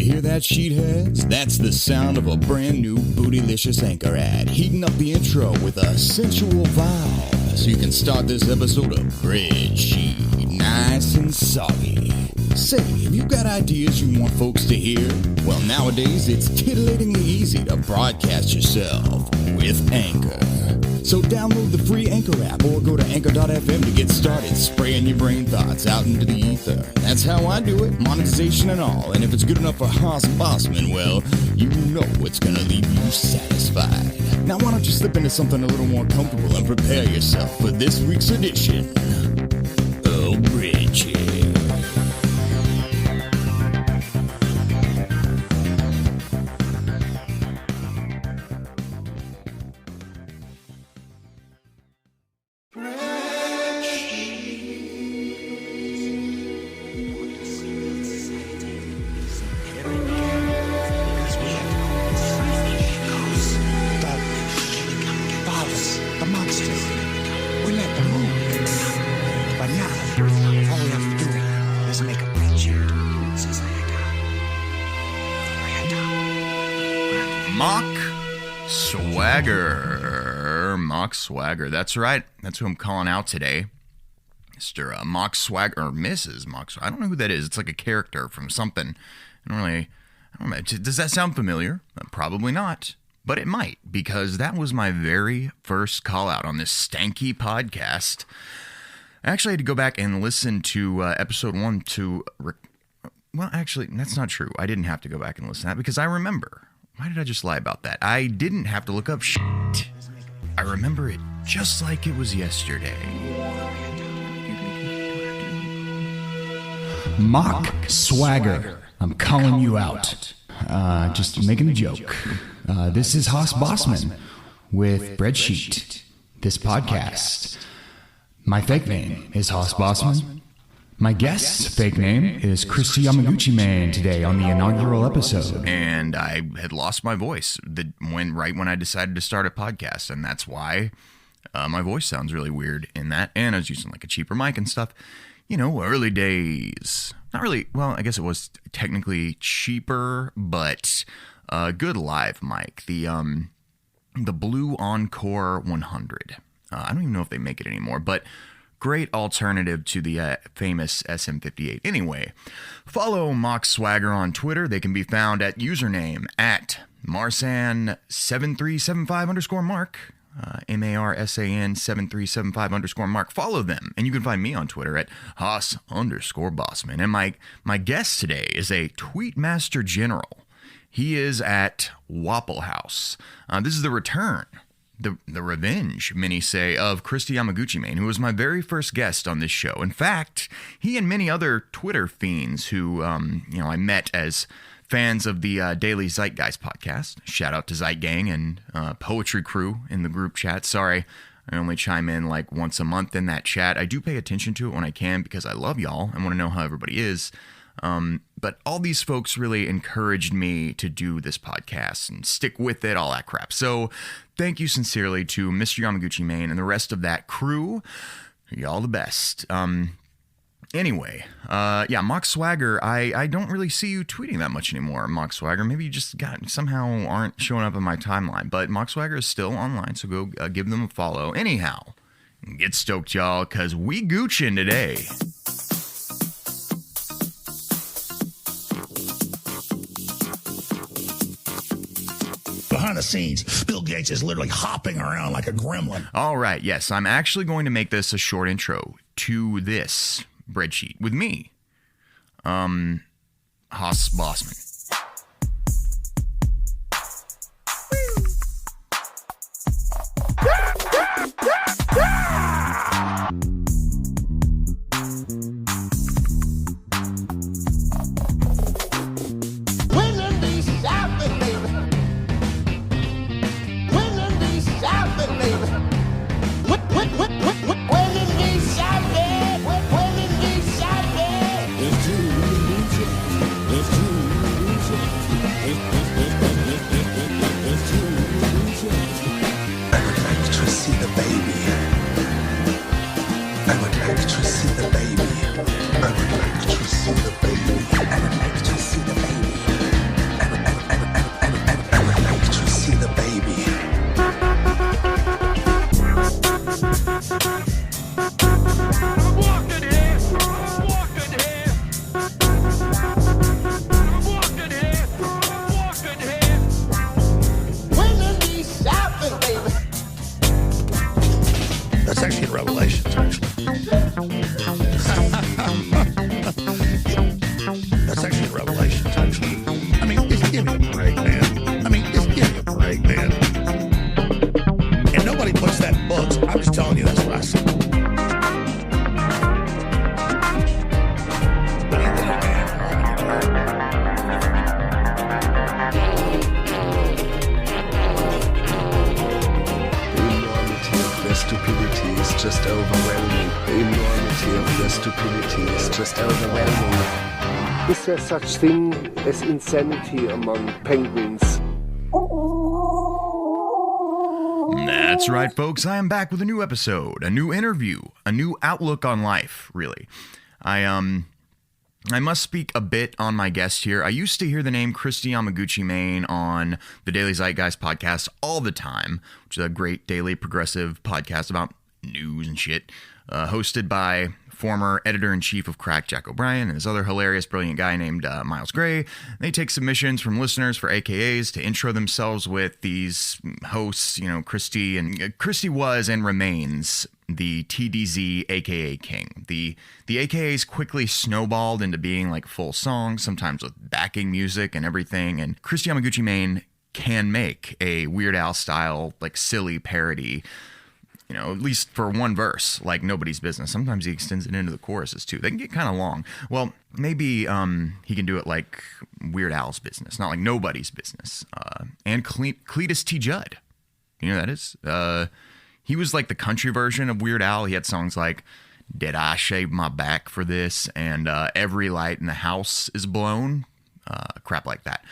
hear that, sheetheads? That's the sound of a brand new bootylicious Anchor ad, heating up the intro with a sensual vibe, so you can start this episode of BREADSHEET nice and soggy. Say, have you got ideas you want folks to hear? Well, nowadays it's titillatingly easy to broadcast yourself with Anchor. So download the free Anchor app or go to Anchor.fm to get started spraying your brain thoughts out into the ether. That's how I do it, monetization and all. And if it's good enough for Hoss Bossman, well, you know it's gonna leave you satisfied. Now why don't you slip into something a little more comfortable and prepare yourself for this week's edition of BREADSHEET. Swagger, that's right. That's who I'm calling out today. Mr. Mock Swagger, or Mrs. Mock Swagger. I don't know who that is. It's like a character from something. I don't know. Does that sound familiar? Probably not, but it might, because that was my very first call out on this stanky podcast. I actually had to go back and listen to episode 1 to... Well, actually, that's not true. I didn't have to go back and listen to that because I remember. Why did I just lie about that? I didn't have to look up shit. I remember it just like it was yesterday. Mock Swagger, I'm calling you out. Just making a joke. This is Hoss Bossman with BREADSHEET, this podcast. My fake name is Hoss Bossman. My guest's fake name is Kristi Yamaguccimane today on the inaugural episode. And I had lost my voice right when I decided to start a podcast, and that's why my voice sounds really weird in that. And I was using like a cheaper mic and stuff. You know, early days. Not really, well, I guess it was technically cheaper, but a good live mic. The Blue Encore 100. I don't even know if they make it anymore, but... great alternative to the famous SM58. Anyway, follow Mock Swagger on Twitter. They can be found at username at Marsan7375_Mark. MARSAN 7375_Mark. Follow them. And you can find me on Twitter at Hoss_Bossman. And my guest today is a tweetmaster general. He is at Waffle House. This is the return. The revenge, many say, of Kristi Yamaguccimane, who was my very first guest on this show. In fact, he and many other Twitter fiends who, I met as fans of the Daily Zeitgeist podcast. Shout out to Zeit Gang and Poetry Crew in the group chat. Sorry, I only chime in like once a month in that chat. I do pay attention to it when I can because I love y'all and want to know how everybody is. But all these folks really encouraged me to do this podcast and stick with it, all that crap. So thank you sincerely to Mr. Yamaguccimane and the rest of that crew. Y'all the best. Anyway, Mock Swagger, I don't really see you tweeting that much anymore, Mock Swagger. Maybe you just somehow aren't showing up in my timeline. But Mock Swagger is still online, so go give them a follow. Anyhow, get stoked, y'all, because we Guccin today. Behind the scenes, Bill Gates is literally hopping around like a gremlin. All right, yes, I'm actually going to make this a short intro to this BREADSHEET with me, Hoss Bossman. Let's do revelation type shit. I mean, just give me a break, man. I mean, just give me a break, man. And nobody puts that in books. I'm just telling you, that's what I see. Stupidity is just overwhelming. The enormity of your stupidity is just overwhelming. Is there such thing as insanity among penguins? That's right, folks. I am back with a new episode, a new interview, a new outlook on life, really. I must speak a bit on my guest here. I used to hear the name Kristi Yamaguccimane on the Daily Zeitgeist podcast all the time, which is a great daily progressive podcast about news and shit, hosted by former editor-in-chief of Crack, Jack O'Brien, and this other hilarious, brilliant guy named Miles Gray. They take submissions from listeners for AKAs to intro themselves with these hosts, you know, Kristi. And Kristi was and remains the TDZ AKA king. The AKAs quickly snowballed into being like full songs, sometimes with backing music and everything. And Kristi Yamaguccimane can make a Weird Al style, like silly parody, you know, at least for one verse, like nobody's business. Sometimes he extends it into the choruses too. They can get kind of long. Well, maybe he can do it like Weird Al's business, not like nobody's business. And Cletus T. Judd, you know who that is? He was like the country version of Weird Al. He had songs like Did I Shave My Back for This? And Every Light in the House is Blown. Crap like that.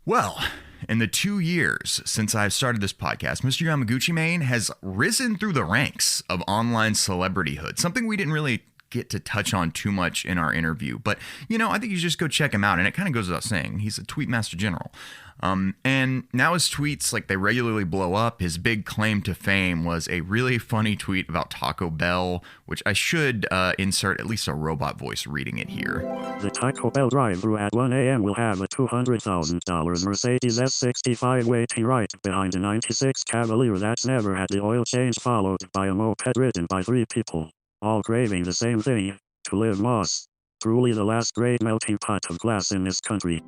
Well, in the 2 years since I've started this podcast, Mr. Yamaguccimane has risen through the ranks of online celebrityhood, something we didn't really get to touch on too much in our interview. But, you know, I think you should just go check him out. And it kind of goes without saying, he's a tweetmaster general. And now his tweets, like, they regularly blow up. His big claim to fame was a really funny tweet about Taco Bell, which I should insert at least a robot voice reading it here. The Taco Bell drive-thru at 1 a.m. will have a $200,000 Mercedes S65 waiting right behind a 96 Cavalier that's never had the oil change, followed by a moped ridden by 3 people, all craving the same thing, to live Moss. Truly the last great melting pot of glass in this country.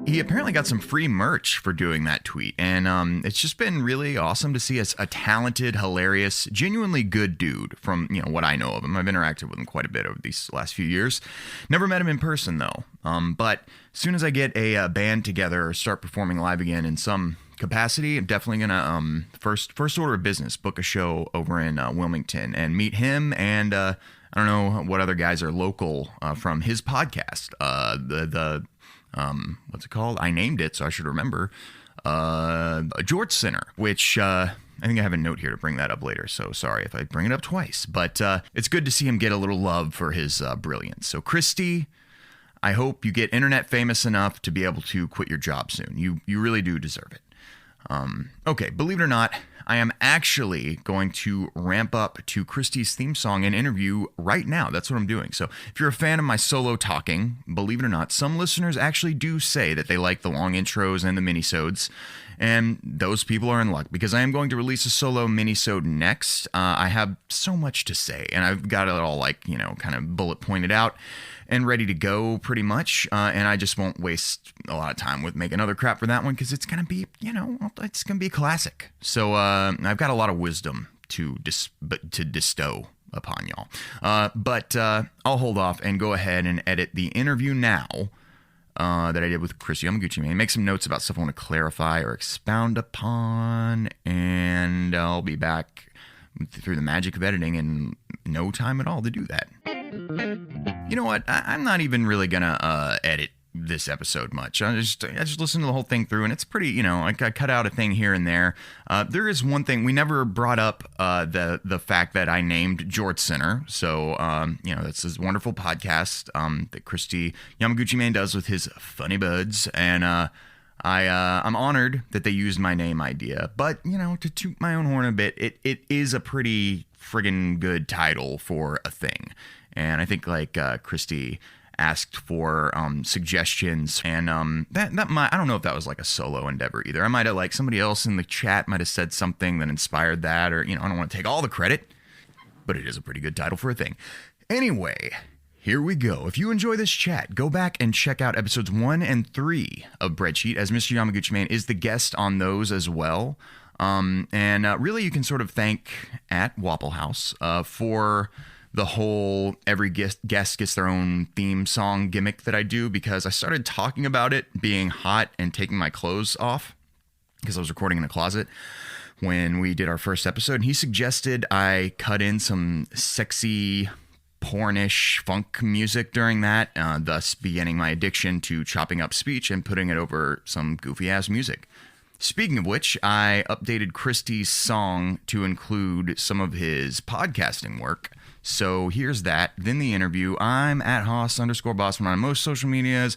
He apparently got some free merch for doing that tweet, and it's just been really awesome to see a talented, hilarious, genuinely good dude from, you know, what I know of him. I've interacted with him quite a bit over these last few years. Never met him in person, though. But as soon as I get a band together or start performing live again in some capacity, I'm definitely gonna first order of business, book a show over in Wilmington and meet him and I don't know what other guys are local from his podcast. What's it called? I named it, so I should remember. George Center, which I think I have a note here to bring that up later, so sorry if I bring it up twice. But it's good to see him get a little love for his brilliance. So, Kristi, I hope you get internet famous enough to be able to quit your job soon. You really do deserve it. Okay, believe it or not, I am actually going to ramp up to Kristi's theme song and interview right now. That's what I'm doing. So if you're a fan of my solo talking, believe it or not, some listeners actually do say that they like the long intros and the minisodes, and those people are in luck because I am going to release a solo minisode next. I have so much to say, and I've got it all, like, you know, kind of bullet pointed out and ready to go pretty much, and I just won't waste a lot of time with making other crap for that one because it's going to be, you know, it's going to be a classic. So I've got a lot of wisdom to bestow upon y'all. But I'll hold off and go ahead and edit the interview now that I did with Kristi Yamaguccimane. Make some notes about stuff I want to clarify or expound upon, and I'll be back through the magic of editing in no time at all to do that. You know what? I'm not even really gonna edit this episode much. I just listened to the whole thing through, and it's pretty, you know, I cut out a thing here and there. There is one thing we never brought up, the fact that I named George Center. So you know, that's this wonderful podcast that Kristi Yamaguccimane does with his funny buds, and I'm honored that they used my name idea. But, you know, to toot my own horn a bit, it is a pretty friggin' good title for a thing. And I think, like, Kristi asked for suggestions, and that might, I don't know if that was like a solo endeavor either. I might have, like, somebody else in the chat might have said something that inspired that, or, you know, I don't want to take all the credit, but it is a pretty good title for a thing. Anyway, Here we go. If you enjoy this chat, go back and check out episodes 1 and 3 of BREADSHEET, as Mr. Yamaguccimane is the guest on those as well. Really, you can sort of thank at Waffle House for the whole every guest gets their own theme song gimmick that I do, because I started talking about it being hot and taking my clothes off because I was recording in a closet when we did our first episode. And he suggested I cut in some sexy pornish funk music during that, thus beginning my addiction to chopping up speech and putting it over some goofy ass music. Speaking of which, I updated Kristi's song to include some of his podcasting work. So here's that. Then the interview. I'm at Hoss_Bossman on most social medias.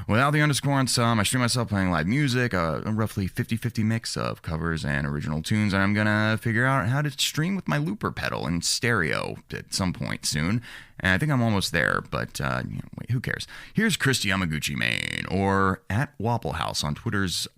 Without the underscore on some, I stream myself playing live music, a roughly 50-50 mix of covers and original tunes. And I'm going to figure out how to stream with my looper pedal in stereo at some point soon. And I think I'm almost there, but wait, who cares? Here's Kristi Yamaguccimane, or at Waffle House on Twitter's,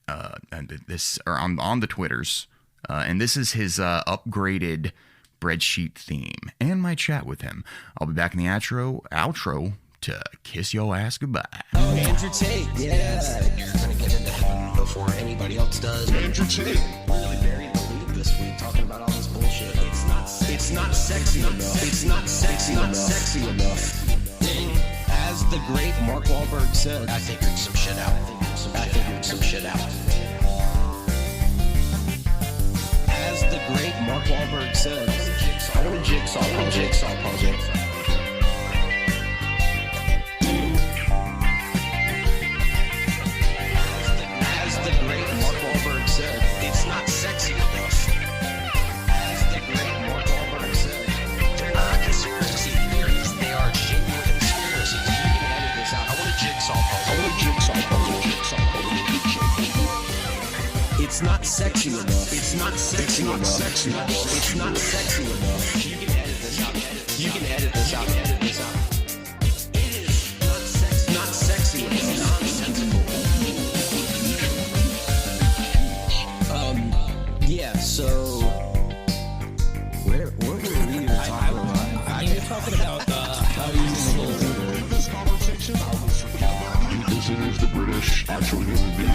on the Twitters. And this is his upgraded BREADSHEET theme and my chat with him. I'll be back in the outro to kiss your ass goodbye. Oh, Andrew Tate, yeah. You're gonna get into heaven before anybody else does. Andrew Tate really buried the lead this week, talking about all this bullshit. It's not sexy enough. It's not sexy enough. As the great Mark Wahlberg said, I figured some shit out. As the great Mark Wahlberg said, I want a jigsaw puzzle. As the great Mark Wahlberg said, it's not sexy enough. As the great Mark Wahlberg said, they're not conspiracy theories, they are genuine conspiracies. You can edit this out. I want a jigsaw puzzle. It's not sexy enough. It's not sexy enough. It's not sexy enough. You can edit this out. It is not sexy enough. Nonsensical. Yeah, so what were we talking about? You're talking about how you This conversation, I will forget that. This is the British actual human being.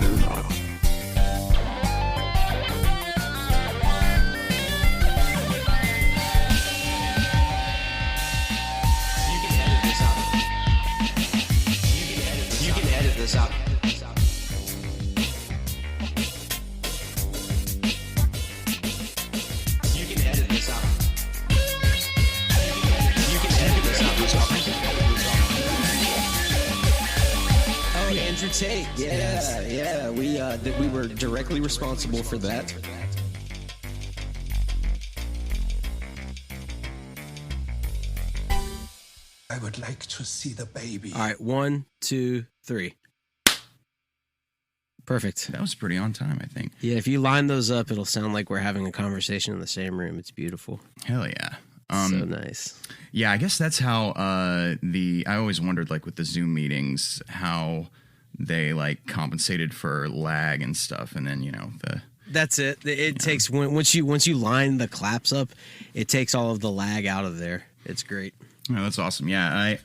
They're not. You can edit this out. Oh, Andrew Tate. Yeah. We were directly responsible for that. I would like to see the baby. All right, 1, 2, 3. Perfect. That was pretty on time, I think. Yeah, if you line those up, it'll sound like we're having a conversation in the same room. It's beautiful. Hell yeah. So nice. Yeah, I guess that's how I always wondered, like with the Zoom meetings, how they like compensated for lag and stuff, and then That's it. It takes once you line the claps up, it takes all of the lag out of there. It's great. Oh, that's awesome. Yeah,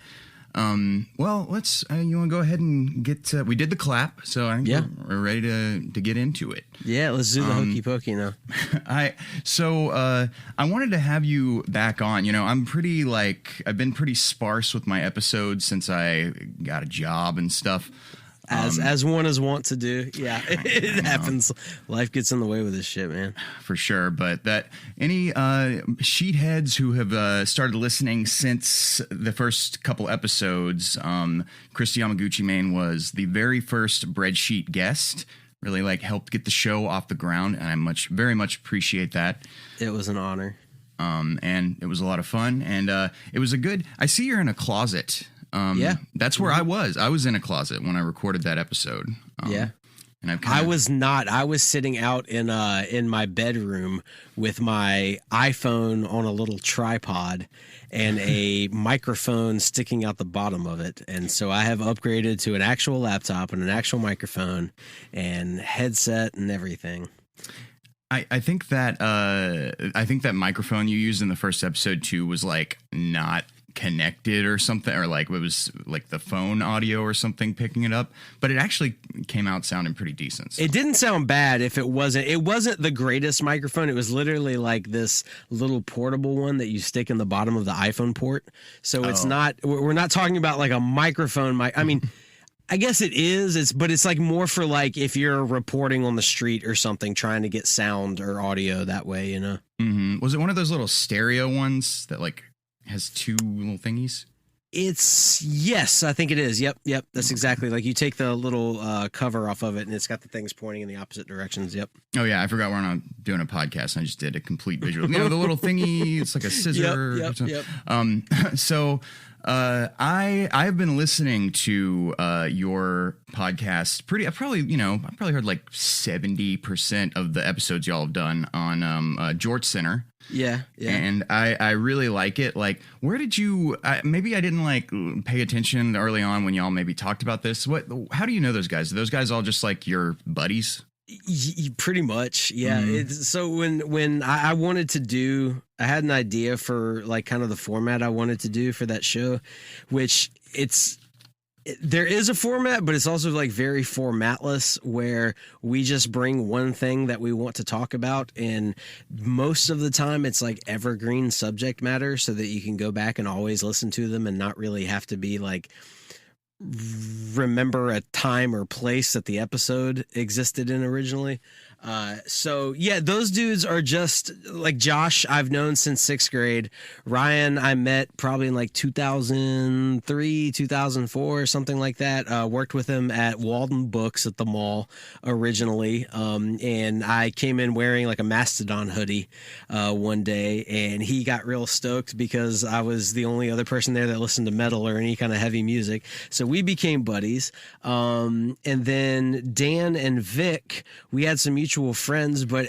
well, let's. You want to go ahead and get? We did the clap, so I think we're ready to get into it. Yeah, let's do the hokey pokey now. I wanted to have you back on. I've been pretty sparse with my episodes since I got a job and stuff. As one is wont to do. Yeah, it happens. Life gets in the way with this shit, man. For sure. But that any sheetheads who have started listening since the first couple episodes, Kristi Yamaguccimane was the very first BREADSHEET guest. Really helped get the show off the ground, and I very much appreciate that. It was an honor. And it was a lot of fun, and it was I see you're in a closet. That's where I was. I was in a closet when I recorded that episode. Yeah. And I was not. I was sitting out in my bedroom with my iPhone on a little tripod and a microphone sticking out the bottom of it. And so I have upgraded to an actual laptop and an actual microphone and headset and everything. I think that microphone you used in the first episode too was not connected or something, or like it was like the phone audio or something picking it up, but it actually came out sounding pretty decent. So. It didn't sound bad if it wasn't the greatest microphone. It was literally like this little portable one that you stick in the bottom of the iPhone port. So it's not, we're not talking about like a microphone mic. I mean, I guess it is. But it's like more for like if you're reporting on the street or something, trying to get sound or audio that way, you know. Mm-hmm. Was it one of those little stereo ones that like has two little thingies? Yes, I think it is. Yep. That's exactly like you take the little cover off of it, and it's got the things pointing in the opposite directions. Yep. Oh yeah, I forgot we're not doing a podcast. And I just did a complete visual. You know, the little thingy. It's like a scissor. Yep. So. I've been listening to your podcast. I've probably heard like 70% of the episodes y'all have done on George Center. Yeah. And I really like it. Like, where did you? Maybe I didn't like pay attention early on when y'all maybe talked about this. How do you know those guys? Are those guys all just like your buddies? Pretty much, yeah. So when I wanted to do, I had an idea for like kind of the format I wanted to do for that show, which there is a format, but it's also like very formatless, where we just bring one thing that we want to talk about, and most of the time it's like evergreen subject matter, so that you can go back and always listen to them and not really have to be like remember a time or place that the episode existed in originally. So yeah, those dudes are just like Josh I've known since 6th grade. Ryan I met probably in like 2003, 2004, something like that. Worked with him at Walden Books at the mall originally. And I came in wearing like a Mastodon hoodie one day, and he got real stoked because I was the only other person there that listened to metal or any kind of heavy music. So we became buddies. And then Dan and Vic, we had some mutual friends, but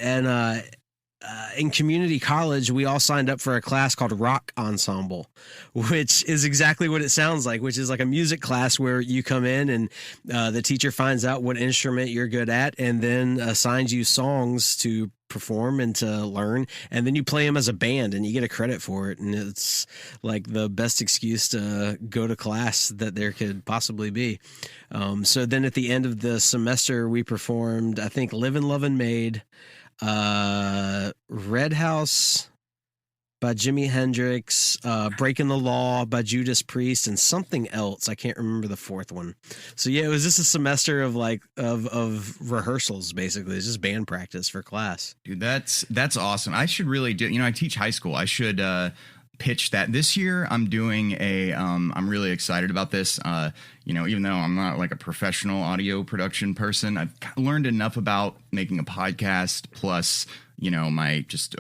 in community college, we all signed up for a class called Rock Ensemble, which is exactly what it sounds like, which is like a music class where you come in and the teacher finds out what instrument you're good at and then assigns you songs to perform and to learn, and then you play them as a band and you get a credit for it, and it's like the best excuse to go to class that there could possibly be. So then at the end of the semester, we performed, I think, Livin' Lovin' Maid, Red House by Jimi Hendrix, Breaking the Law by Judas Priest, and something else. I can't remember the fourth one. So yeah, it was just a semester of like of rehearsals, basically. It's just band practice for class. Dude, that's awesome. I should really do. I teach high school. I should pitch that this year. I'm doing I'm really excited about this. Even though I'm not like a professional audio production person, I've learned enough about making a podcast, plus my just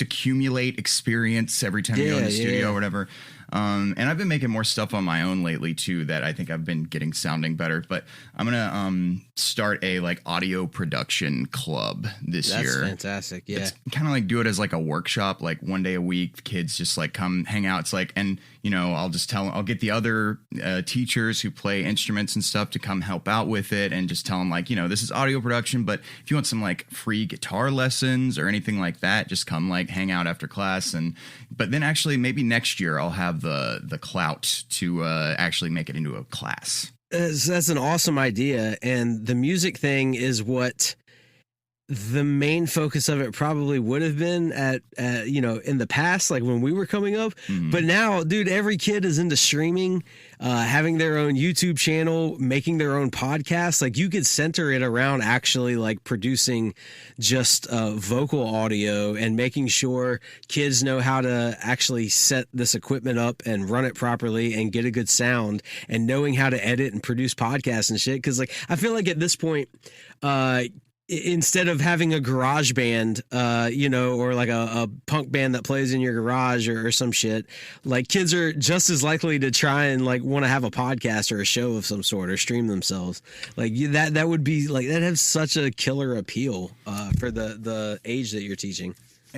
accumulate experience every time you go in the studio or whatever. And I've been making more stuff on my own lately too, that I think I've been getting sounding better, but I'm going to start a like audio production club this year. That's fantastic. Yeah. It's kind of like do it as like a workshop, like one day a week, the kids just like come hang out. It's like, and I'll get the other teachers who play instruments and stuff to come help out with it, and just tell them like, this is audio production, but if you want some like free guitar lessons or anything like that, just come like hang out after class. But then actually maybe next year I'll have the clout to actually make it into a class. That's an awesome idea. And the music thing is what the main focus of it probably would have been at in the past, like when we were coming up. Mm-hmm. But now, dude, every kid is into streaming, having their own YouTube channel, making their own podcast. Like you could center it around actually like producing just vocal audio and making sure kids know how to actually set this equipment up and run it properly and get a good sound, and knowing how to edit and produce podcasts and shit. Cause like, I feel like at this point, instead of having a garage band, or like a punk band that plays in your garage or some shit, like kids are just as likely to try and like want to have a podcast or a show of some sort or stream themselves. Like that would be like, that has such a killer appeal for the age that you're teaching.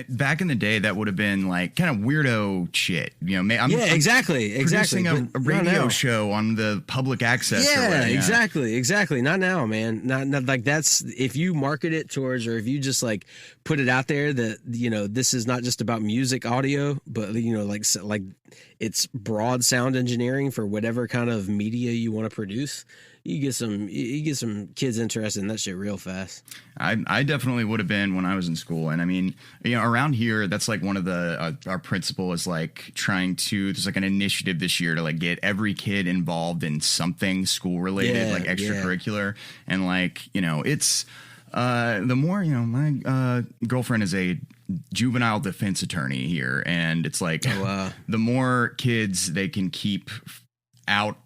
back in the day, that would have been like kind of weirdo shit. I'm exactly. producing a radio show on the public access. Exactly. Not now, man. Not like that's if you market it towards, or if you just like put it out there that this is not just about music audio, but like it's broad sound engineering for whatever kind of media you want to produce. You get some kids interested in that shit real fast. I definitely would have been when I was in school. And I mean, around here, that's like one of the, our principal is like trying to, there's like an initiative this year to like get every kid involved in something school related, like extracurricular. And like, it's, the more, my girlfriend is a juvenile defense attorney here. And it's like, the more kids they can keep out,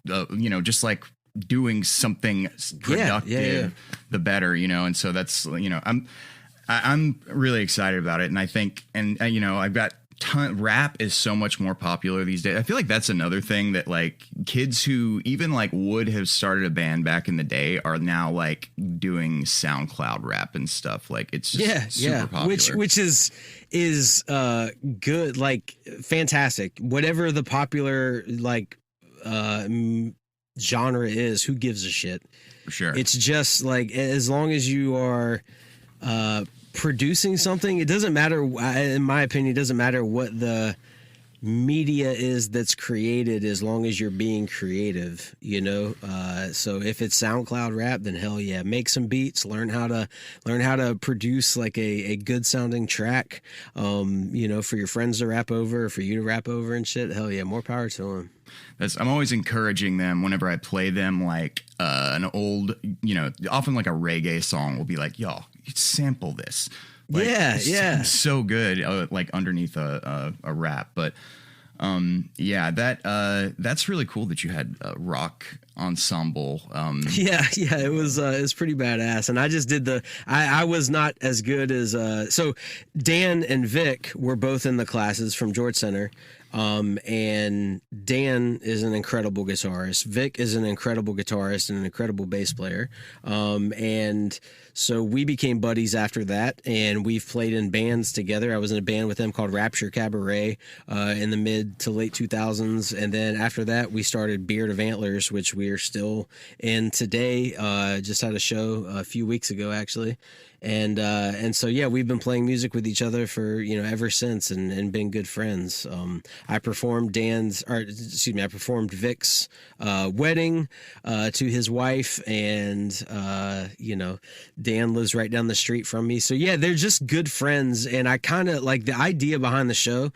just like, doing something productive, the better, and so that's, I'm really excited about it. And I think, I've got rap is so much more popular these days. I feel like that's another thing that like kids who even like would have started a band back in the day are now like doing SoundCloud rap and stuff. Like it's just super popular. Which is good, like fantastic. Whatever the popular like genre is, who gives a shit? For sure. It's just like, as long as you are producing something, it doesn't matter, in my opinion, it doesn't matter what the media is that's created, as long as you're being creative, so if it's SoundCloud rap, then hell yeah, make some beats, learn how to produce like a good sounding track, for your friends to rap over, for you to rap over and shit. Hell yeah, more power to them. I'm always encouraging them whenever I play them like an old, often like a reggae song will be like, y'all, sample this. Like, it's so good, like underneath a rap. But that's really cool that you had a rock ensemble. It was pretty badass. And I just did I was not as good as so Dan and Vic were both in the classes from George Center. And Dan is an incredible guitarist. Vic is an incredible guitarist and an incredible bass player. And so we became buddies after that, and we've played in bands together. I was in a band with them called Rapture Cabaret in the mid to late 2000s. And then after that, we started Beard of Antlers, which we are still in today. Just had a show a few weeks ago, actually. And so, we've been playing music with each other for, ever since, and been good friends. I performed Vic's wedding to his wife, and, Dan lives right down the street from me. So, they're just good friends. And I kind of like the idea behind the show.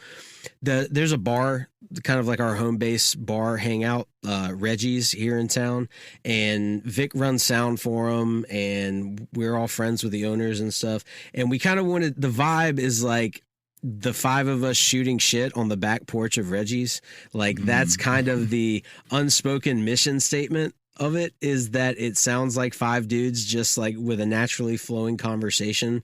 There's a bar, kind of like our home base bar hangout, Reggie's here in town, and Vic runs sound for them, and we're all friends with the owners and stuff. And we kind of wanted, the vibe is like the five of us shooting shit on the back porch of Reggie's. Like that's kind of the unspoken mission statement of it, is that it sounds like five dudes just like with a naturally flowing conversation,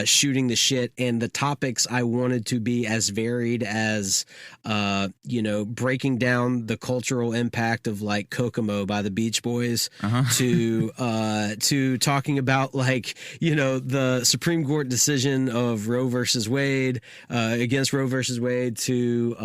shooting the shit. And the topics I wanted to be as varied as, breaking down the cultural impact of like Kokomo by the Beach Boys, to talking about like, the Supreme Court decision of Roe versus Wade, against Roe versus Wade, to,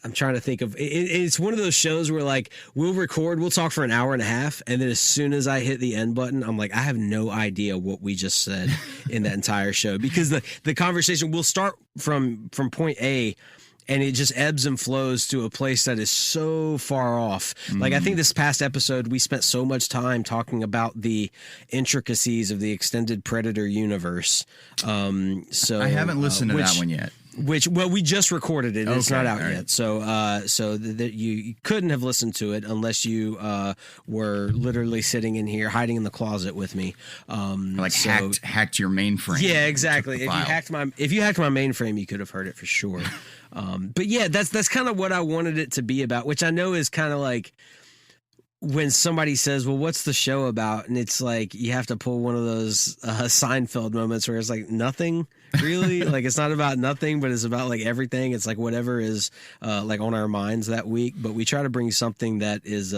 I'm trying to think of it's one of those shows where like we'll talk for an hour and a half, and then as soon as I hit the end button, I'm like, I have no idea what we just said in that entire show, because the conversation will start from point A, and it just ebbs and flows to a place that is so far off. Like, I think this past episode, we spent so much time talking about the intricacies of the extended Predator universe. So I haven't listened to that one yet. We just recorded it. It's not out right. yet. So you couldn't have listened to it unless you were literally sitting in here, hiding in the closet with me. Hacked your mainframe. Yeah, exactly. If you hacked my mainframe, you could have heard it for sure. But yeah, that's kind of what I wanted it to be about, which I know is kind of like when somebody says, well, what's the show about? And it's like, you have to pull one of those Seinfeld moments where it's like nothing really. Like, it's not about nothing, but it's about like everything. It's like whatever is like on our minds that week. But we try to bring something that is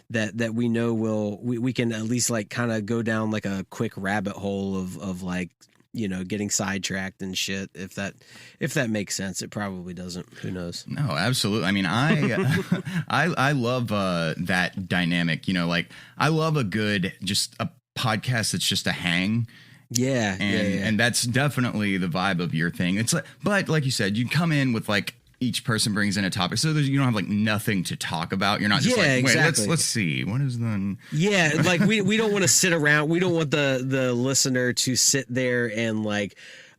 that we know we can at least like kind of go down like a quick rabbit hole of like, you know, getting sidetracked and shit. If that makes sense. It probably doesn't. Who knows? No, absolutely. I mean, I love that dynamic, you know, like I love a podcast that's just a hang. Yeah. And that's definitely the vibe of your thing. It's like, but like you said, you come in with like each person brings in a topic, so you don't have like nothing to talk about. You're not just like, wait, exactly. let's see, what is the like we don't want to sit around. We don't want the listener to sit there and like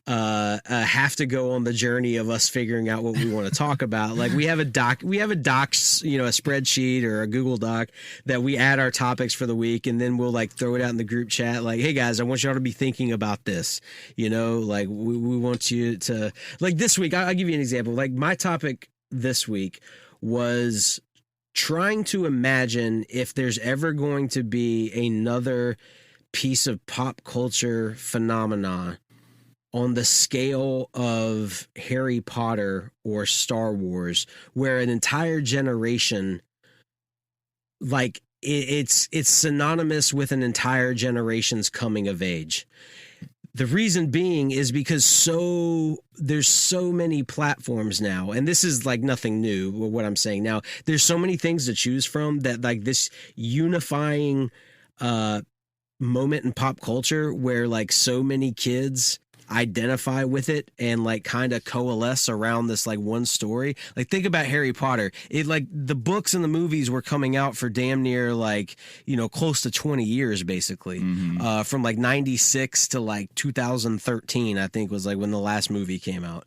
have to go on the journey of us figuring out what we want to talk about. Like we have a docs, you know, a spreadsheet or a Google Doc that we add our topics for the week, and then we'll like throw it out in the group chat. Like, hey guys, I want y'all to be thinking about this. You know, like we want you to, like this week. I'll give you an example. Like my topic this week was trying to imagine if there's ever going to be another piece of pop culture phenomena on the scale of Harry Potter or Star Wars, where an entire generation, like it's synonymous with an entire generation's coming of age. The reason being is because there's so many platforms now, and this is like nothing new, what I'm saying now. There's so many things to choose from that like this unifying moment in pop culture where like so many kids identify with it and like kind of coalesce around this like one story. Like think about Harry Potter. It like the books and the movies were coming out for damn near like, you know, close to 20 years basically. From like 96 to like 2013, I think was like when the last movie came out.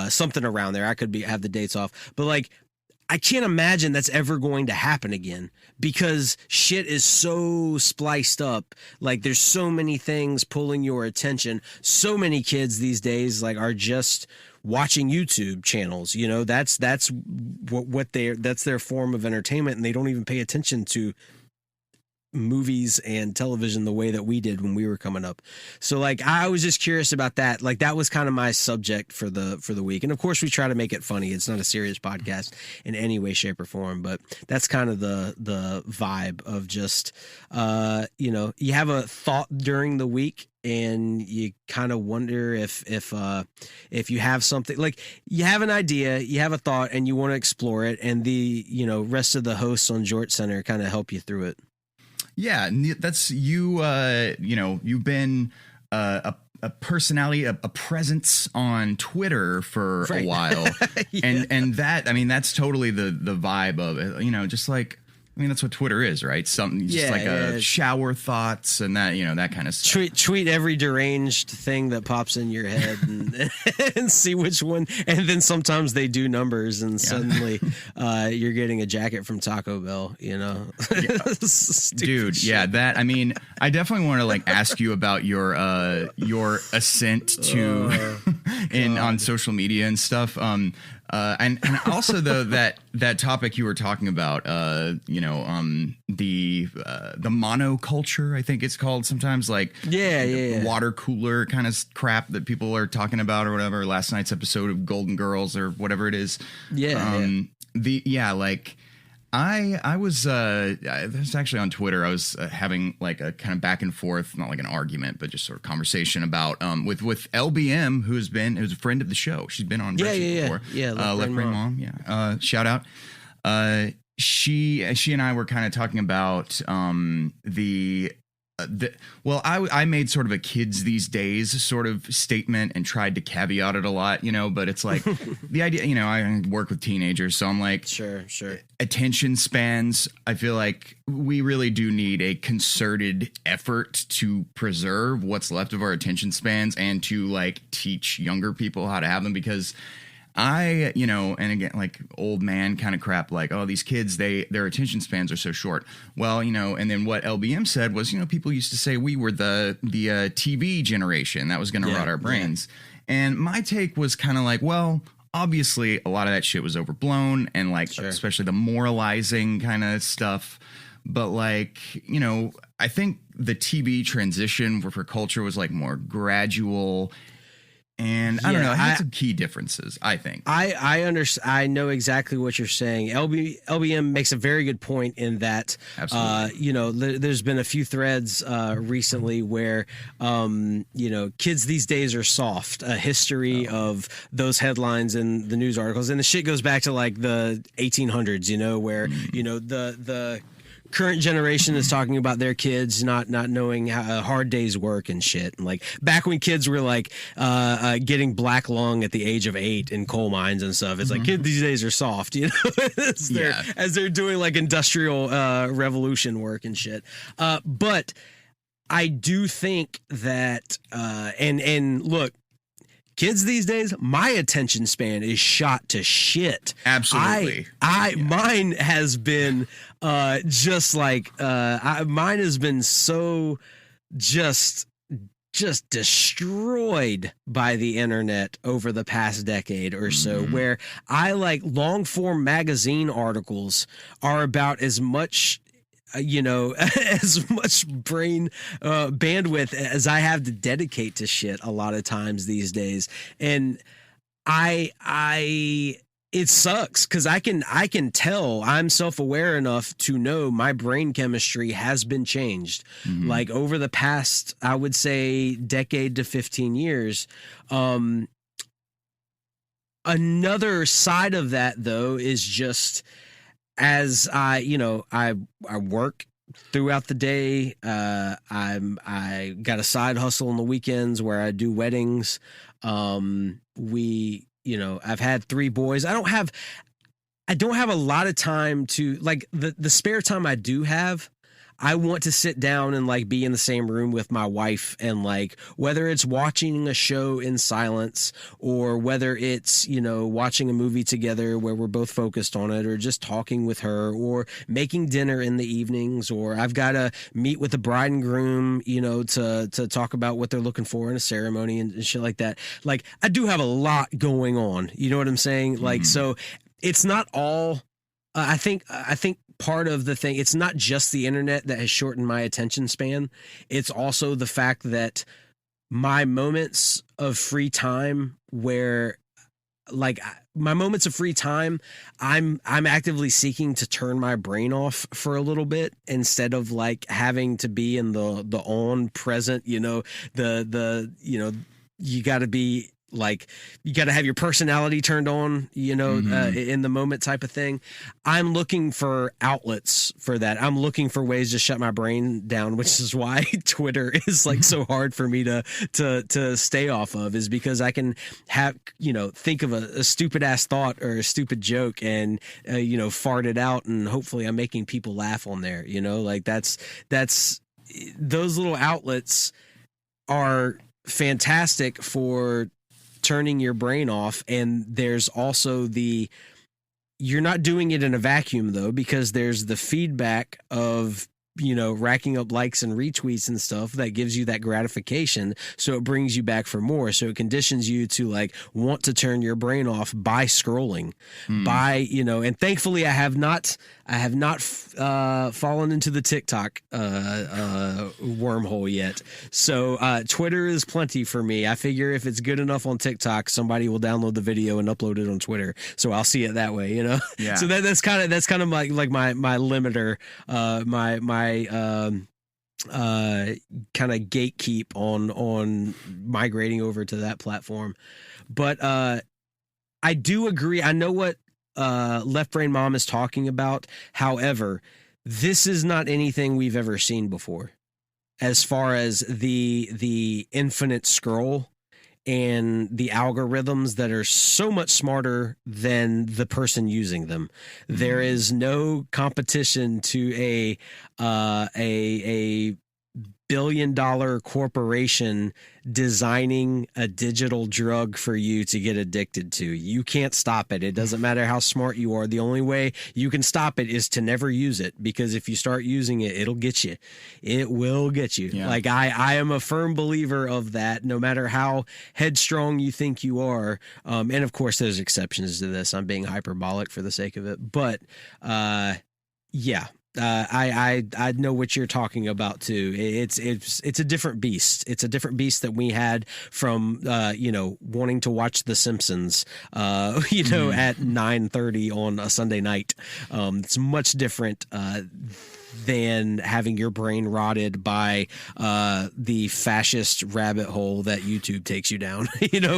Something around there. I could have the dates off. But like I can't imagine that's ever going to happen again because shit is so spliced up. Like there's so many things pulling your attention. So many kids these days like are just watching YouTube channels. You know, that's that's their form of entertainment, and they don't even pay attention to movies and television the way that we did when we were coming up. So like I was just curious about that. Like that was kind of my subject for the week. And of course we try to make it funny. It's not a serious podcast in any way, shape, or form, but that's kind of the vibe of just you know, you have a thought during the week and you kind of wonder if you have something, like you have an idea, you have a thought and you want to explore it, and the, you know, rest of the hosts on Jort Center kind of help you through it. Yeah, that's you. You know, you've been a personality, a presence on Twitter for a while, yeah. and that, I mean, that's totally the vibe of it. You know, just like, I mean, that's what Twitter is, right? Something just a shower thoughts and that, you know, that kind of stuff. Tweet every deranged thing that pops in your head and see which one. And then sometimes they do numbers and suddenly you're getting a jacket from Taco Bell, you know? Yeah. Dude, shit. Yeah, that, I mean, I definitely want to like ask you about your ascent to on social media and stuff. And also though that topic you were talking about, you know, the monoculture, I think it's called sometimes, like water cooler kind of crap that people are talking about or whatever. Last night's episode of Golden Girls or whatever it is. Like I was actually on Twitter. I was having like a kind of back and forth, not like an argument, but just sort of conversation about with LBM, who's a friend of the show. She's been on before. Left Brain Mom. Shout out. She and I were kind of talking about I made sort of a kids these days sort of statement and tried to caveat it a lot, you know, but it's like the idea, you know, I work with teenagers, so I'm like, sure. Attention spans. I feel like we really do need a concerted effort to preserve what's left of our attention spans and to like teach younger people how to have them, because you know, and again, like old man kind of crap, like, oh, these kids, their attention spans are so short. Well, you know, and then what LBM said was, you know, people used to say we were the TV generation that was going to rot our brains. Yeah. And my take was kind of like, well, obviously a lot of that shit was overblown and like, especially the moralizing kind of stuff. But like, you know, I think the TV transition for culture was like more gradual. And I don't know, it I- had some key differences, I think. I understand. I know exactly what you're saying. LBM makes a very good point in that. Absolutely. There's been a few threads recently where, kids these days are soft. A history of those headlines in the news articles, and the shit goes back to like the 1800s. Where the current generation is talking about their kids not knowing how hard days work and shit. And like back when kids were like getting black lung at the age of 8 in coal mines and stuff, it's like kids these days are soft, as they're doing like industrial revolution work and shit. But I do think that and look, kids these days, my attention span is shot to shit. Absolutely. Mine has been just like mine has been so just destroyed by the internet over the past decade or so, where I like long form magazine articles are about as much as much brain bandwidth as I have to dedicate to shit a lot of times these days. And it sucks because I can tell, I'm self-aware enough to know my brain chemistry has been changed. Like over the past, I would say decade to 15 years. Another side of that though is just, as I work throughout the day. I got a side hustle on the weekends where I do weddings. I've had 3 boys. I don't have a lot of time to like the spare time I do have. I want to sit down and like be in the same room with my wife, and like whether it's watching a show in silence or whether it's, watching a movie together where we're both focused on it, or just talking with her, or making dinner in the evenings, or I've got to meet with the bride and groom, to talk about what they're looking for in a ceremony and shit like that. Like I do have a lot going on. You know what I'm saying? Like, so it's not all, I think part of the thing, it's not just the internet that has shortened my attention span. It's also the fact that my moments of free time where like my moments of free time, I'm actively seeking to turn my brain off for a little bit instead of like having to be in the on present, you got to be like, you got to have your personality turned on, in the moment type of thing. I'm looking for outlets for that. I'm looking for ways to shut my brain down, which is why Twitter is like so hard for me to stay off of, is because I can have, think of a stupid ass thought or a stupid joke and, fart it out. And hopefully I'm making people laugh on there, like that's those little outlets are fantastic for turning your brain off. And there's also you're not doing it in a vacuum though, because there's the feedback of, racking up likes and retweets and stuff that gives you that gratification. So it brings you back for more. So it conditions you to like want to turn your brain off by scrolling, and thankfully I have not fallen into the TikTok wormhole yet. So Twitter is plenty for me. I figure if it's good enough on TikTok, somebody will download the video and upload it on Twitter. So I'll see it that way, Yeah. So that's kind of my limiter, my kind of gatekeep on migrating over to that platform. But I do agree. I know what Left Brain Mom is talking about. However, this is not anything we've ever seen before, as far as the infinite scroll and the algorithms that are so much smarter than the person using them. There is no competition to a $1 billion corporation designing a digital drug for you to get addicted to. You can't stop it. It doesn't matter how smart you are. The only way you can stop it is to never use it, because if you start using it, it'll get you. It will get you. Yeah. Like I am a firm believer of that, no matter how headstrong you think you are. And of course there's exceptions to this. I'm being hyperbolic for the sake of it, but yeah. I know what you're talking about too. It's a different beast. It's a different beast that we had from wanting to watch The Simpsons at 9:30 on a Sunday night. It's much different than having your brain rotted by the fascist rabbit hole that YouTube takes you down,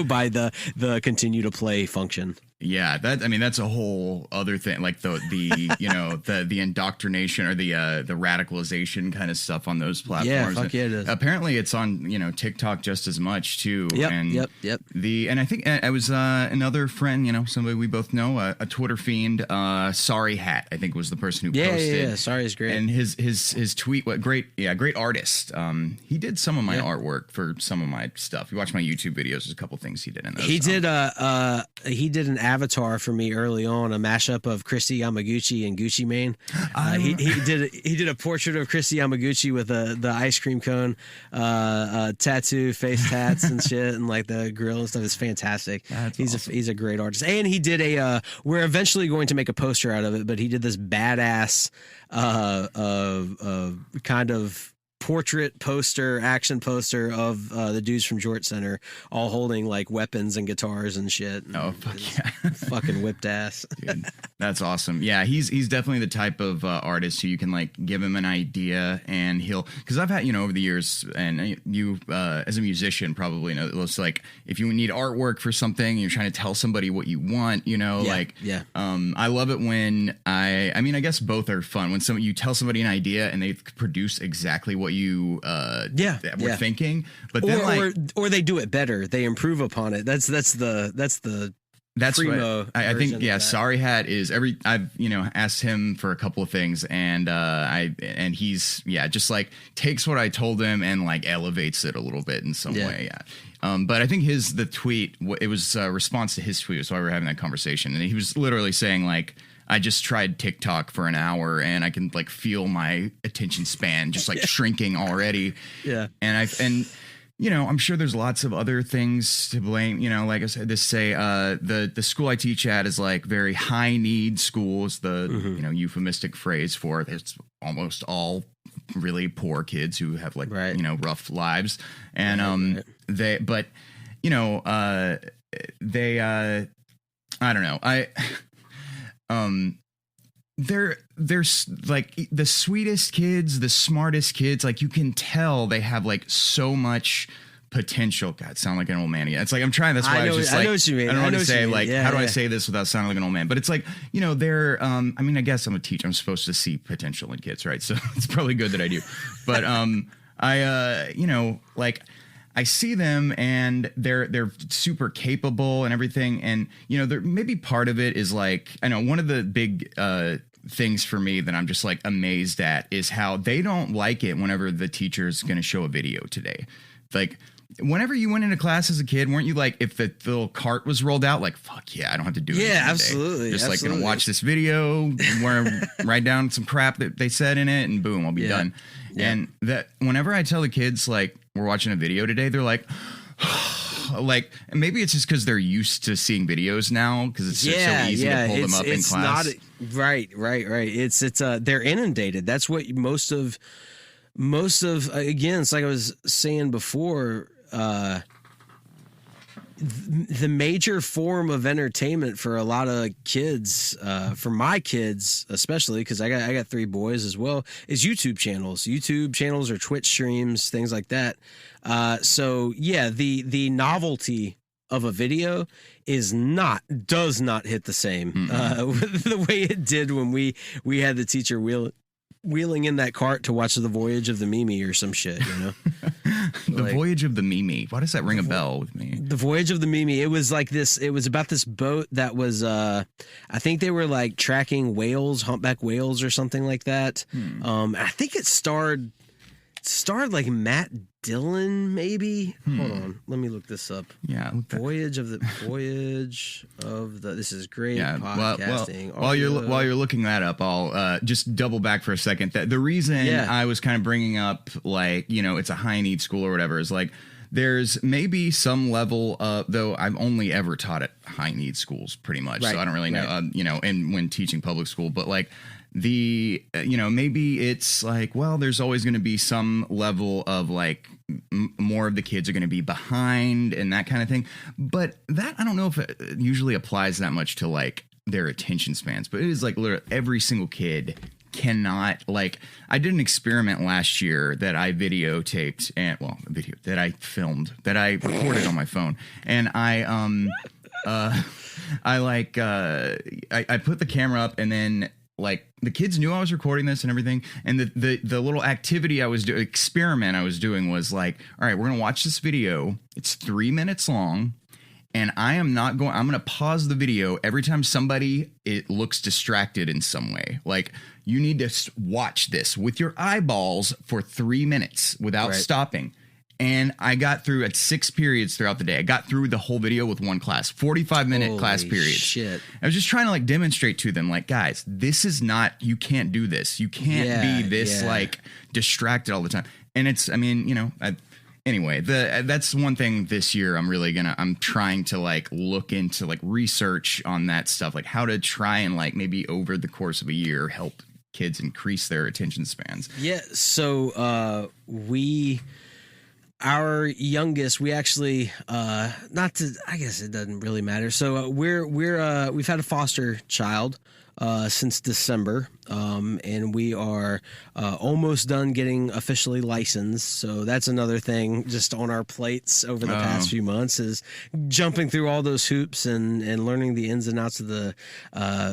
by the continue to play function. Yeah, that's a whole other thing, like the the indoctrination or the radicalization kind of stuff on those platforms. Yeah, fuck yeah, it is. Apparently, it's on TikTok just as much too. Yep, and yep. And I think it was another friend, somebody we both know, a Twitter fiend, Sorry Hat, I think was the person who posted. Yeah, Sorry is great. And his tweet, great artist. He did some of my artwork for some of my stuff. You watch my YouTube videos, there's a couple things he did in those. He did an avatar for me early on, a mashup of Kristi Yamaguchi and Gucci Mane. He did a portrait of Kristi Yamaguchi with the ice cream cone, tattoo, face tats and shit, and like the grill and stuff. Is fantastic. He's a great artist, and he did we're eventually going to make a poster out of it, but he did this badass kind of portrait poster, action poster of the dudes from Jort Center all holding like weapons and guitars and shit. Oh, fuck yeah. Fucking whipped ass. Dude, that's awesome. Yeah, he's definitely the type of artist who you can like give him an idea and because I've had, over the years, and you as a musician probably know, it's like if you need artwork for something, you're trying to tell somebody what you want, I love it when I guess both are fun. When you tell somebody an idea and they produce exactly what you were thinking, but then or they do it better, they improve upon it. That's primo what I think. Yeah, Sorry Hat is I've asked him for a couple of things, and he's just like takes what I told him and like elevates it a little bit in some way. But I think the tweet, it was a response to his tweet, so we were having that conversation, and he was literally saying like, I just tried TikTok for an hour and I can like feel my attention span just like shrinking already. Yeah. And I'm sure there's lots of other things to blame. Like I said, the school I teach at is like very high need school is the, euphemistic phrase for it. It's almost all really poor kids who have like, rough lives. And, I don't know. They're like the sweetest kids, the smartest kids. Like you can tell they have like so much potential. God, sound like an old man again. It's like I'm trying. That's why I was just like, I know what you mean. I don't want to say like, how do I say this without sounding like an old man? But it's like, they're. I guess I'm a teacher. I'm supposed to see potential in kids, right? So it's probably good that I do. But I see them and they're super capable and everything. And, maybe part of it is like, I know one of the big things for me that I'm just like amazed at is how they don't like it whenever the teacher's going to show a video today. Like whenever you went into class as a kid, weren't you like, if the little cart was rolled out, like, fuck yeah, I don't have to do it. Yeah, absolutely. Just like going to watch this video, write down some crap that they said in it and boom, I'll be done. Yeah. And that whenever I tell the kids like we're watching a video today, they're like, like maybe it's just because they're used to seeing videos now because it's so easy to pull them up in class. Right. It's they're inundated. That's what most of again, it's like I was saying before. The major form of entertainment for a lot of kids, for my kids especially, because I got 3 boys as well, is YouTube channels or Twitch streams, things like that. So yeah, the novelty of a video does not hit the same the way it did when we had the teacher wheeling in that cart to watch The Voyage of the Mimi or some shit, The Voyage of the Mimi. Why does that ring a bell with me? The Voyage of the Mimi. It was like this. It was about this boat that was, I think they were like tracking whales, humpback whales or something like that. I think it starred like Matt Dillon, maybe. Hold on, let me look this up. Yeah, Voyage of the. This is great podcasting. While you're looking that up, I'll just double back for a second. That the reason I was kind of bringing up like it's a high need school or whatever is like there's maybe some level of, though I've only ever taught at high need schools pretty much. So I don't really know, and when teaching public school, but like maybe it's like, well, there's always going to be some level of like more of the kids are going to be behind and that kind of thing. But that, I don't know if it usually applies that much to like their attention spans, but it is like literally every single kid cannot, like, I did an experiment last year that I videotaped that I filmed, that I recorded on my phone, and I put the camera up, and then like the kids knew I was recording this and everything, and the little activity experiment I was doing was like, all right, we're gonna watch this video. It's 3 minutes long. And I'm going to pause the video every time it looks distracted in some way. Like, you need to watch this with your eyeballs for 3 minutes without stopping. And I got through at 6 periods throughout the day. I got through the whole video with one class, 45-minute class period. Shit. I was just trying to like demonstrate to them, like, guys, this is not, you can't do this. You can't be this like distracted all the time. And it's, I mean, anyway, that's one thing this year I'm trying to like look into like research on that stuff, like how to try and like maybe over the course of a year help kids increase their attention spans. Yeah. So our youngest, we actually I guess it doesn't really matter. So we've had a foster child since December, and we are almost done getting officially licensed. So that's another thing just on our plates over the past few months, is jumping through all those hoops and learning the ins and outs of the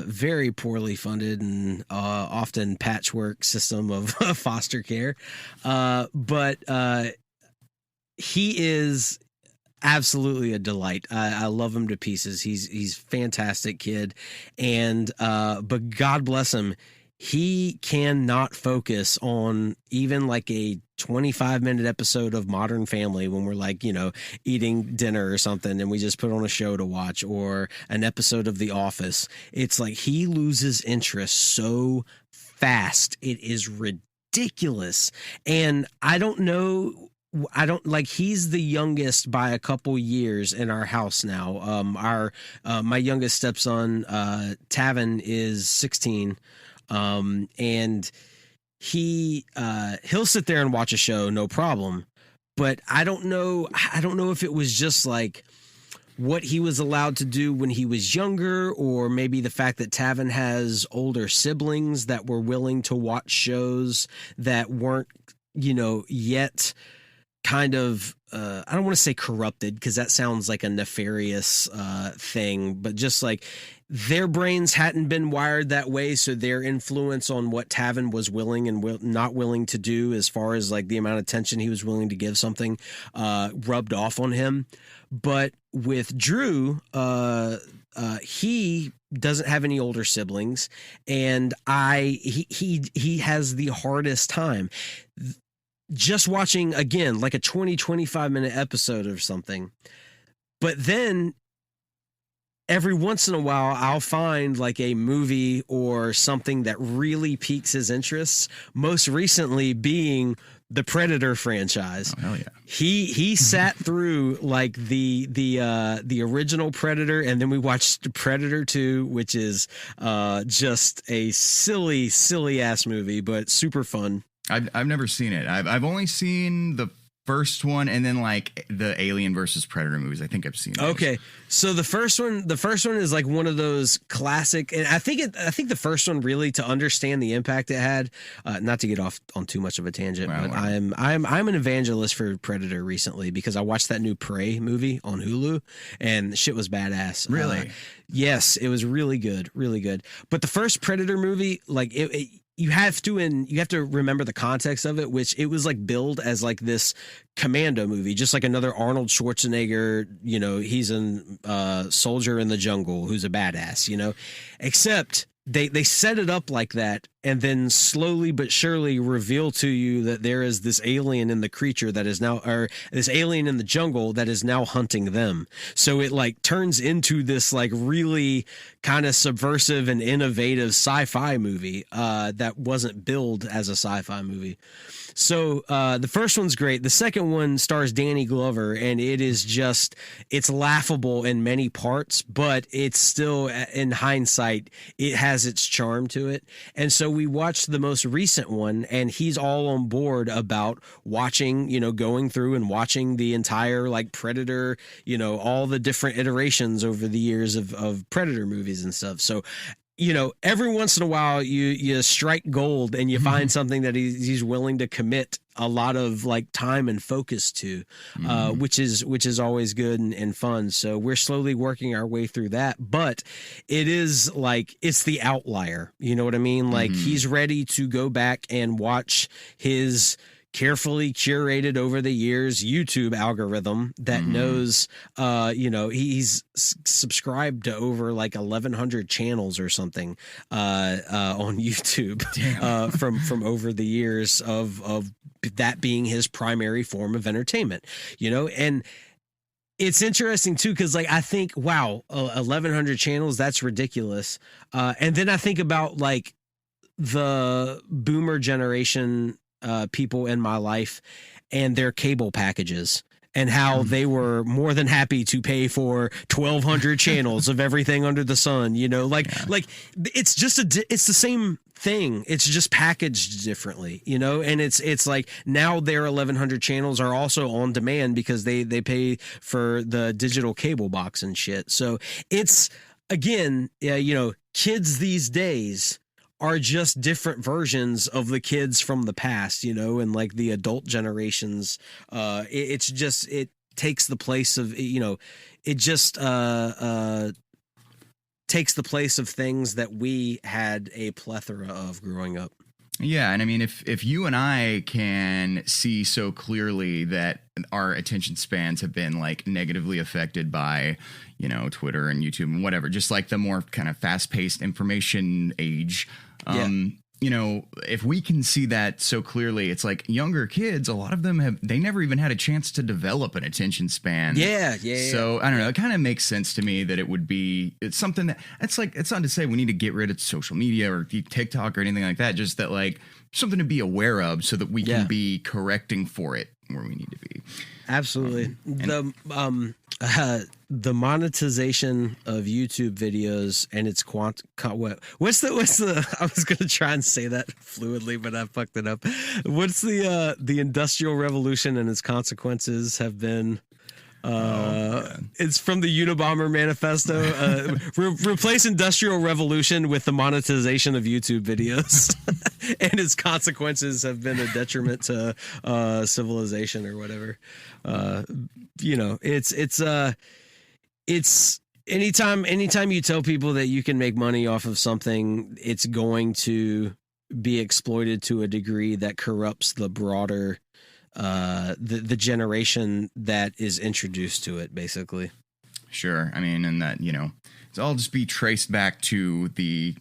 very poorly funded and often patchwork system of foster care. But he is absolutely a delight. I love him to pieces. He's a fantastic kid, and but God bless him, he cannot focus on even like a 25-minute episode of Modern Family when we're like, eating dinner or something, and we just put on a show to watch, or an episode of The Office. It's like he loses interest so fast. It is ridiculous. And he's the youngest by a couple years in our house now. My youngest stepson, Tavin, is 16. And he'll sit there and watch a show, no problem. But I don't know if it was just like what he was allowed to do when he was younger, or maybe the fact that Tavin has older siblings that were willing to watch shows that weren't, yet kind of, I don't want to say corrupted, because that sounds like a nefarious thing, but just like their brains hadn't been wired that way, so their influence on what Tavin was willing and not willing to do, as far as like the amount of attention he was willing to give something, rubbed off on him. But with Drew, he doesn't have any older siblings, and he has the hardest time just watching, again, like a 20-25 minute episode or something. But then every once in a while, I'll find like a movie or something that really piques his interests, most recently being the Predator franchise. Oh, hell yeah. He sat through like the original Predator, and then we watched Predator 2, which is just a silly ass movie, but super fun. I've never seen it. I've only seen the first one, and then like the Alien versus Predator movies. I think I've seen those. Okay, so the first one is like one of those classic, and I think the first one, really, to understand the impact it had. Not to get off on too much of a tangent, but I'm an evangelist for Predator recently, because I watched that new Prey movie on Hulu, and the shit was badass. Really? Yes, it was really good, really good. But the first Predator movie, like it you have to remember the context of it, which it was like billed as like this commando movie, just like another Arnold Schwarzenegger, he's a soldier in the jungle who's a badass, except they set it up like that, and then slowly but surely reveal to you that there is this alien in the creature that is now, or this alien in the jungle that is now hunting them. So it like turns into this like really kind of subversive and innovative sci-fi movie that wasn't billed as a sci-fi movie. So the first one's great. The second one stars Danny Glover, and it is just, it's laughable in many parts, but it's still, in hindsight, it has its charm to it. And so we watched the most recent one, and he's all on board about watching, going through and watching the entire like Predator, all the different iterations over the years of Predator movies and stuff. So every once in a while you strike gold and you find something that he's willing to commit a lot of like time and focus to, which is always good and fun. So we're slowly working our way through that, but it is like, it's the outlier. You know what I mean? Like he's ready to go back and watch his carefully curated over the years YouTube algorithm that knows, he's subscribed to over like 1,100 channels or something on YouTube from over the years of that being his primary form of entertainment, and it's interesting too, because like I think, wow, 1,100 channels, that's ridiculous. And then I think about like the boomer generation people in my life and their cable packages, and how they were more than happy to pay for 1,200 channels of everything under the sun, like it's just it's the same thing. It's just packaged differently, and it's like now their 1,100 channels are also on demand because they pay for the digital cable box and shit. So it's, again, kids these days are just different versions of the kids from the past, and like the adult generations. It's just, it takes the place of, it just takes the place of things that we had a plethora of growing up. Yeah, and I mean, if you and I can see so clearly that our attention spans have been like negatively affected by, Twitter and YouTube and whatever, just like the more kind of fast-paced information age, if we can see that so clearly, it's like younger kids, a lot of them they never even had a chance to develop an attention span. Yeah. So I don't know. It kind of makes sense to me that it's something that it's not to say we need to get rid of social media or TikTok or anything like that. Just that like something to be aware of so that we can be correcting for it where we need to be. Absolutely. The monetization of YouTube videos and its what's the I was going to try and say that fluidly, but I fucked it up. What's the Industrial Revolution and its consequences have been? It's from the Unabomber Manifesto. Replace Industrial Revolution with the monetization of YouTube videos, and its consequences have been a detriment to civilization or whatever. It's anytime you tell people that you can make money off of something, it's going to be exploited to a degree that corrupts the broader the generation that is introduced to it, basically. Sure. I mean, and that, it's all just be traced back to the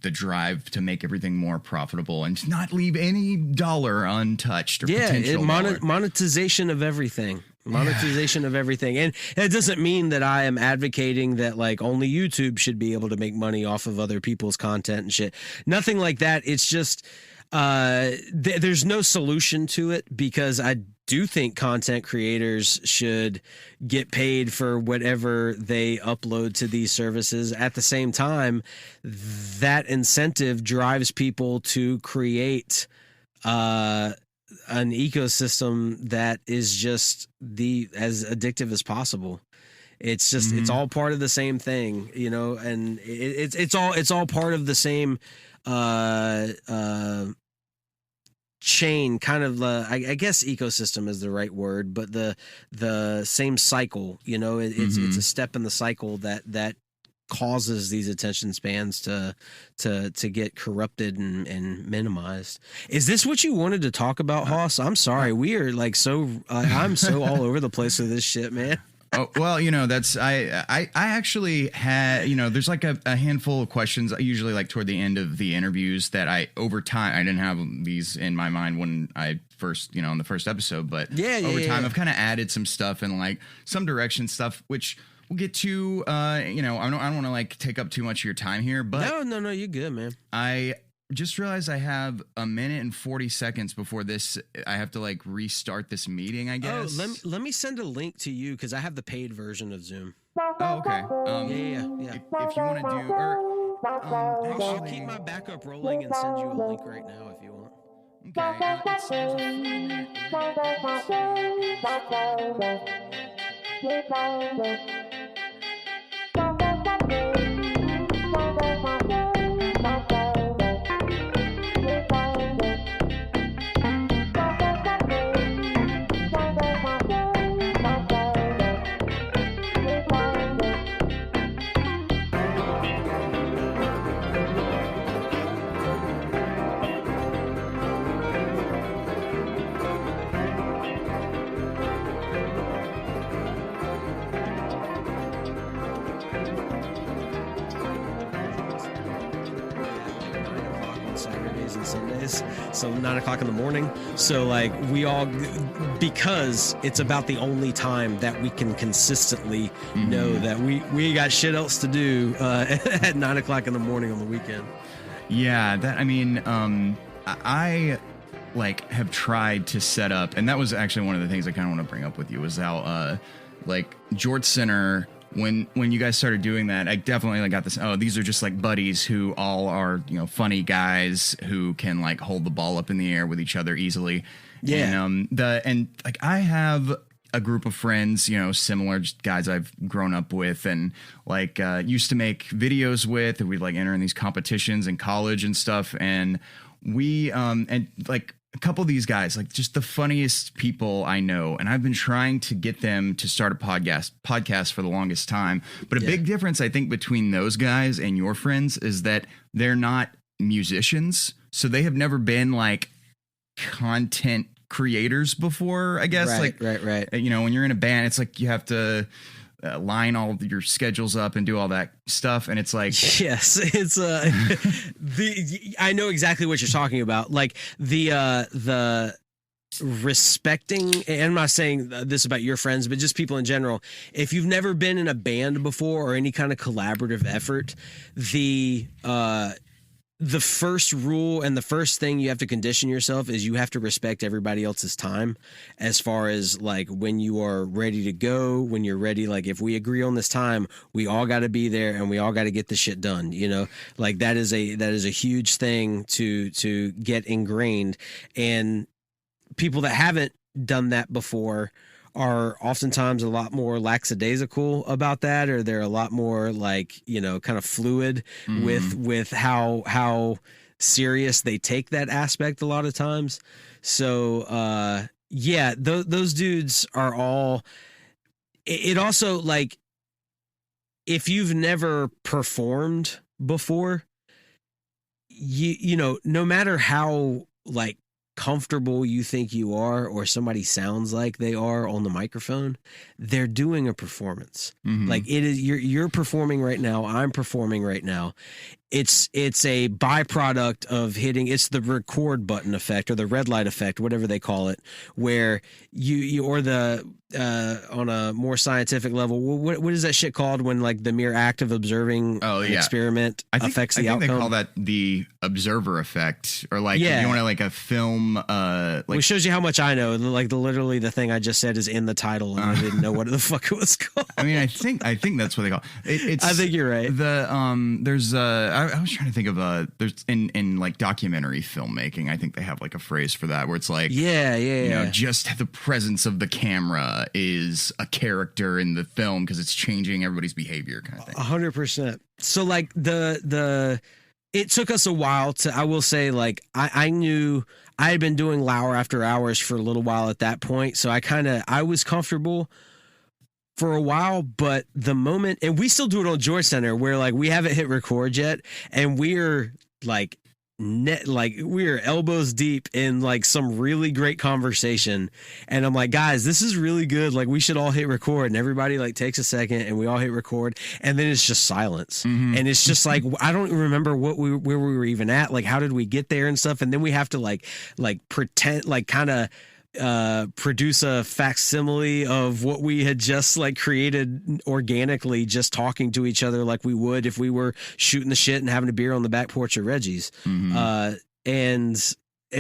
drive to make everything more profitable and not leave any dollar untouched or potential monetization of everything. Monetization of everything. And it doesn't mean that I am advocating that like only YouTube should be able to make money off of other people's content and shit. Nothing like that. It's just there's no solution to it, because I do think content creators should get paid for whatever they upload to these services. At the same time, that incentive drives people to create an ecosystem that is just as addictive as possible. It's just it's all part of the same thing, and it's all part of the same chain, kind of I guess ecosystem is the right word, but the same cycle, it's a step in the cycle that causes these attention spans to get corrupted and minimized. Is this what you wanted to talk about, Hoss? I'm sorry, we are like I'm so all over the place with this shit, man. Oh, well, that's I actually had, there's like a handful of questions usually like toward the end of the interviews that over time, I didn't have these in my mind when I first, in the first episode, but over time I've kind of added some stuff and like some direction stuff, which we'll get to, I don't want to like take up too much of your time here, but no, you're good, man. I just realized I have a minute and 40 seconds before this. I have to like restart this meeting, I guess. Oh, let me send a link to you because I have the paid version of Zoom. Oh, okay. Yeah. If you want to do, I'll keep my backup rolling and send you a link right now if you want. Saturdays and Sundays, so 9 o'clock in the morning. So like because it's about the only time that we can consistently know that we got shit else to do at 9 o'clock in the morning on the weekend. Yeah, I like have tried to set up, and that was actually one of the things I kind of want to bring up with you was how like George Center. When you guys started doing that, I definitely like got this. Oh, these are just like buddies who all are funny guys who can like hold the ball up in the air with each other easily. Yeah. And like I have a group of friends, similar just guys I've grown up with and like used to make videos with, and we'd like enter in these competitions in college and stuff. And we and like a couple of these guys, like just the funniest people I know. And I've been trying to get them to start a podcast for the longest time. But a big difference, I think, between those guys and your friends is that they're not musicians. So they have never been like content creators before, I guess. Right. When you're in a band, it's like you have to line all of your schedules up and do all that stuff, and it's like yes, it's I know exactly what you're talking about, like the respecting, and I'm not saying this about your friends, but just people in general. If you've never been in a band before or any kind of collaborative effort, the first rule and the first thing you have to condition yourself is you have to respect everybody else's time as far as like when you are ready to go, when you're ready. Like if we agree on this time, we all got to be there and we all got to get the shit done, like that is a huge thing to get ingrained. And people that haven't done that before are oftentimes a lot more lackadaisical about that, or they're a lot more like, kind of fluid with how serious they take that aspect a lot of times. So, those dudes are all, it also like, if you've never performed before, no matter how like comfortable you think you are or somebody sounds like they are on the microphone, they're doing a performance. Like it is, you're performing right now, I'm performing right now. It's a byproduct of hitting, it's the record button effect or the red light effect, whatever they call it, where you or the on a more scientific level, what is that shit called when like the mere act of observing an experiment affects the outcome? I think they call that the observer effect, or like if you want to like a film which shows you how much I know. Like literally the thing I just said is in the title and I didn't know what the fuck it was called. I mean, I think that's what they call it. I think you're right. There's I was trying to think of there's in like documentary filmmaking, I think they have like a phrase for that where it's like just the presence of the camera is a character in the film because it's changing everybody's behavior kind of thing. 100%. So like it took us a while to, I will say, like I knew I had been doing Lauer After Hours for a little while at that point, so I was comfortable for a while. But the moment, and we still do it on George Center, where like we haven't hit record yet, and we're like we are elbows deep in like some really great conversation, and I'm like, guys, this is really good, like we should all hit record, and everybody like takes a second and we all hit record, and then it's just silence. And it's just like I don't remember where we were even at, like how did we get there and stuff, and then we have to like pretend, like kind of produce a facsimile of what we had just like created organically, just talking to each other like we would if we were shooting the shit and having a beer on the back porch of Reggie's. And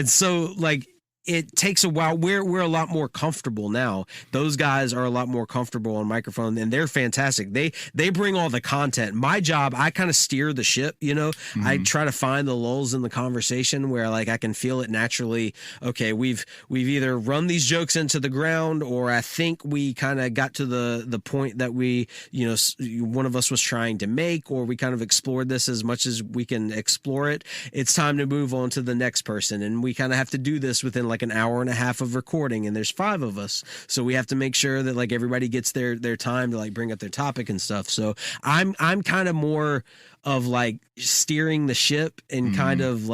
so like it takes a while. We're a lot more comfortable now. Those guys are a lot more comfortable on microphone, and they're fantastic. They bring all the content. My job, I kind of steer the ship, you know. I try to find the lulls in the conversation where like I can feel it naturally. Okay, we've either run these jokes into the ground, or I think we kind of got to the point that we, you know, one of us was trying to make, or we kind of explored this as much as we can explore it. It's time to move on to the next person, and we kind of have to do this within like an hour and a half of recording, and there's 5 of us, so we have to make sure that like everybody gets their time to like bring up their topic and stuff. So I'm kind of more of like steering the ship and kind of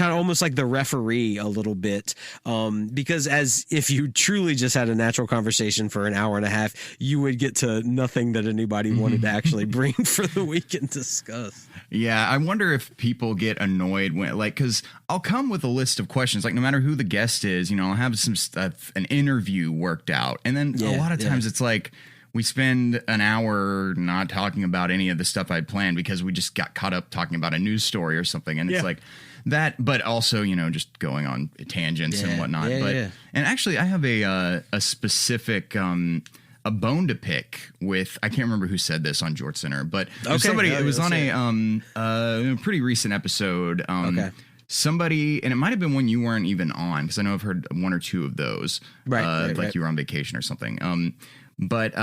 almost like the referee a little bit, because as if you truly just had a natural conversation for an hour and a half, you would get to nothing that anybody wanted to actually bring for the week and discuss. Yeah, I wonder if people get annoyed when, like, because I'll come with a list of questions, like no matter who the guest is, you know, I'll have some stuff, an interview worked out, and then a lot of times it's like we spend an hour not talking about any of the stuff I'd planned because we just got caught up talking about a news story or something. And it's like that, but also, you know, just going on tangents and whatnot. And actually I have a specific, a bone to pick with, I can't remember who said this on Jort Center, but somebody, it was on a pretty recent episode. Somebody, and it might have been one you weren't even on, because I know I've heard 1 or 2 of those, you were on vacation or something. But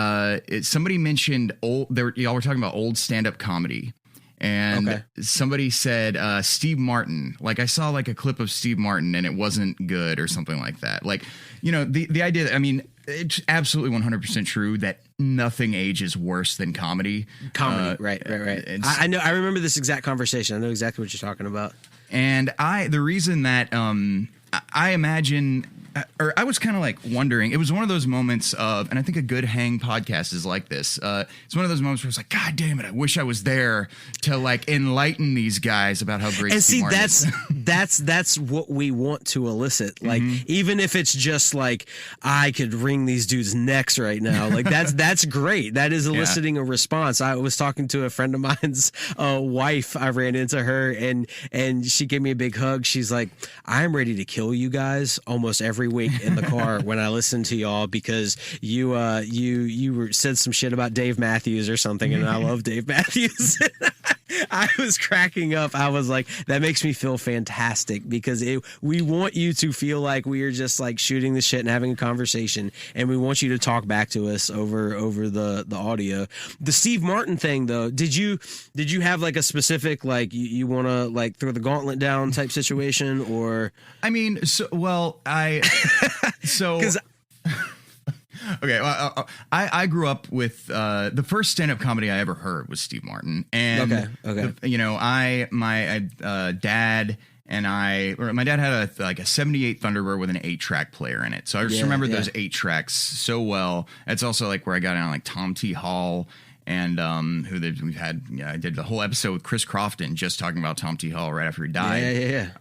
somebody mentioned y'all were talking about old stand-up comedy, and somebody said Steve Martin. Like I saw like a clip of Steve Martin and it wasn't good or something like that. Like, you know, the idea that, I mean, it's absolutely 100% true that nothing ages worse than comedy. Right. I know. I remember this exact conversation. I know exactly what you're talking about. And the reason that I imagine, or I was kind of like wondering, it was one of those moments of, and I think a good hang podcast is like this. It's one of those moments where it's like, God damn it, I wish I was there to like enlighten these guys about how great. And Steve Martin is. that's what we want to elicit. Like, even if it's just like, I could wring these dudes' necks right now. Like that's great. That is eliciting a response. I was talking to a friend of mine's wife. I ran into her and she gave me a big hug. She's like, I'm ready to kill you guys almost every week in the car when I listen to y'all, because you said some shit about Dave Matthews or something, and I love Dave Matthews. I was cracking up. I was like, that makes me feel fantastic, because we want you to feel like we are just like shooting the shit and having a conversation, and we want you to talk back to us over the audio. The Steve Martin thing though, did you have like a specific, like you want to like throw the gauntlet down type situation, or? I mean, Okay, well, I grew up with the first stand-up comedy I ever heard was Steve Martin, and my dad and my dad had a 78 Thunderbird with an 8-track player in it, so I just remember those 8 tracks so well. It's also like where I got on like Tom T. Hall. And we've had, I did the whole episode with Chris Crofton just talking about Tom T. Hall right after he died.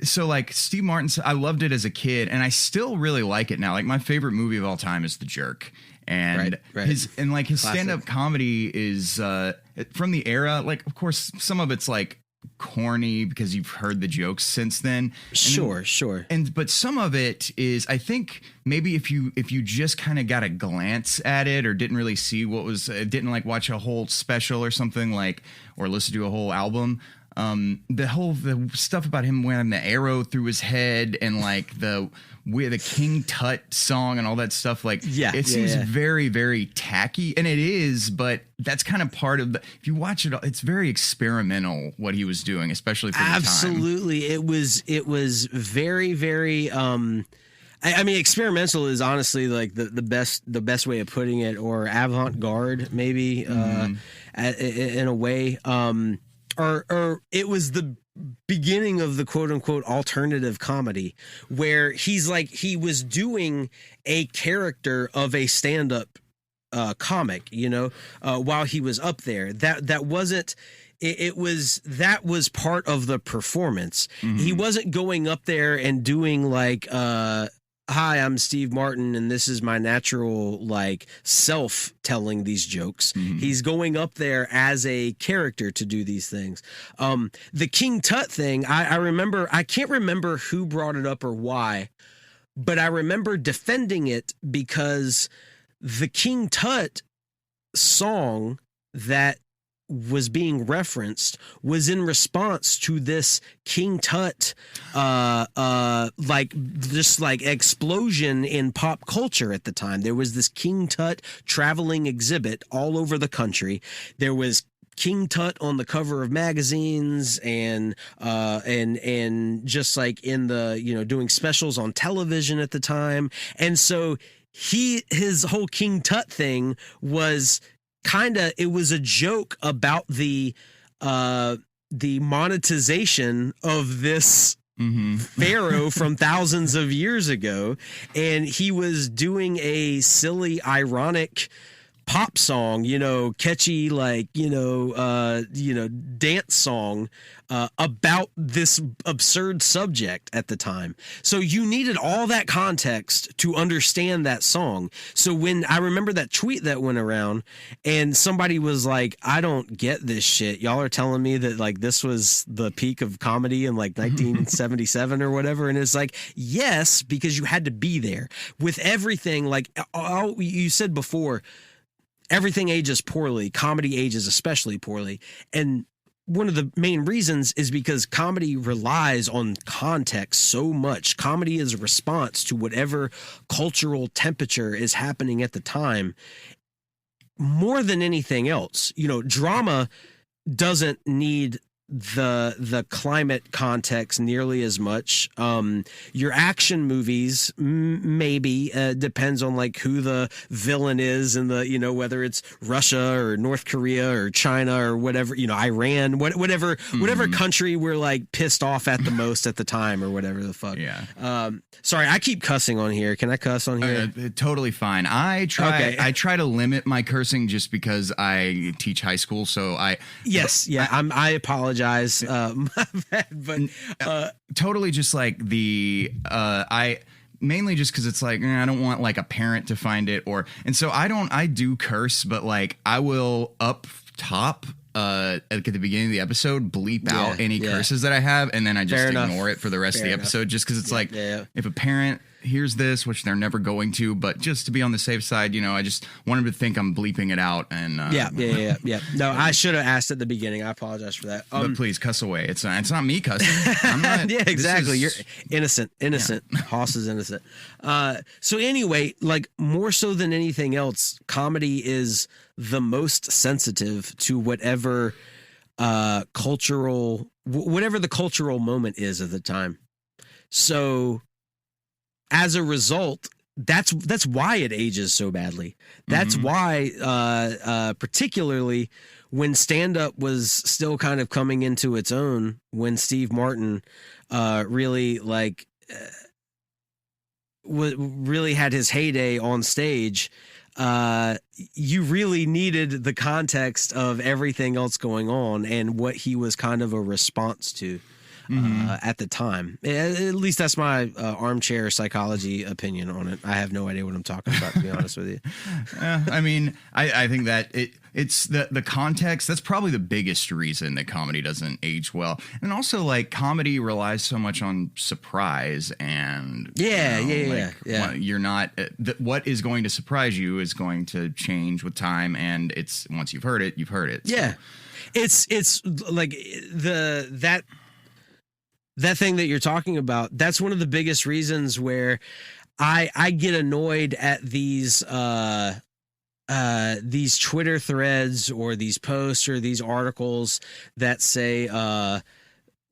So like Steve Martin, I loved it as a kid, and I still really like it now. Like my favorite movie of all time is The Jerk, and his stand-up comedy is from the era. Like, of course, some of it's like corny because you've heard the jokes since then. Sure. But some of it is, I think maybe if you just kind of got a glance at it, or didn't really see what was, didn't like watch a whole special or something, like, or listen to a whole album. The stuff about him wearing the arrow through his head, and like the King Tut song and all that stuff, like it seems very, very tacky, and it is, but that's kind of part of if you watch it, it's very experimental what he was doing, especially for the time. Absolutely. It was very, very I mean, experimental is honestly like the best way of putting it, or avant-garde maybe, in a way. or it was the beginning of the quote unquote alternative comedy, where he was doing a character of a stand-up comic, while he was up there. That wasn't. That was part of the performance. Mm-hmm. He wasn't going up there and doing like, hi, I'm Steve Martin, and this is my natural self telling these jokes. Mm-hmm. He's going up there as a character to do these things. The King Tut thing, I remember, I can't remember who brought it up or why, but I remember defending it because the King Tut song that was being referenced was in response to this King Tut explosion in pop culture at the time. There was this King Tut traveling exhibit all over the country. There was King Tut on the cover of magazines and just like in the doing specials on television at the time. And so his whole King Tut thing was it was a joke about the monetization of this pharaoh from thousands of years ago, and he was doing a silly, ironic pop song, catchy, dance song about this absurd subject at the time. So you needed all that context to understand that song. So when I remember that tweet that went around and somebody was like, I don't get this shit. Y'all are telling me that this was the peak of comedy in 1977 or whatever. And it's like, yes, because you had to be there with everything. You said before, everything ages poorly. Comedy ages especially poorly. And one of the main reasons is because comedy relies on context so much. Comedy is a response to whatever cultural temperature is happening at the time more than anything else. Drama doesn't need the climate context nearly as much. Your action movies maybe depends on who the villain is and the whether it's Russia or North Korea or China or whatever, Iran, whatever country we're pissed off at the most at the time or whatever the fuck. Yeah. Sorry, I keep cussing on here. Can I cuss on here? Totally fine. I try to limit my cursing just because I teach high school, so I apologize. My bad, but totally just I mainly just because it's I don't want a parent to find it and so I do curse, but I will up top at the beginning of the episode bleep out any curses that I have, and then I just ignore it for the rest of the episode just because it's if a parent hears this, which they're never going to, but just to be on the safe side, I just want them to think I'm bleeping it out. And No, I should have asked at the beginning. I apologize for that. But please cuss away. It's not me cussing. I'm not, yeah, exactly. You're innocent. Yeah. Hoss is innocent. So anyway, more so than anything else, comedy is the most sensitive to whatever the cultural moment is at the time. So as a result, that's why it ages so badly. That's why, particularly when stand-up was still kind of coming into its own, when Steve Martin really had his heyday on stage, you really needed the context of everything else going on and what he was kind of a response to. At the time. At least that's my armchair psychology opinion on it. I have no idea what I'm talking about, to be honest with you. I mean, I think that it's the context. That's probably the biggest reason that comedy doesn't age well. And also, comedy relies so much on surprise and you're not what is going to surprise you is going to change with time, and it's once you've heard it, you've heard it. So. Yeah, it's that thing that you're talking about, that's one of the biggest reasons where I get annoyed at these Twitter threads or these posts or these articles that say the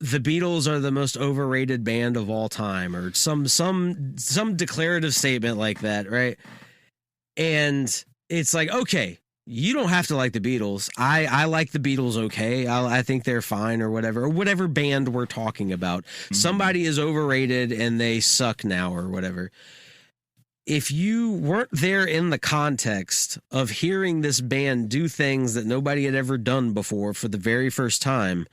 Beatles are the most overrated band of all time, or some declarative statement like that, right? And it's okay, You don't have to like the Beatles. I like the Beatles okay. I think they're fine or whatever band we're talking about. Mm-hmm. Somebody is overrated and they suck now or whatever. If you weren't there in the context of hearing this band do things that nobody had ever done before for the very first time,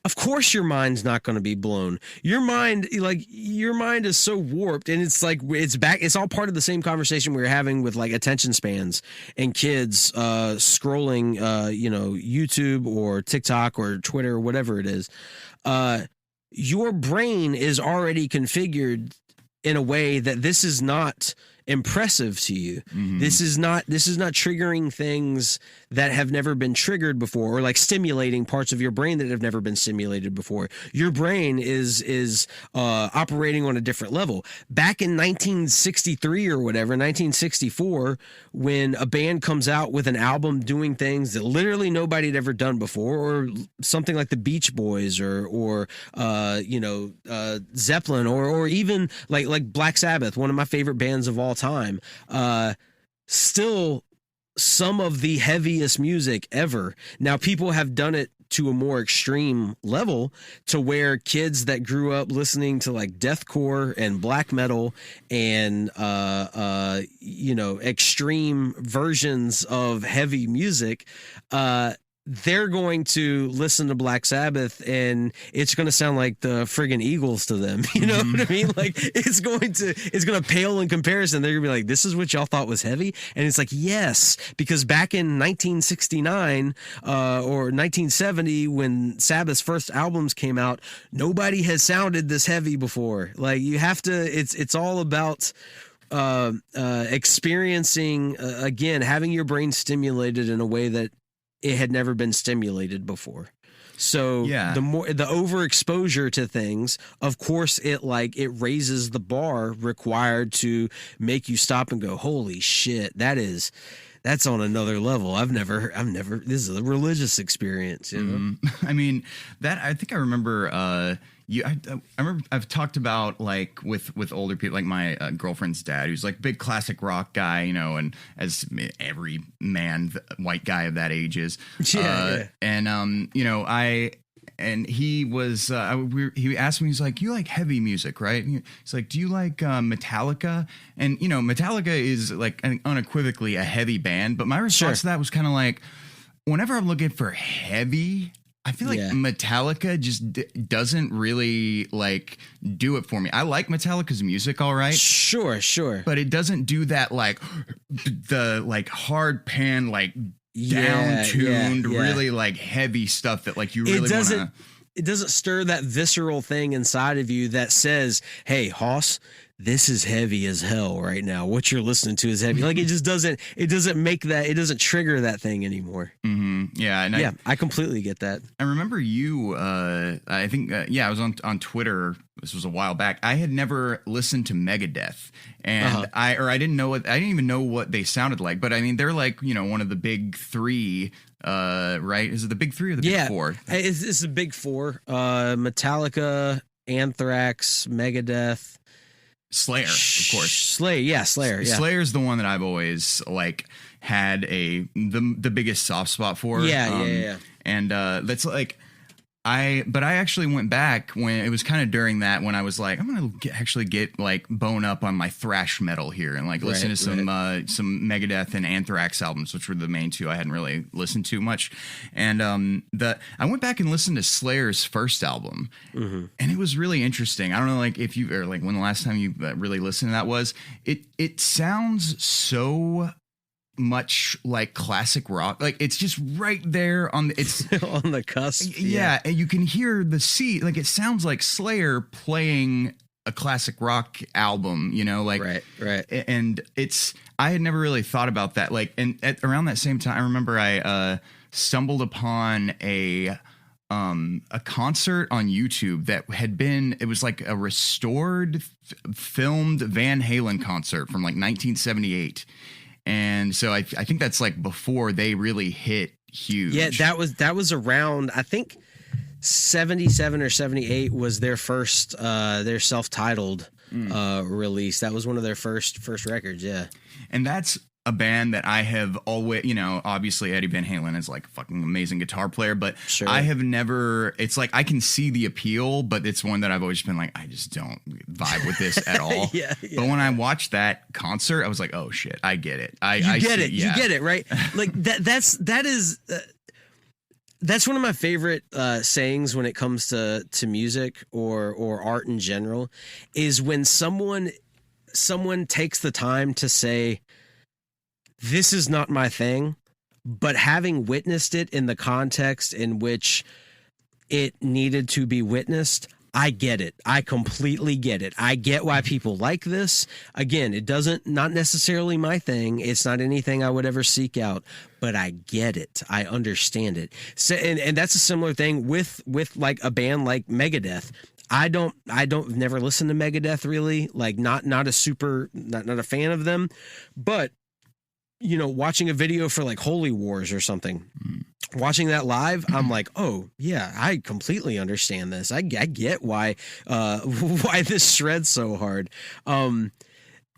of course your mind's not going to be blown. Your mind is so warped, and it's like it's all part of the same conversation we were having with like attention spans and kids scrolling YouTube or TikTok or Twitter or whatever it is. Your brain is already configured in a way that this is not impressive to you. Mm-hmm. This is not triggering things that have never been triggered before, or like stimulating parts of your brain that have never been stimulated before. Your brain is operating on a different level. Back in 1963 or whatever, 1964, when a band comes out with an album doing things that literally nobody had ever done before, or something like the Beach Boys or Zeppelin or even like Black Sabbath, one of my favorite bands of all time, still some of the heaviest music ever. Now, people have done it to a more extreme level, to where kids that grew up listening to like deathcore and black metal and extreme versions of heavy music, they're going to listen to Black Sabbath and it's going to sound like the friggin' Eagles to them. You know what I mean? Like it's going to pale in comparison. They're going to be like, this is what y'all thought was heavy. And it's like, yes, because back in 1969 or 1970, when Sabbath's first albums came out, nobody has sounded this heavy before. Like you have to, it's all about experiencing, again, having your brain stimulated in a way that it had never been stimulated before. So the overexposure to things, of course, it raises the bar required to make you stop and go, holy shit, that's on another level. I've never, this is a religious experience, you know? I mean, I think I remember, I remember I've talked about like with older people, like my girlfriend's dad, who's like big classic rock guy, you know, and as every white guy of that age is. And he was, he asked me, he's like, you like heavy music, right? And he's like, do you like Metallica? And, you know, Metallica is like unequivocally a heavy band, but my response to that was kind of like, whenever I'm looking for heavy, I feel like Metallica just doesn't really like do it for me. I like Metallica's music, all right. Sure. But it doesn't do that like the like hard pan, like down-tuned, really like heavy stuff that like you really want to. It doesn't stir that visceral thing inside of you that says, hey, Hoss, this is heavy as hell right now. What you're listening to is heavy. Like it doesn't make that, it doesn't trigger that thing anymore. Mm-hmm. Yeah. And I completely get that. I remember you, I think, I was on Twitter. This was a while back. I had never listened to Megadeth, and I didn't even know what they sounded like, but I mean, they're like, you know, one of the big three, right? Is it the big three or the big four? It's the big four, Metallica, Anthrax, Megadeth, Slayer, of course. Slayer, yeah. Slayer's the one that I've always like had the biggest soft spot for. Yeah. And that's like I actually went back when it was kind of during that, when I was like, I'm gonna get like bone up on my thrash metal here and like listen to some Megadeth and Anthrax albums, which were the main two I hadn't really listened to much. And I went back and listened to Slayer's first album, and it was really interesting. I don't know, like if you, or like when the last time you really listened to that was. It sounds so much like classic rock, like it's just right there on the cusp. Yeah, and you can hear the C, like it sounds like Slayer playing a classic rock album, you know, like right. And I had never really thought about that, like, and around that same time, I remember I stumbled upon a concert on YouTube that it was like a restored filmed Van Halen concert from like 1978. And so I think that's like before they really hit huge. Yeah, that was around, I think 77 or 78 was their first their self-titled release. That was one of their first records, yeah. And that's a band that I have always, obviously Eddie Van Halen is like a fucking amazing guitar player, but Sure. I have never, it's like I can see the appeal, but it's one that I've always been like, I just don't vibe with this at all. Yeah. But when I watched that concert, I was like, oh shit, I get it. You get it, right? Like that's one of my favorite sayings when it comes to music or art in general, is when someone takes the time to say, this is not my thing, but having witnessed it in the context in which it needed to be witnessed, I get it. I completely get it. I get why people like this. Again, not necessarily my thing. It's not anything I would ever seek out, but I get it. I understand it. So, and that's a similar thing with like a band like Megadeth. I don't never listen to Megadeth really, like not a fan of them, but watching a video for like Holy Wars or something, watching that live, I'm like, oh yeah, I completely understand this. I get why this shreds so hard.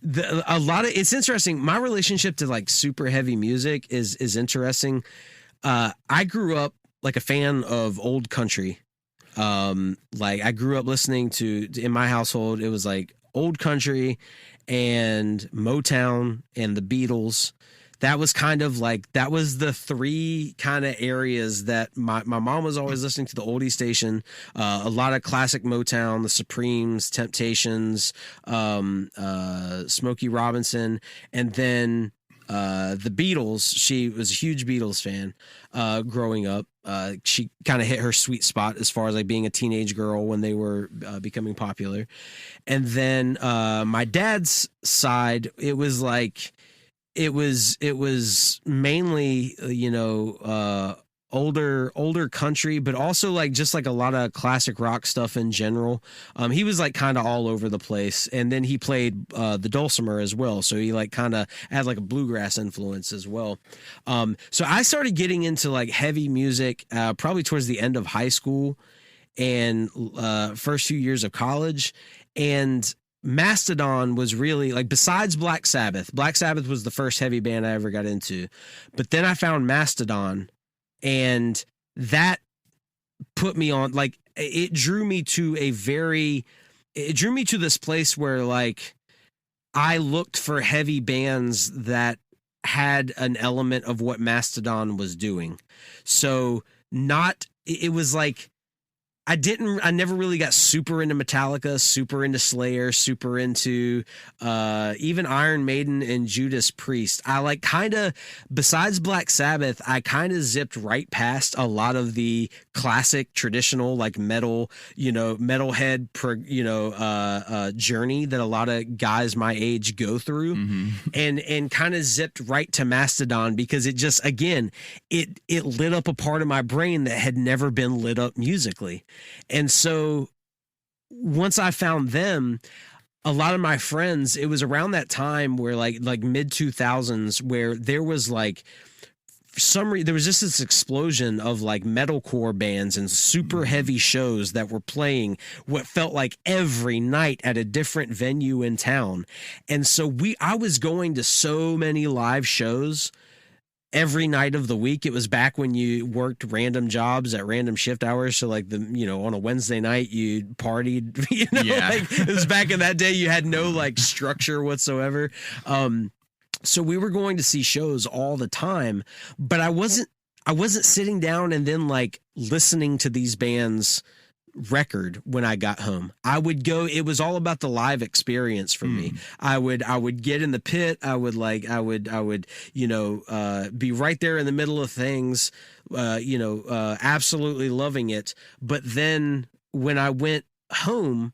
It's interesting. My relationship to like super heavy music is interesting. I grew up like a fan of old country. Like I grew up listening to, in my household, it was like old country and Motown and the Beatles. That was the three kind of areas that my mom was always listening to, the oldie station, a lot of classic Motown, the Supremes, Temptations, Smokey Robinson, and then the Beatles. She was a huge Beatles fan growing up. She kind of hit her sweet spot as far as like being a teenage girl when they were becoming popular. And then my dad's side, it was like, it was mainly, older country, but also like just like a lot of classic rock stuff in general. He was like kind of all over the place, and then he played the dulcimer as well, so he like kind of had like a bluegrass influence as well. So I started getting into like heavy music probably towards the end of high school and first few years of college. And Mastodon was really like, besides Black Sabbath was the first heavy band I ever got into, but then I found Mastodon, and that put me on, like, it drew me to this place where like I looked for heavy bands that had an element of what Mastodon was doing. So it was like, I never really got super into Metallica, super into Slayer, super into even Iron Maiden and Judas Priest. I like besides Black Sabbath, I kind of zipped right past a lot of the classic traditional like metal, metalhead, journey that a lot of guys my age go through, and kind of zipped right to Mastodon because it just, again, it lit up a part of my brain that had never been lit up musically. And so once I found them, a lot of my friends, it was around that time where like mid 2000s, where there was like, for some reason, there was just this explosion of like metalcore bands and super heavy shows that were playing what felt like every night at a different venue in town. And so I was going to so many live shows every night of the week. It was back when you worked random jobs at random shift hours. So like on a Wednesday night you partied, like it was back in that day. You had no like structure whatsoever. So we were going to see shows all the time, but I wasn't sitting down and then like listening to these bands record when I got home. I would go, it was all about the live experience for me. I would get in the pit. I would be right there in the middle of things, absolutely loving it. But then when I went home,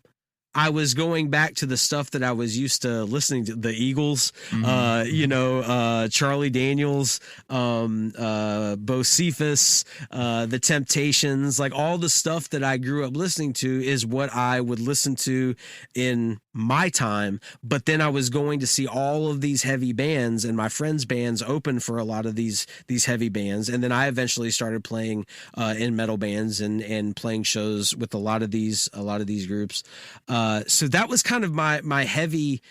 I was going back to the stuff that I was used to listening to, the Eagles, Charlie Daniels, Bo Cephas, the Temptations, like all the stuff that I grew up listening to is what I would listen to in my time. But then I was going to see all of these heavy bands, and my friends' bands open for a lot of these heavy bands. And then I eventually started playing in metal bands and playing shows with a lot of these groups. So that was kind of my heavy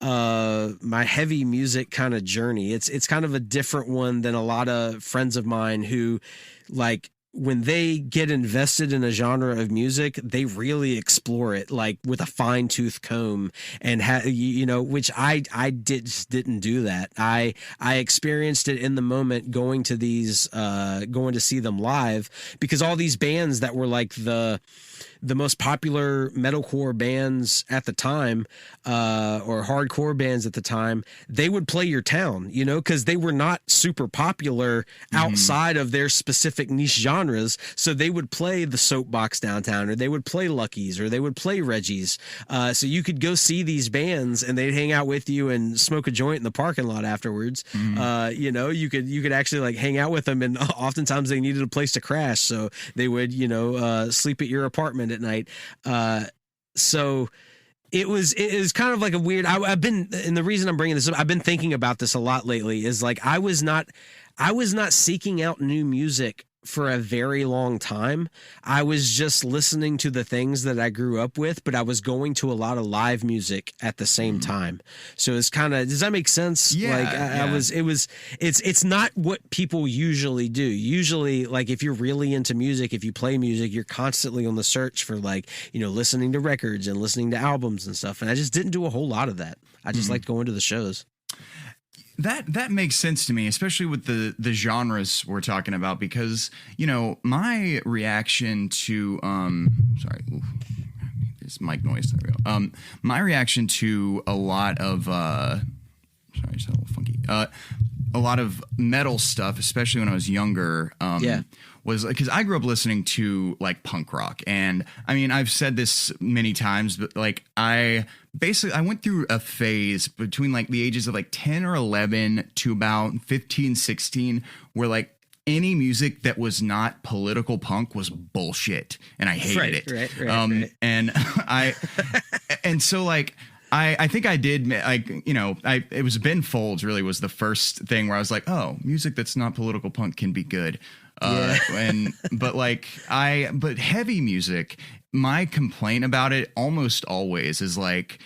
my heavy music kind of journey. It's kind of a different one than a lot of friends of mine who, like, when they get invested in a genre of music, they really explore it like with a fine tooth comb, and which I didn't do that. I experienced it in the moment going to see them live, because all these bands that were like the most popular metalcore bands at the time, or hardcore bands at the time, they would play your town, because they were not super popular outside of their specific niche genres. So they would play the Soapbox downtown, or they would play Lucky's, or they would play Reggie's. So you could go see these bands and they'd hang out with you and smoke a joint in the parking lot afterwards. You could actually like hang out with them, and oftentimes they needed a place to crash. So they would, sleep at your apartment at night. So it is kind of like a weird, I've been, and the reason I'm bringing this up, I've been thinking about this a lot lately, is like, I was not seeking out new music for a very long time. I was just listening to the things that I grew up with, but I was going to a lot of live music at the same time. So it's kind of, does that make sense? Yeah. It's not what people usually do. Usually, like, if you're really into music, if you play music, you're constantly on the search for, like, listening to records and listening to albums and stuff. And I just didn't do a whole lot of that. I just liked going to the shows. That makes sense to me, especially with the genres we're talking about, because, my reaction to this mic noise. There we go. My reaction to a lot of it's a little funky. A lot of metal stuff, especially when I was younger, was because I grew up listening to like punk rock. And I mean, I've said this many times, but like I went through a phase between like the ages of like 10 or 11 to about 15, 16, where like any music that was not political punk was bullshit. And I hated it. Right. And and so like, I think I did, like, it was Ben Folds really was the first thing where I was like, oh, music that's not political punk can be good. But heavy music, my complaint about it almost always is like,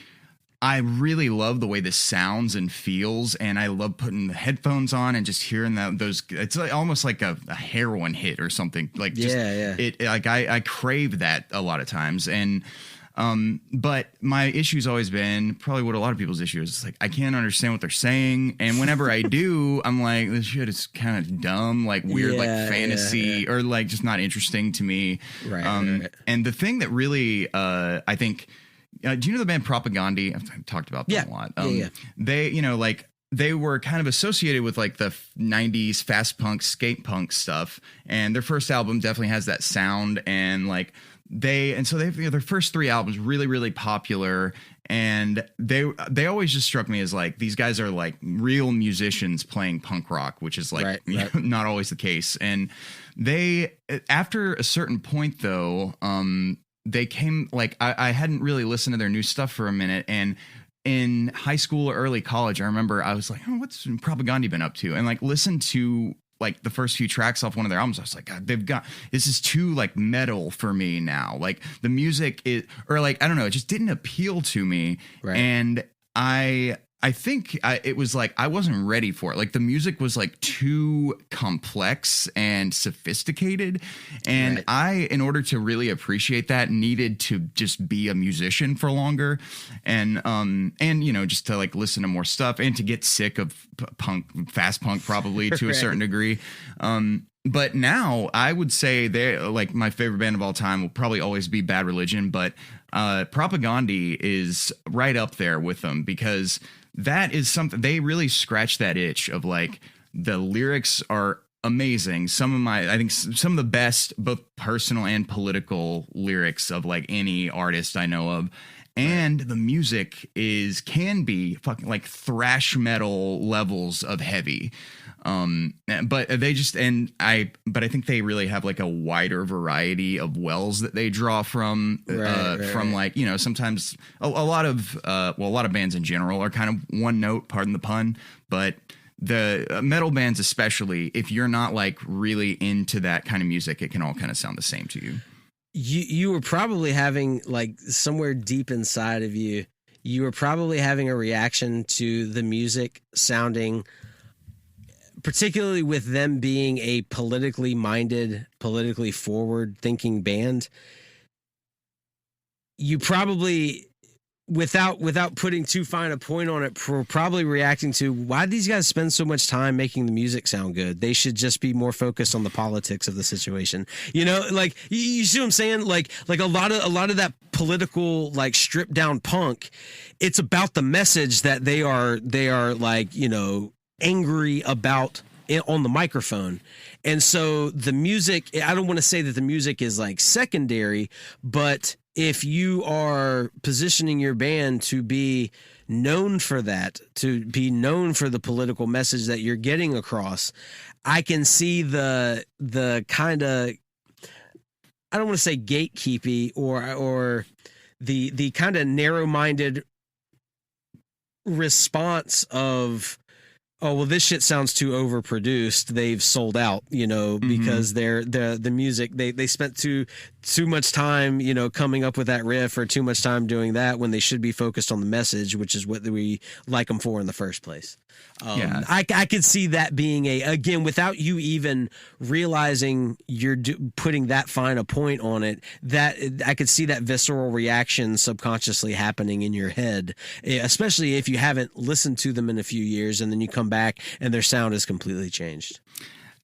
I really love the way this sounds and feels, and I love putting the headphones on and just hearing those. It's like almost like a heroin hit or something. Like, it like I crave that a lot of times. And but my issue's always been probably what a lot of people's issue is. It's like, I can't understand what they're saying. And whenever I do, I'm like, this shit is kind of dumb, like weird, like fantasy or like just not interesting to me. Right. And the thing that really, I think, do you know the band Propaganda? I've talked about them a lot. They, they were kind of associated with like the 90s fast punk, skate punk stuff. And their first album definitely has that sound, and like, their first three albums really, really popular, and they always just struck me as like, these guys are like real musicians playing punk rock, which is like not always the case. And they, after a certain point though, they came, like, I hadn't really listened to their new stuff for a minute, and in high school or early college, I remember I was like, oh, what's Propaganda been up to? And like listened to like the first few tracks off one of their albums. I was like, God, this is too like metal for me now. Like the music is, or like, I don't know, it just didn't appeal to me. Right. And I think it was like, I wasn't ready for it. Like the music was like too complex and sophisticated. And in order to really appreciate that, needed to just be a musician for longer. And just to like listen to more stuff and to get sick of fast punk probably to a certain degree. But now I would say they're like my favorite band of all time will probably always be Bad Religion. But Propaganda is right up there with them, because that is something they really scratch that itch of like, the lyrics are amazing. I think some of the best, both personal and political lyrics of like any artist I know of. And the music can be fucking like thrash metal levels of heavy. But I think they really have like a wider variety of wells that they draw from, like, sometimes a lot of bands in general are kind of one note, pardon the pun, but the metal bands, especially if you're not like really into that kind of music, it can all kind of sound the same to you. You were probably having like somewhere deep inside of you, you were probably having a reaction to the music sounding, particularly with them being a politically minded, politically forward thinking band. You probably, without putting too fine a point on it, probably reacting to, why do these guys spend so much time making the music sound good? They should just be more focused on the politics of the situation. You know, like, you see what I'm saying? Like a lot of that political, like, stripped down punk, it's about the message that they are like, you know, angry about on the microphone. And so the music, I don't want to say that the music is like secondary, but if you are positioning your band to be known for that, to be known for the political message that you're getting across, I can see the kind of, I don't want to say gatekeepy or the kind of narrow-minded response of, oh, well, this shit sounds too overproduced. They've sold out, you know, because the music, they spent too much time, you know, coming up with that riff, or too much time doing that, when they should be focused on the message, which is what we like them for in the first place. I could see that being again, without you even realizing you're putting that fine a point on it, that I could see that visceral reaction subconsciously happening in your head, especially if you haven't listened to them in a few years and then you come back and their sound is completely changed.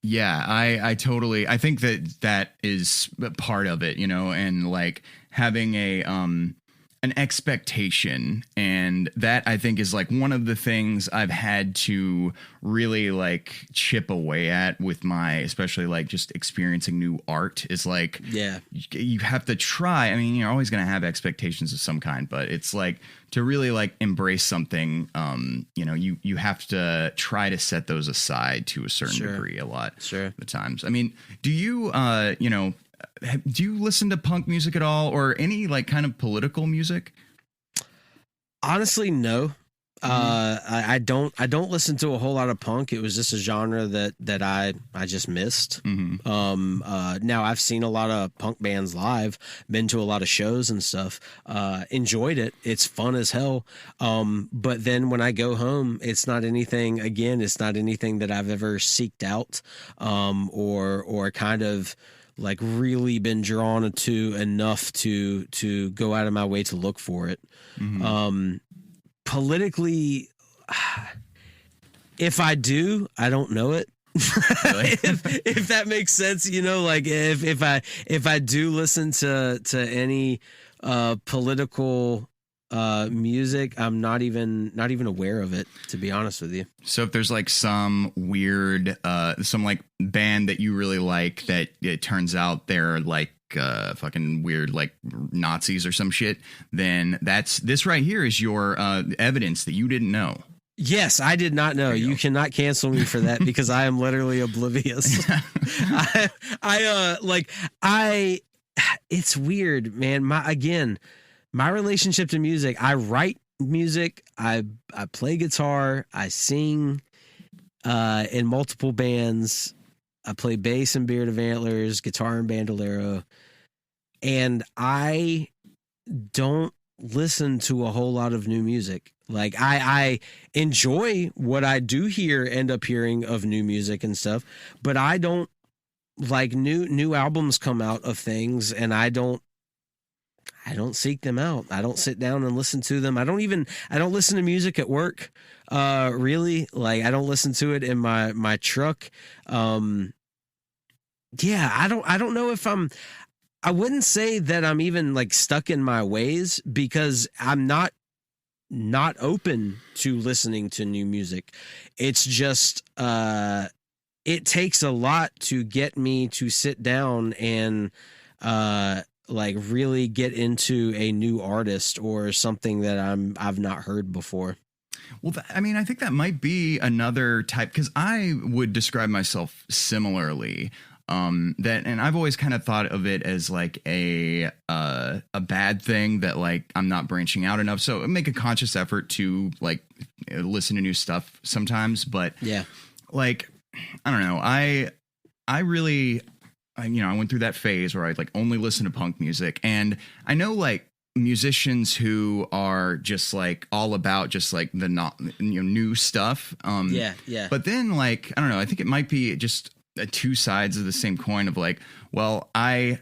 Yeah, I totally, I think that is part of it, you know, and like having an expectation, and that I think is like one of the things I've had to really like chip away at with my, especially like just experiencing new art, is like, yeah, you have to try. I mean, you're always going to have expectations of some kind, but it's like to really like embrace something, you know, you have to try to set those aside to a certain degree a lot of the times. I mean, do you, you know, do you listen to punk music at all, or any like kind of political music? Honestly, no. I don't listen to a whole lot of punk. It was just a genre that I just missed. Now I've seen a lot of punk bands live, been to a lot of shows and stuff, enjoyed it. It's fun as hell. But then when I go home, it's not anything that I've ever seeked out, or kind of like really been drawn to enough to go out of my way to look for it. Politically, if I do, I don't know it. Really? if that makes sense, you know, like if I do listen to any political music, I'm not even aware of it, to be honest with you. So if there's like some weird some like band that you really like that it turns out they're like fucking weird like Nazis or some shit, then this right here is your evidence that you didn't know. Yes, I did not know. You cannot cancel me for that because I am literally oblivious. It's weird, man. My relationship to music, I write music, I play guitar, I sing in multiple bands, I play bass in Beard of Antlers, guitar in Bandolero, and I don't listen to a whole lot of new music. Like I enjoy what I do end up hearing of new music and stuff, but I don't like new albums come out of things, and I don't seek them out. I don't sit down and listen to them. I don't listen to music at work. Really, like I don't listen to it in my truck. Yeah, I don't know if I wouldn't say that I'm even like stuck in my ways, because I'm not open to listening to new music. It's just, it takes a lot to get me to sit down and, like really get into a new artist or something that I've not heard before. Well, I mean, I think that might be another type, because I would describe myself similarly. And I've always kind of thought of it as like a bad thing, that like I'm not branching out enough. So I make a conscious effort to like listen to new stuff sometimes. But yeah, like, I don't know. I really, you know, I went through that phase where I like only listen to punk music, and I know like musicians who are just like all about just like the new stuff. Yeah. But then like, I don't know, I think it might be just two sides of the same coin of like, well, I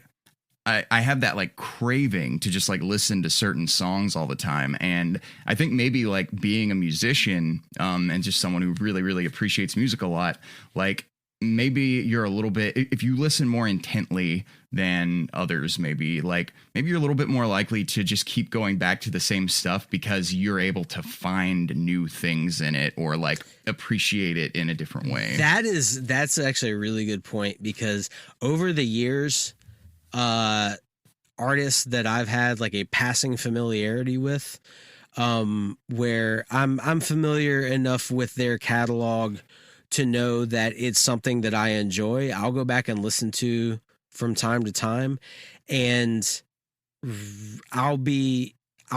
have that like craving to just like listen to certain songs all the time. And I think maybe like being a musician and just someone who really, really appreciates music a lot, like maybe you're a little bit, if you listen more intently than others, maybe you're a little bit more likely to just keep going back to the same stuff because you're able to find new things in it or like appreciate it in a different way. That's actually a really good point, because over the years, artists that I've had like a passing familiarity with, where I'm familiar enough with their catalog to know that it's something that I enjoy, I'll go back and listen to from time to time, and I'll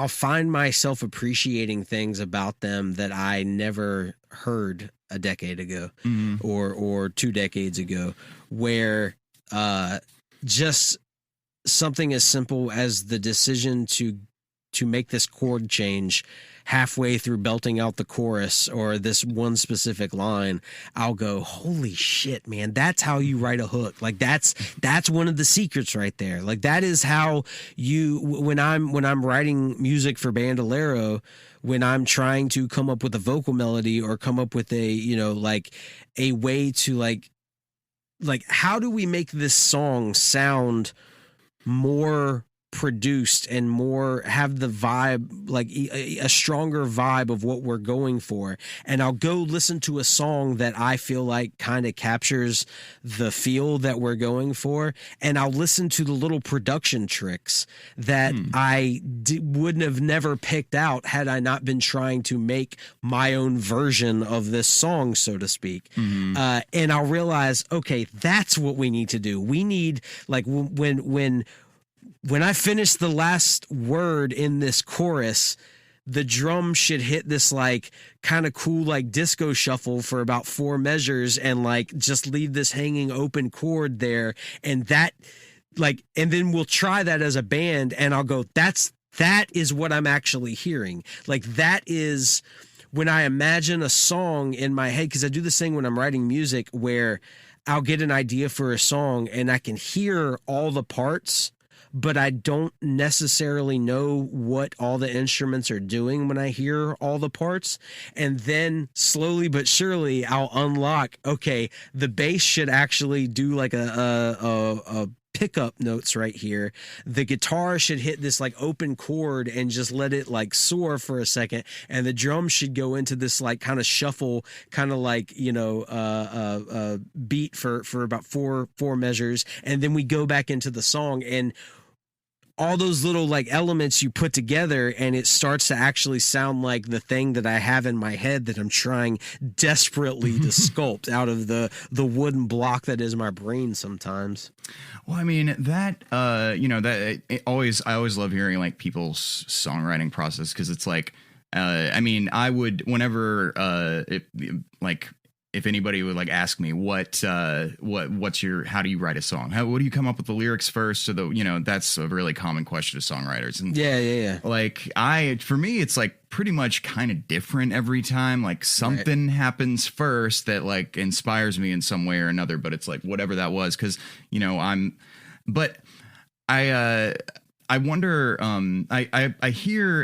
find myself appreciating things about them that I never heard a decade ago or 2 decades ago, where just something as simple as the decision to make this chord change halfway through belting out the chorus or this one specific line, I'll go, holy shit, man, that's how you write a hook. Like that's one of the secrets right there. Like that is how you, when I'm writing music for Bandolero, when I'm trying to come up with a vocal melody or come up with like a way to like how do we make this song sound more produced and more have the vibe, like a stronger vibe of what we're going for. And I'll go listen to a song that I feel like kind of captures the feel that we're going for, and I'll listen to the little production tricks that I wouldn't have never picked out had I not been trying to make my own version of this song, so to speak. And I'll realize, okay, that's what we need to do. We need, like, when I finish the last word in this chorus, the drum should hit this like kind of cool like disco shuffle for about 4 measures and like just leave this hanging open chord there. And that like, and then we'll try that as a band and I'll go, that is what I'm actually hearing. Like that is when I imagine a song in my head, because I do this thing when I'm writing music where I'll get an idea for a song and I can hear all the parts, but I don't necessarily know what all the instruments are doing when I hear all the parts. And then slowly but surely I'll unlock, okay, the bass should actually do like a pickup notes right here. The guitar should hit this like open chord and just let it like soar for a second. And the drum should go into this like kind of shuffle, kind of like, beat for about four measures. And then we go back into the song, and all those little like elements you put together, and it starts to actually sound like the thing that I have in my head that I'm trying desperately to sculpt out of the wooden block that is my brain sometimes. Well, I mean, that, I always love hearing like people's songwriting process, because it's like, I mean, I would, whenever, if anybody would like ask me what's your, how do you write a song? What do you come up with the lyrics first? Or that's a really common question to songwriters. And yeah. Like for me, it's like pretty much kind of different every time. Like something happens first that like inspires me in some way or another, but it's like whatever that was. 'Cause I wonder, I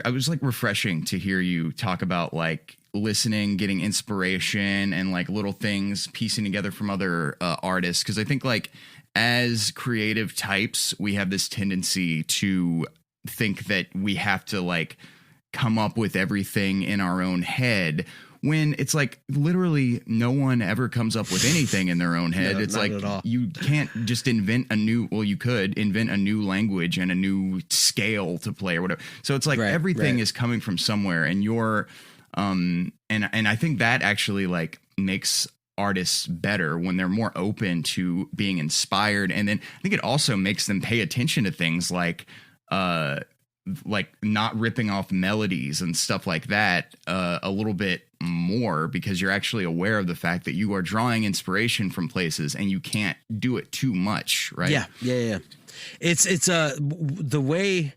was like refreshing to hear you talk about like listening, getting inspiration, and like little things piecing together from other artists. Because I think like as creative types, we have this tendency to think that we have to like come up with everything in our own head, when it's like literally no one ever comes up with anything in their own head. No, it's not like at all. You can't just invent you could invent a new language and a new scale to play or whatever. So it's like everything is coming from somewhere, and you're and I think that actually like makes artists better when they're more open to being inspired. And then I think it also makes them pay attention to things like not ripping off melodies and stuff like that a little bit more, because you're actually aware of the fact that you are drawing inspiration from places and you can't do it too much, right? Yeah. It's the way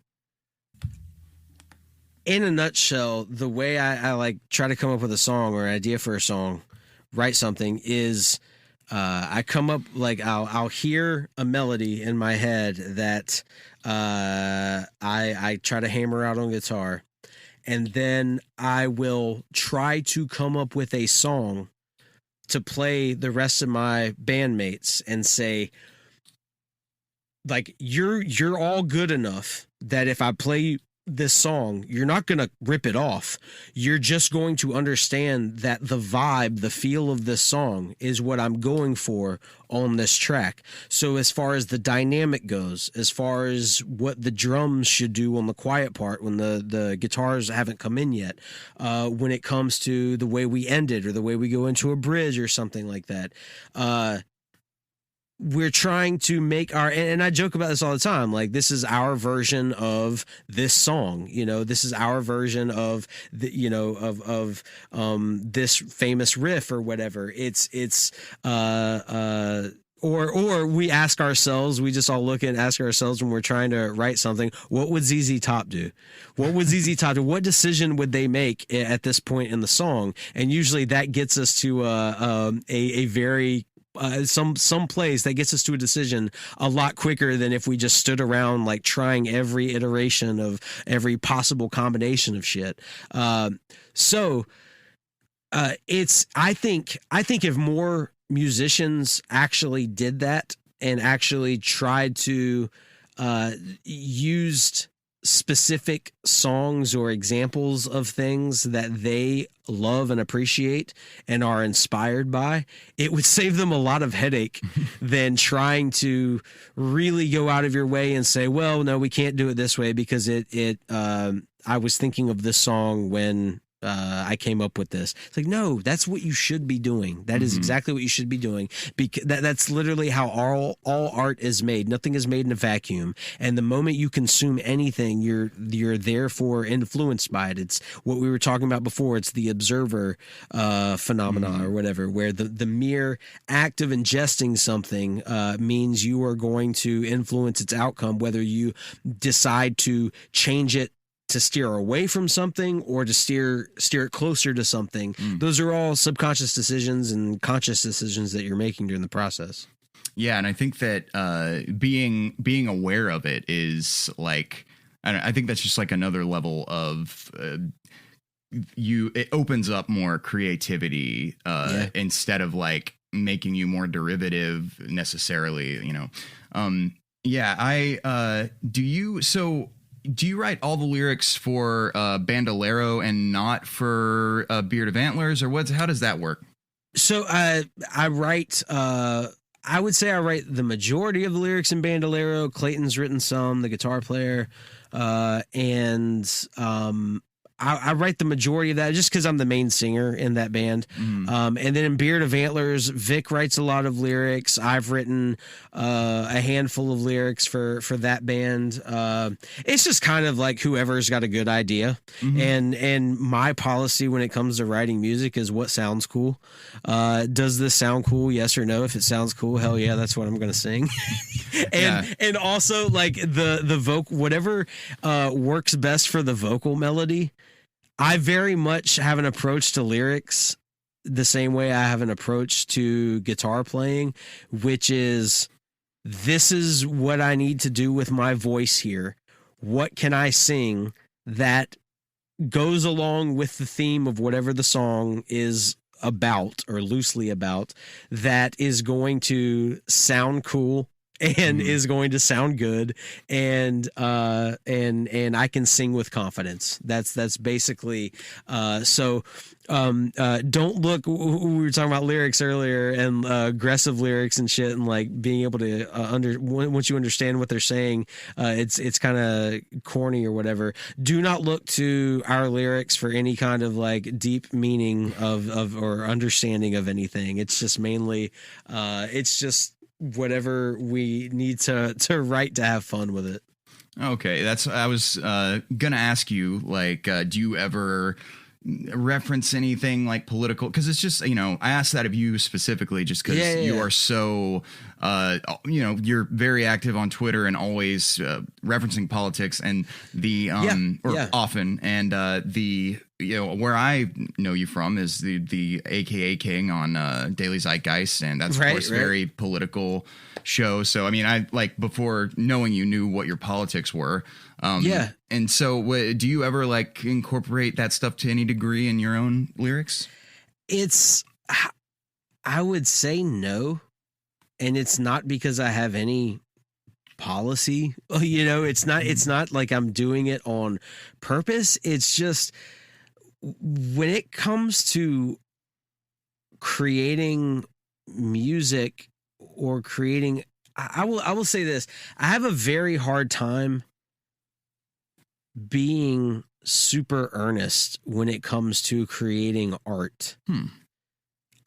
in a nutshell, the way I like try to come up with a song or an idea for a song, write something is I come up like I'll hear a melody in my head that I try to hammer out on guitar, and then I will try to come up with a song to play the rest of my bandmates and say, like, you're all good enough that if I play this song, you're not going to rip it off. You're just going to understand that the vibe, the feel of this song is what I'm going for on this track. So as far as the dynamic goes, as far as what the drums should do on the quiet part when the guitars haven't come in yet, when it comes to the way we end it or the way we go into a bridge or something like that, we're trying to make our, and I joke about this all the time, like, this is our version of this song, you know, this is our version of the, you know, of this famous riff or whatever. Or we ask ourselves, we just all look and ask ourselves when we're trying to write something, what would ZZ Top do? What would ZZ Top do? What decision would they make at this point in the song? And usually that gets us to a very some place that gets us to a decision a lot quicker than if we just stood around like trying every iteration of every possible combination of shit. So I think if more musicians actually did that and actually tried to used specific songs or examples of things that they love and appreciate and are inspired by, it would save them a lot of headache than trying to really go out of your way and say, well, no, we can't do it this way because I was thinking of this song when I came up with this. It's like, no, that's what you should be doing. That is exactly what you should be doing, because that's literally how all art is made. Nothing is made in a vacuum. And the moment you consume anything, you're therefore influenced by it. It's what we were talking about before. It's the observer phenomena or whatever, where the mere act of ingesting something means you are going to influence its outcome, whether you decide to change it to steer away from something or to steer it closer to something. Those are all subconscious decisions and conscious decisions that you're making during the process. Yeah, and I think that being aware of it is like, I think that's just like another level of it opens up more creativity instead of like making you more derivative necessarily, you know. Do you write all the lyrics for Bandolero and not for Beard of Antlers, or how does that work? So I write, I would say I write the majority of the lyrics in Bandolero. Clayton's written some, the guitar player, and I write the majority of that just because I'm the main singer in that band. And then in Beard of Antlers, Vic writes a lot of lyrics. I've written a handful of lyrics for that band. It's just kind of like whoever's got a good idea. And my policy when it comes to writing music is what sounds cool. Does this sound cool? Yes or no? If it sounds cool, hell yeah, that's what I'm going to sing. And also like the vocal, whatever works best for the vocal melody. I very much have an approach to lyrics the same way I have an approach to guitar playing, which is, this is what I need to do with my voice here. What can I sing that goes along with the theme of whatever the song is about or loosely about, that is going to sound cool and is going to sound good, and I can sing with confidence. That's basically don't look. We were talking about lyrics earlier and aggressive lyrics and shit, and like being able to once you understand what they're saying, it's kind of corny or whatever. Do not look to our lyrics for any kind of like deep meaning of or understanding of anything. It's just mainly it's just whatever we need to write to have fun with it. Okay, I was gonna ask you, like, do you ever reference anything like political? Because it's just, you know, I asked that of you specifically just because you are so you're very active on Twitter and always referencing politics and often. And where I know you from is the AKA King on Daily Zeitgeist. And that's, of course, very political show. So, I mean, I before knowing you knew what your politics were. And so do you ever incorporate that stuff to any degree in your own lyrics? I would say no. And it's not because I have any policy, it's not like I'm doing it on purpose. It's just when it comes to creating music or creating, I will say this. I have a very hard time being super earnest when it comes to creating art.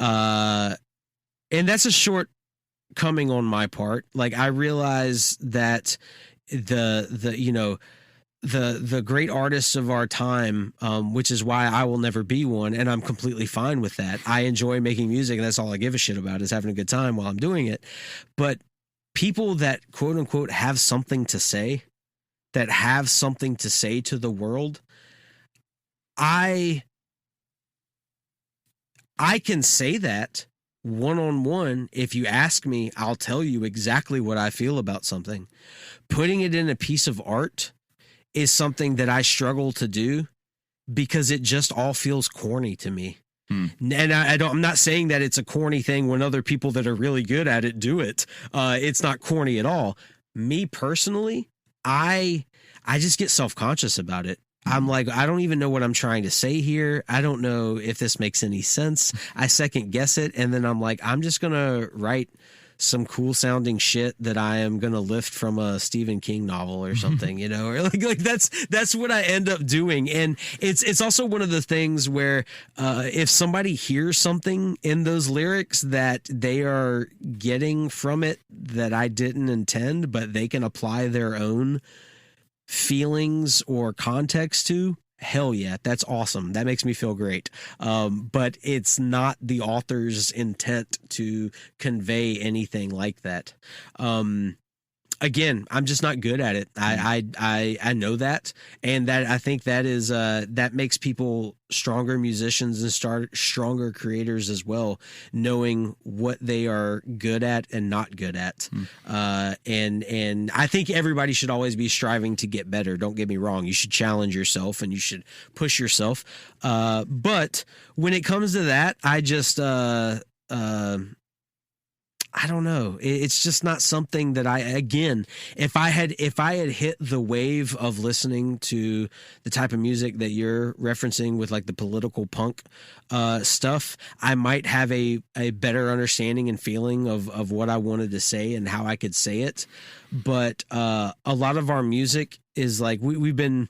And that's a shortcoming on my part. I realize that the great artists of our time, which is why I will never be one, and I'm completely fine with that. I enjoy making music, and that's all I give a shit about, is having a good time while I'm doing it. But people that quote unquote have something to say, to the world, I can say that one-on-one. If you ask me, I'll tell you exactly what I feel about something. Putting it in a piece of art is something that I struggle to do because it just all feels corny to me. And I'm not saying that it's a corny thing when other people that are really good at it do it. It's not corny at all. Me personally, I just get self-conscious about it. I'm like, I don't even know what I'm trying to say here. I don't know if this makes any sense. I second guess it. And then I'm like, I'm just going to write some cool sounding shit that I am going to lift from a Stephen King novel or something, or that's what I end up doing. And it's also one of the things where, if somebody hears something in those lyrics that they are getting from it that I didn't intend, but they can apply their own feelings or context to, hell yeah, that's awesome. That makes me feel great. But it's not the author's intent to convey anything like that. Again, I'm just not good at it. I know that, and that I think that is that makes people stronger musicians and stronger creators as well, knowing what they are good at and not good at. And I think everybody should always be striving to get better. Don't get me wrong. You should challenge yourself and you should push yourself. But when it comes to that, I just I don't know. It's just not something that if I had hit the wave of listening to the type of music that you're referencing with the political punk stuff, I might have a better understanding and feeling of what I wanted to say and how I could say it. But a lot of our music is we've been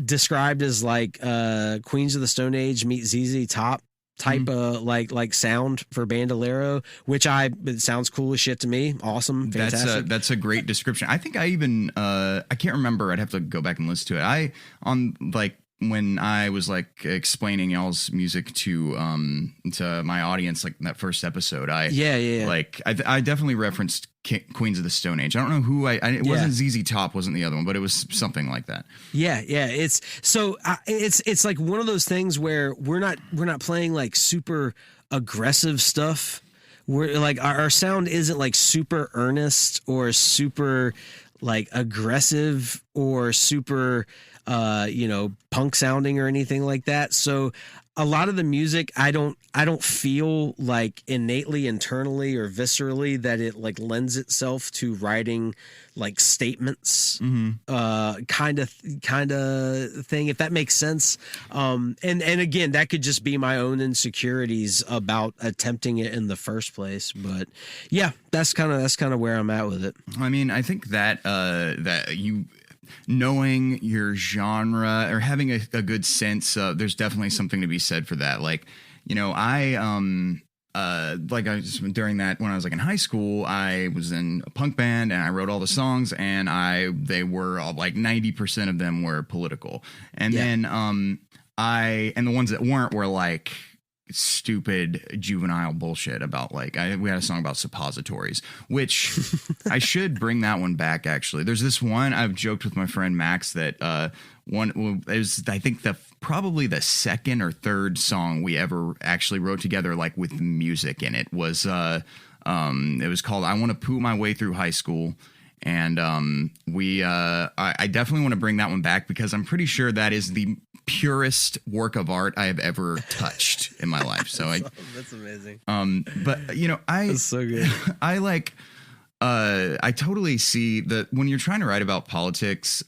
described as Queens of the Stone Age meet ZZ Top type of sound for Bandolero, which it sounds cool as shit to me. Awesome, fantastic. That's a great description. I think I even I can't remember. I'd have to go back and listen to it. When I was explaining y'all's music to my audience, that first episode, I definitely referenced Queens of the Stone Age. I don't know who it wasn't ZZ Top, wasn't the other one, but it was something like that. Yeah. It's one of those things where we're not playing super aggressive stuff. We're our sound isn't super earnest or super aggressive or super punk sounding or anything like that. So a lot of the music, I don't feel innately, internally, or viscerally that it lends itself to writing statements, kind of thing, if that makes sense. And again, that could just be my own insecurities about attempting it in the first place. But yeah, that's kind of where I'm at with it. I mean, I think that you knowing your genre or having a good sense, there's definitely something to be said for that. During that, when I was in high school, I was in a punk band and I wrote all the songs, and they were all 90% of them were political. And then and the ones that weren't were stupid juvenile bullshit about like we had a song about suppositories, which I should bring that one back. Actually, there's this one I've joked with my friend Max that one is I think probably the second or third song we ever actually wrote together, like with music in it, was it was called "I Want to Poo My Way Through High School." And I definitely want to bring that one back because I'm pretty sure that is the purest work of art I have ever touched in my life. So that's amazing. But you know, that's so good. I totally see that when you're trying to write about politics,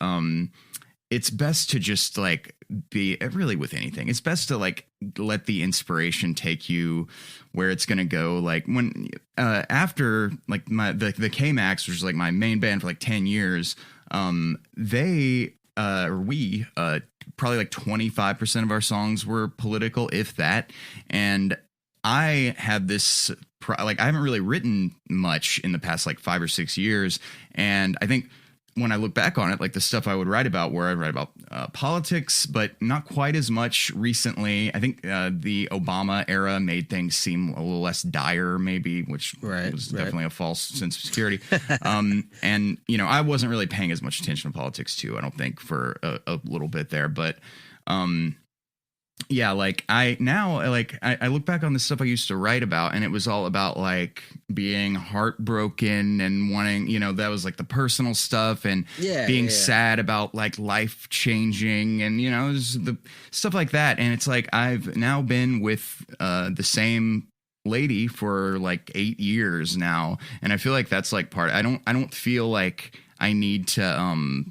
it's best to just like be really with anything. It's best to like let the inspiration take you where it's going to go. Like when after like the K-Max, which was like my main band for like 10 years, we probably like 25% of our songs were political, if that. And I had this I haven't really written much in the past like 5 or 6 years. And I think when I look back on it, like the stuff I would write about, where I'd write about politics, but not quite as much recently. I think the Obama era made things seem a little less dire, maybe, which was definitely a false sense of security. And, you know, I wasn't really paying as much attention to politics, too, I don't think, for a little bit there. But yeah, like I look back on the stuff I used to write about, and it was all about like being heartbroken and wanting, you know, that was like the personal stuff, and being sad about like life changing, and you know, the stuff like that. And it's like I've now been with the same lady for like 8 years now, and I feel like that's like part. I don't feel like I need to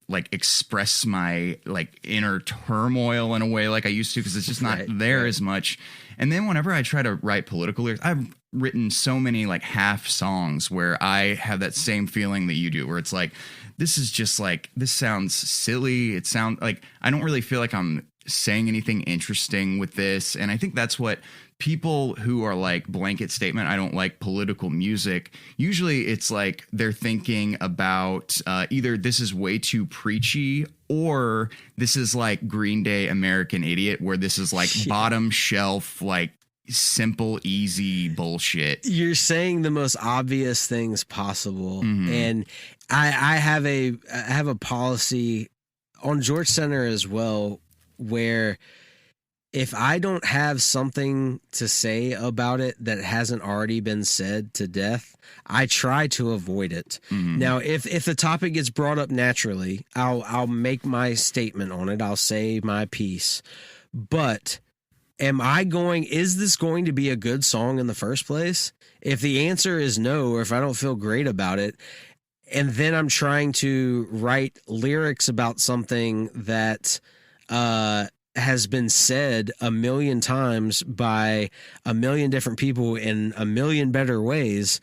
like express my like inner turmoil in a way like I used to, because it's just not there as much. And then whenever I try to write political lyrics, I've written so many like half songs where I have that same feeling that you do, where it's like, this is just like, this sounds silly. It sounds like I don't really feel like I'm saying anything interesting with this. And I think that's what people who are like blanket statement, I don't like political music, usually it's like they're thinking about either this is way too preachy, or this is like Green Day American Idiot, where this is like bottom shelf, like simple, easy bullshit. You're saying the most obvious things possible. And I have a policy on George Center as well, where if I don't have something to say about it that hasn't already been said to death, I try to avoid it. Now, if the topic gets brought up naturally, I'll make my statement on it. I'll say my piece. But is this going to be a good song in the first place? If the answer is no, or if I don't feel great about it, and then I'm trying to write lyrics about something that has been said a million times by a million different people in a million better ways,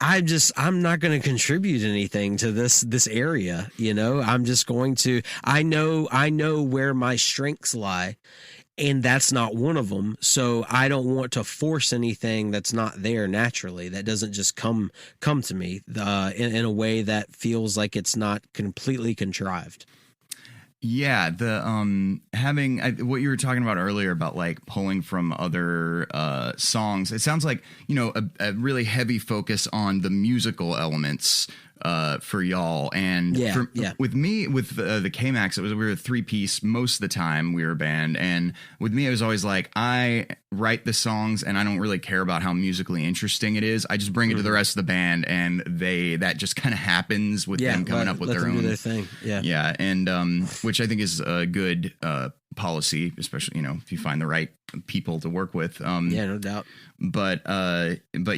I'm not going to contribute anything to this area. You know, I'm just going to, I know where my strengths lie, and that's not one of them. So I don't want to force anything that's not there naturally, that doesn't just come to me in a way that feels like it's not completely contrived. Yeah, the having what you were talking about earlier about like pulling from other songs. It sounds like, you know, a really heavy focus on the musical elements for y'all. And with me, with the K-Max, we were a 3-piece most of the time. We were a band, and with me, it was always like I write the songs, and I don't really care about how musically interesting it is. I just bring it to the rest of the band, and that just kind of happens with them coming up with their own do their thing. And which I think is a good policy, especially, you know, if you find the right people to work with. No doubt. But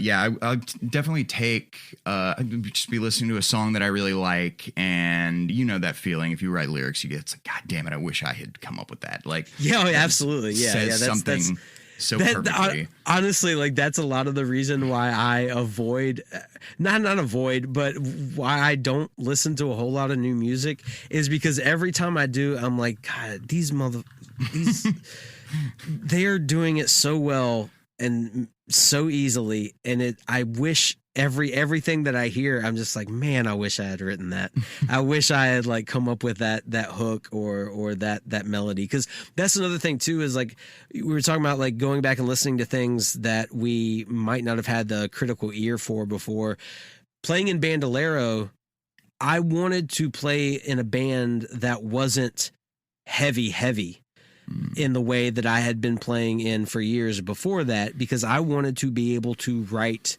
yeah, I'll definitely just be listening to a song that I really like, and you know that feeling if you write lyrics, you get, it's like, God damn it, I wish I had come up with that. Like, absolutely, says something so perfectly. Honestly, like that's a lot of the reason why I avoid, not avoid, but why I don't listen to a whole lot of new music, is because every time I do, I'm like, God, these they're doing it so well and so easily, and I wish everything that I hear, I'm just like, man, I wish I had written that. I wish I had like come up with that hook or that melody. Because that's another thing too, is like we were talking about, like going back and listening to things that we might not have had the critical ear for before. Playing in Bandolero, I wanted to play in a band that wasn't heavy in the way that I had been playing in for years before that, because I wanted to be able to write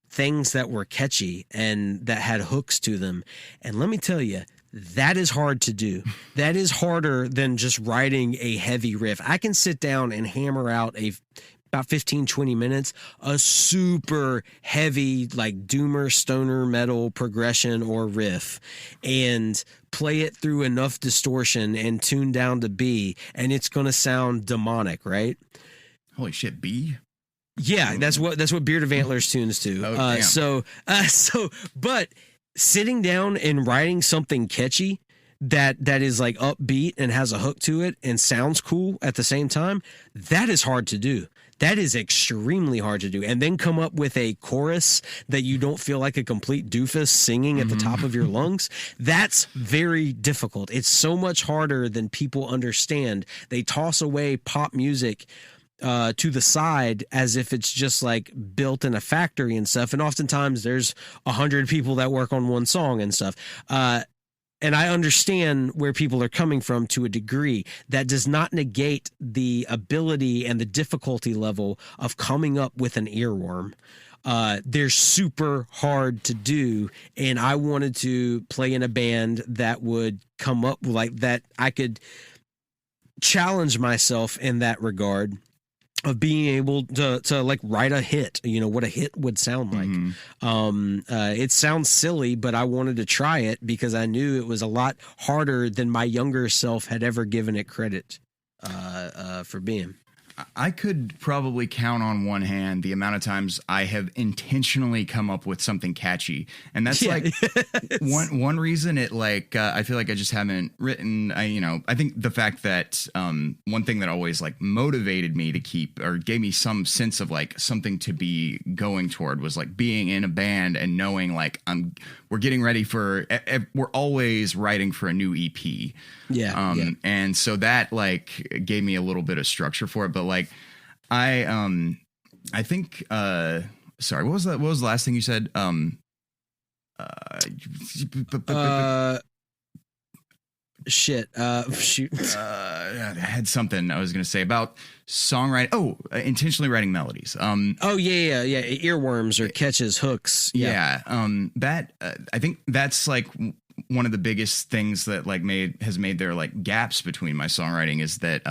things that were catchy and that had hooks to them. And let me tell you, that is hard to do. That is harder than just writing a heavy riff. I can sit down and hammer out about 15, 20 minutes, a super heavy, like doomer, stoner metal progression or riff, and play it through enough distortion and tune down to B, and it's going to sound demonic, right? Holy shit, B? Yeah, that's what Beard of Antlers tunes to. Damn. But sitting down and writing something catchy that is like upbeat and has a hook to it and sounds cool at the same time, that is hard to do. That is extremely hard to do. And then come up with a chorus that you don't feel like a complete doofus singing at the top of your lungs. That's very difficult. It's so much harder than people understand. They toss away pop music to the side as if it's just like built in a factory and stuff. And oftentimes there's 100 people that work on one song and stuff. And I understand where people are coming from to a degree. That does not negate the ability and the difficulty level of coming up with an earworm. They're super hard to do, and I wanted to play in a band that would come up like that. I could challenge myself in that regard of being able to like write a hit, what a hit would sound like. It sounds silly, but I wanted to try it because I knew it was a lot harder than my younger self had ever given it credit for being. I could probably count on one hand the amount of times I have intentionally come up with something catchy, and that's like one reason it like I feel like I just haven't written. I think the fact that one thing that always like motivated me to keep or gave me some sense of like something to be going toward was like being in a band and knowing like we're getting ready for we're always writing for a new EP. And so that like gave me a little bit of structure for it. But like I think sorry, what was the last thing you said? Shoot. I had something I was going to say about songwriting. Intentionally writing melodies. Earworms or catches, hooks. That I think that's like one of the biggest things that like has made there like gaps between my songwriting is that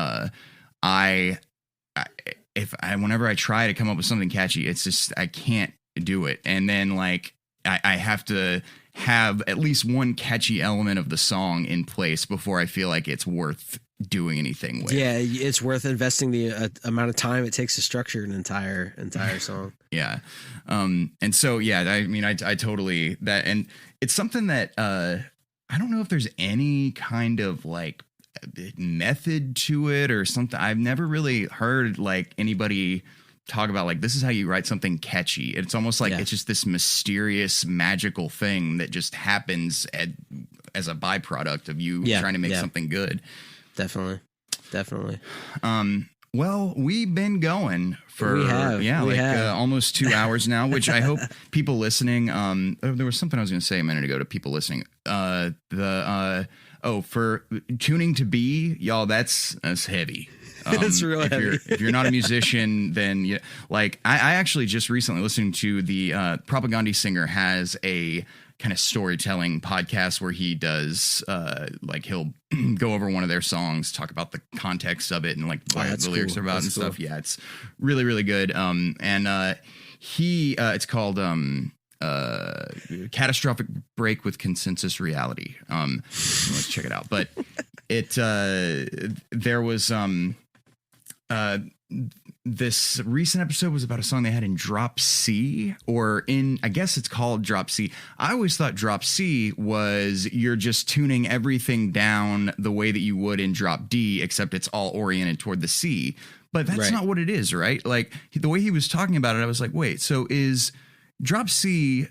whenever I try to come up with something catchy, it's just I can't do it, and then like I have to have at least one catchy element of the song in place before I feel like it's worth doing anything with. Yeah, it's worth investing the amount of time it takes to structure an entire song. Yeah. And so, I mean, I totally that. And it's something that I don't know if there's any kind of like method to it or something. I've never really heard like anybody talk about like this is how you write something catchy. It's almost like it's just this mysterious magical thing that just happens as a byproduct of you trying to make something good. Definitely. Well, we've been going for almost 2 hours now, which I hope people listening there was something I was going to say a minute ago to people listening. For tuning to B, y'all, that's heavy. It's real heavy. If you're not a musician, then I actually just recently listened to the Propagandhi singer has a kind of storytelling podcast where he does he'll go over one of their songs, talk about the context of it and like what the lyrics are about and stuff. Yeah, it's really, really good. It's called Catastrophic Break with Consensus Reality. Let's check it out. But there was this recent episode was about a song they had in Drop C, I guess it's called Drop C. I always thought Drop C was you're just tuning everything down the way that you would in Drop D, except it's all oriented toward the C. But that's not what it is, right? Like the way he was talking about it, I was like, wait, so is drop C,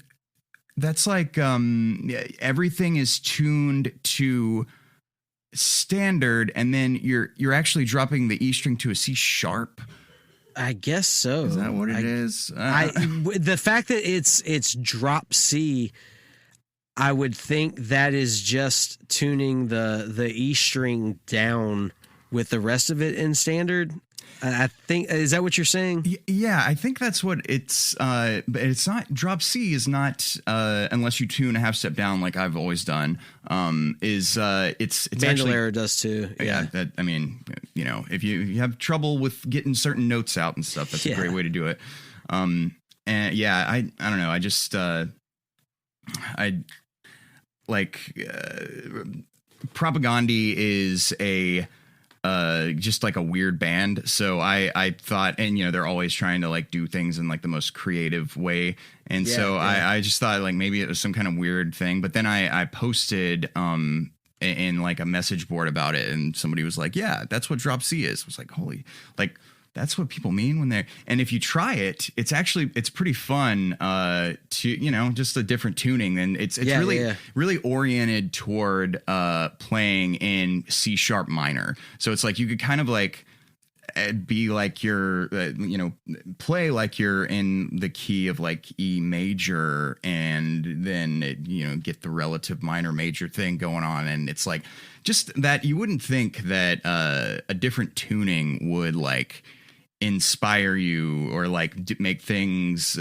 that's like everything is tuned to standard, and then you're actually dropping the E string to a C sharp. I guess so. Is that what it is? The fact that it's drop C, I would think that is just tuning the E string down with the rest of it in standard. I think, is that what you're saying? Yeah, I think that's what it's. But it's not. Drop C is not unless you tune a half step down, like I've always done. It's Bandolero does too. Yeah. I mean, if you have trouble with getting certain notes out and stuff, that's a great way to do it. And yeah, I don't know. I just Propagandhi is just like a weird band. So I thought, and they're always trying to like do things in like the most creative way. And I just thought like maybe it was some kind of weird thing. But then I posted in like a message board about it, and somebody was like, yeah, that's what drop C is. I was like, holy, like that's what people mean when they're, and if you try it, it's pretty fun to, just a different tuning. And it's really oriented toward playing in C sharp minor. So it's like you could kind of like be like you're, play like you're in the key of like E major, and then, get the relative minor major thing going on. And it's like just that you wouldn't think that a different tuning would like inspire you or like make things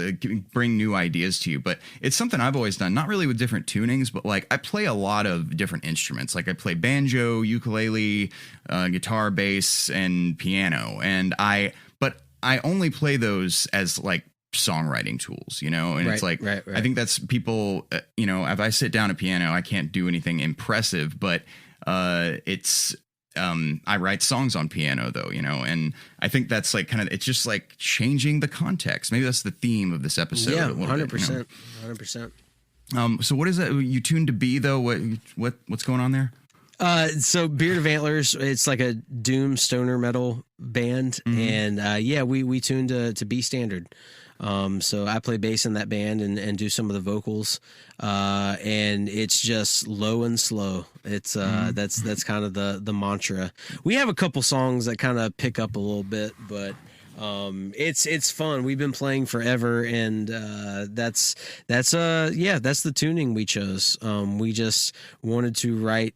bring new ideas to you. But it's something I've always done, not really with different tunings, but like I play a lot of different instruments. Like I play banjo, ukulele, guitar, bass, and piano. But I only play those as like songwriting tools, and it's like, right. I think that's people, if I sit down at piano, I can't do anything impressive, but I write songs on piano though, and I think that's like it's just like changing the context. Maybe that's the theme of this episode. Yeah, 100%. 100%. So what is that you tuned to B though? What's going on there? So Beard of Antlers, it's like a doom stoner metal band. Mm-hmm. And we tuned to B standard. So I play bass in that band and do some of the vocals. And it's just low and slow. It's that's kind of the mantra. We have a couple songs that kind of pick up a little bit, but it's fun. We've been playing forever, and that's the tuning we chose. We just wanted to write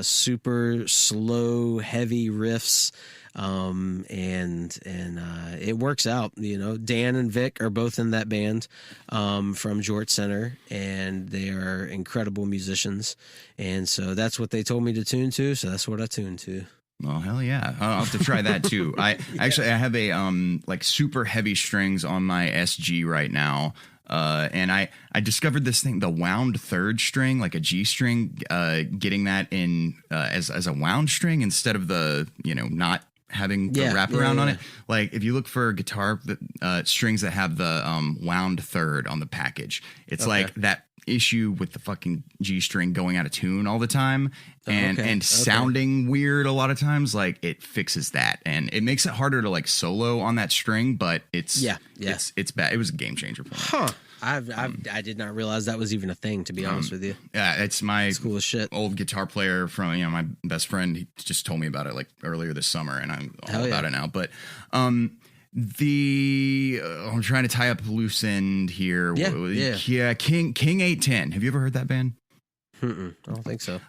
super slow, heavy riffs. And it works out. Dan and Vic are both in that band from Jort Center, and they are incredible musicians. And so that's what they told me to tune to. So that's what I tuned to. Well, hell yeah. I'll have to try that too. I have a like super heavy strings on my SG right now. And I discovered this thing, the wound third string, like a G string, getting that in as a wound string instead of the, not having the wraparound on it. Like if you look for guitar strings that have the wound third on the package, it's like that issue with the fucking G string going out of tune all the time and sounding weird a lot of times. Like it fixes that, and it makes it harder to like solo on that string, but it's bad. It was a game changer for me. I did not realize that was even a thing, to be honest with you. Yeah, it's my cool as shit. Old guitar player from my best friend. He just told me about it like earlier this summer, and I'm all about it now. But I'm trying to tie up a loose end here. Yeah. King 810. Have you ever heard that band? I don't think so.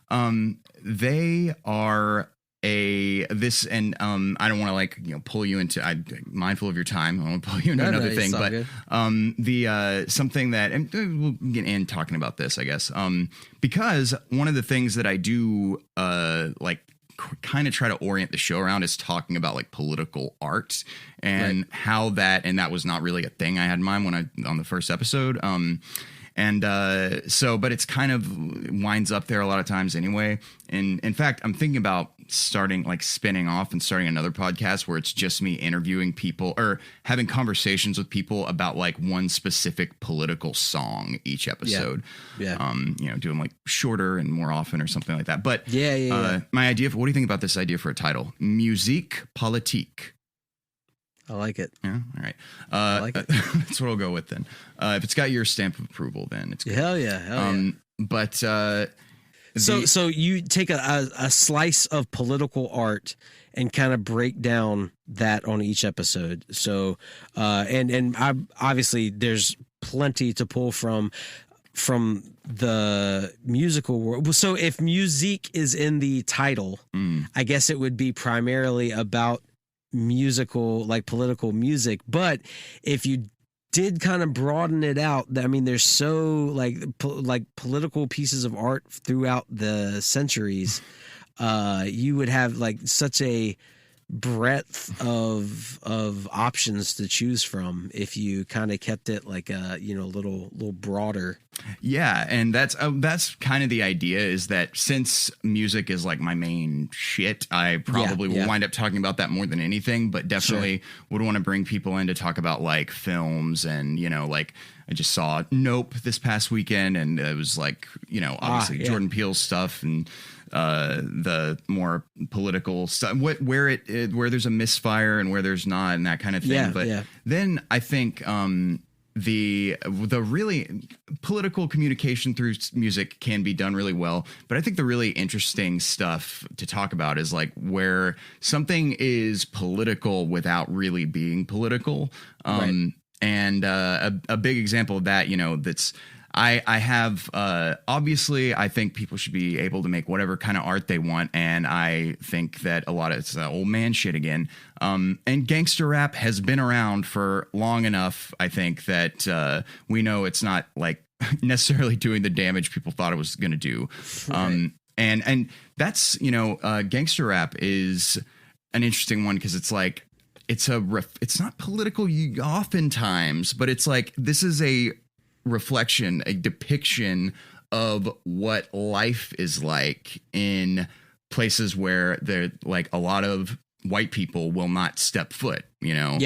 They are I don't want to like pull you into. I'm mindful of your time. I don't want to pull you into another thing, but good. Something that, and we'll get in talking about this, I guess, because one of the things that I do like kind of try to orient the show around is talking about like political art and how that was not really a thing I had in mind when on the first episode. But it's kind of winds up there a lot of times anyway. And in fact, I'm thinking about spinning off and starting another podcast where it's just me interviewing people or having conversations with people about like one specific political song each episode. Doing like shorter and more often or something like that. But my idea what do you think about this idea for a title? Musique politique. I like it. Yeah. All right. I like it. That's what I'll go with then. If it's got your stamp of approval, then it's good. Hell yeah. But so you take a slice of political art and kind of break down that on each episode. So and obviously there's plenty to pull from the musical world. So if music is in the title, I guess it would be primarily about musical, like political music. But if you did kind of broaden it out, I mean, there's so like political pieces of art throughout the centuries. You would have like such a breadth of options to choose from if you kind of kept it like a little broader. Yeah, and that's kind of the idea, is that since music is like my main shit, I probably will wind up talking about that more than anything, but definitely would want to bring people in to talk about like films and, like I just saw Nope this past weekend, and it was like, obviously Jordan Peele's stuff and the more political stuff, where there's a misfire and where there's not, and that kind of thing. Then I think the really political communication through music can be done really well, but I think the really interesting stuff to talk about is like where something is political without really being political. And a big example of that, that's I have obviously I think people should be able to make whatever kind of art they want, and I think that a lot of it's old man shit again. And gangster rap has been around for long enough, I think, that we know it's not like necessarily doing the damage people thought it was going to do. And that's gangster rap is an interesting one because it's like it's not political oftentimes, but it's like this is a reflection, a depiction of what life is like in places where there like a lot of white people will not step foot, and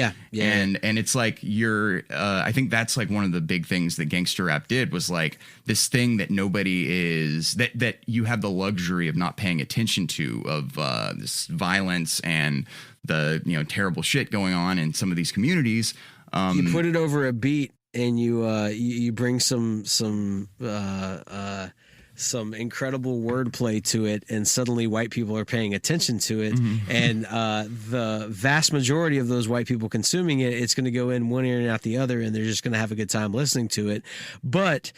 it's like I think that's like one of the big things that gangster rap did, was like this thing that nobody is that you have the luxury of not paying attention to, of this violence and the terrible shit going on in some of these communities. You put it over a beat and you bring some incredible wordplay to it, and suddenly white people are paying attention to it. And the vast majority of those white people consuming it, it's going to go in one ear and out the other, and they're just going to have a good time listening to it. But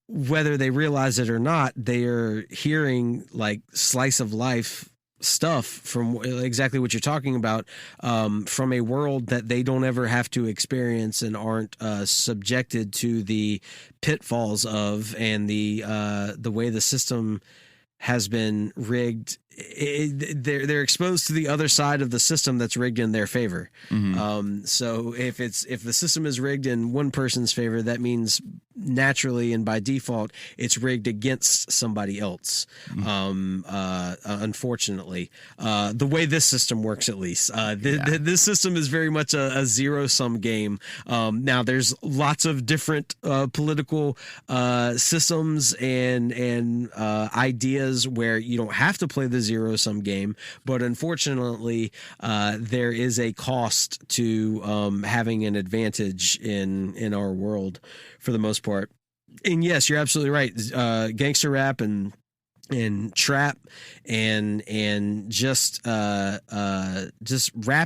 whether they realize it or not, they are hearing like slice of life stuff from exactly what you're talking about, from a world that they don't ever have to experience and aren't subjected to the pitfalls of, and the way the system has been rigged. They're exposed to the other side of the system that's rigged in their favor. So if the system is rigged in one person's favor, that means naturally and by default it's rigged against somebody else. Unfortunately, the way this system works, at least, this system is very much a zero-sum game. Now there's lots of different political systems and ideas where you don't have to play the zero-sum game, but unfortunately there is a cost to having an advantage in our world for the most part. And yes, you're absolutely right. Gangster rap and trap and just rap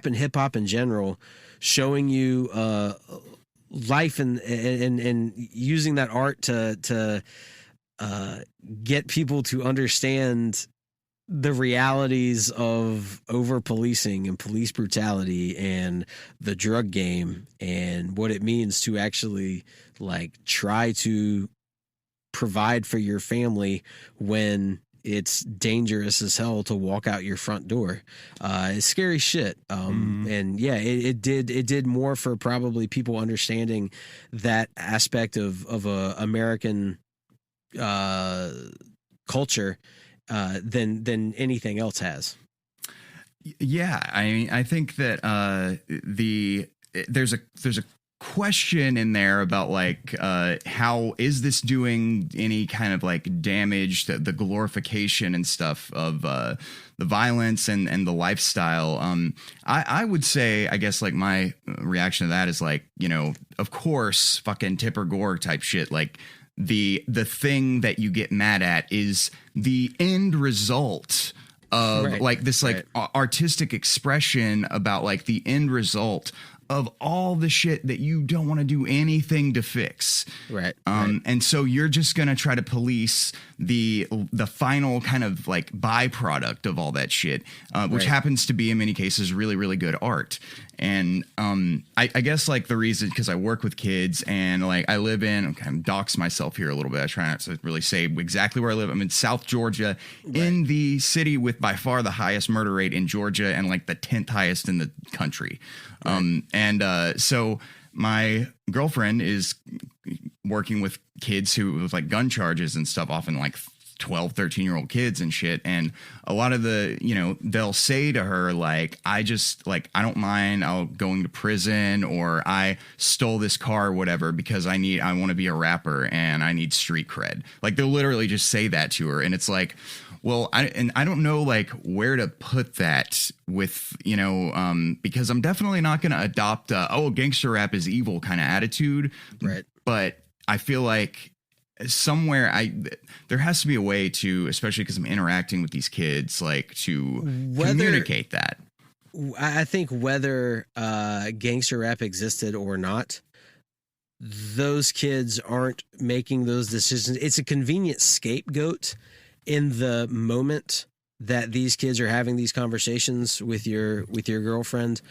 and hip hop in general, showing you life and using that art to get people to understand the realities of over policing and police brutality and the drug game, and what it means to actually like try to provide for your family when it's dangerous as hell to walk out your front door. It's scary shit. And yeah, it did more for probably people understanding that aspect of American culture than anything else has. Yeah, I mean, I think that there's a question in there about like how is this doing any kind of like damage to the glorification and stuff of the violence and the lifestyle. I would say, I guess, like my reaction to that is like, you know, of course, fucking Tipper Gore type shit. Like the thing that you get mad at is the end result of like this like artistic expression about like the end result of all the shit that you don't want to do anything to fix. Right. And so you're just going to try to police the final kind of like byproduct of all that shit, which happens to be in many cases really, really good art. And I guess like the reason, because I work with kids and like I live in, I'm kind of dox myself here a little bit. I try not to really say exactly where I live. I'm in South Georgia, in the city with by far the highest murder rate in Georgia and like the 10th highest in the country. So my girlfriend is working with kids who with like gun charges and stuff, often like 12, 13-year-old kids and shit. And a lot of the, you know, they'll say to her, like, I don't mind going to prison, or I stole this car or whatever because I want to be a rapper and I need street cred. Like they'll literally just say that to her. And it's like, well, I don't know like where to put that with, you know, because I'm definitely not going to adopt gangster rap is evil kind of attitude. Right. But I feel like somewhere there has to be a way to, especially because I'm interacting with these kids, like to communicate that. I think whether gangster rap existed or not, those kids aren't making those decisions. It's a convenient scapegoat in the moment that these kids are having these conversations with your girlfriend.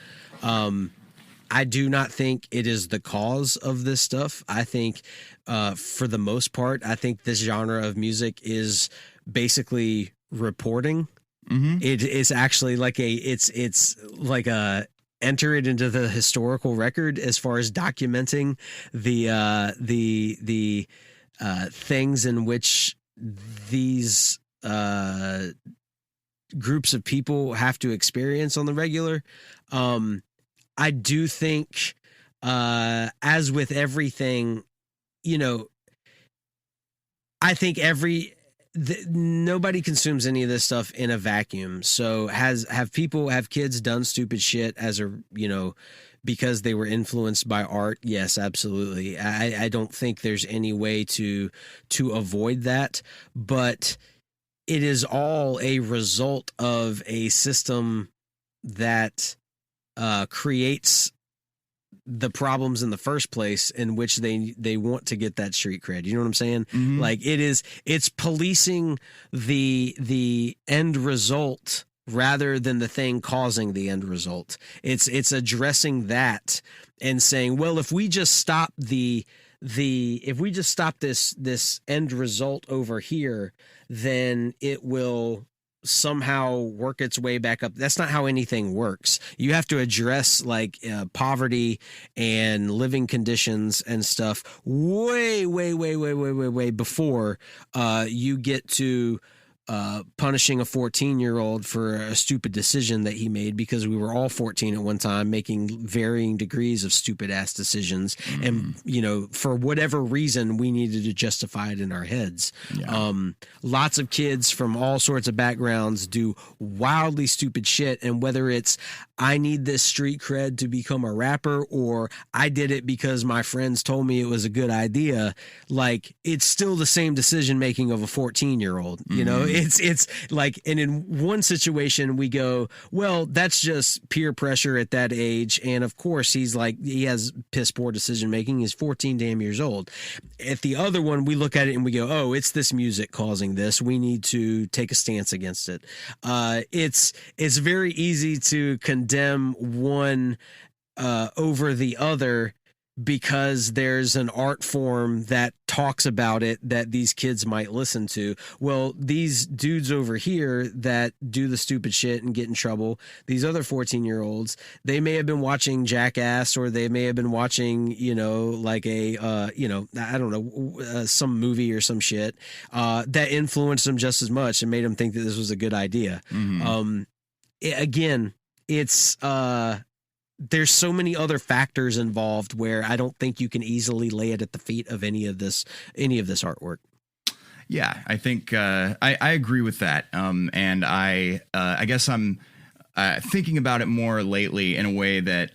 I do not think it is the cause of this stuff. I think for the most part, I think this genre of music is basically reporting. Mm-hmm. It's actually like it's like a enter it into the historical record as far as documenting the things in which these groups of people have to experience on the regular. I do think, as with everything, you know, I think nobody consumes any of this stuff in a vacuum. So have kids done stupid shit because they were influenced by art? Yes, absolutely. I don't think there's any way to avoid that, but it is all a result of a system that creates the problems in the first place, in which they want to get that street cred. You know what I'm saying? Mm-hmm. Like it's policing the end result rather than the thing causing the end result. It's addressing that and saying, well, if we just stop this end result over here, then it will somehow work its way back up. That's not how anything works. You have to address like poverty and living conditions and stuff way before you get to punishing a 14-year-old for a stupid decision that he made, because we were all 14 at one time making varying degrees of stupid ass decisions. Mm. And, you know, for whatever reason, we needed to justify it in our heads. Yeah. Lots of kids from all sorts of backgrounds do wildly stupid shit. And whether it's, I need this street cred to become a rapper, or I did it because my friends told me it was a good idea, like it's still the same decision making of a 14-year-old, you know? It's like, and in one situation we go, well, that's just peer pressure at that age. And of course he has piss poor decision making. He's 14 damn years old. At the other one, we look at it and we go, oh, it's this music causing this. We need to take a stance against it. It's very easy to condemn one over the other, because there's an art form that talks about it that these kids might listen to. Well, these dudes over here that do the stupid shit and get in trouble, these other 14-year-olds, they may have been watching Jackass, or they may have been watching, you know, like I don't know, some movie or some shit that influenced them just as much and made them think that this was a good idea. Mm-hmm. Again, it's there's so many other factors involved where I don't think you can easily lay it at the feet of any of this artwork. Yeah, I think I agree with that. And I guess I'm thinking about it more lately in a way that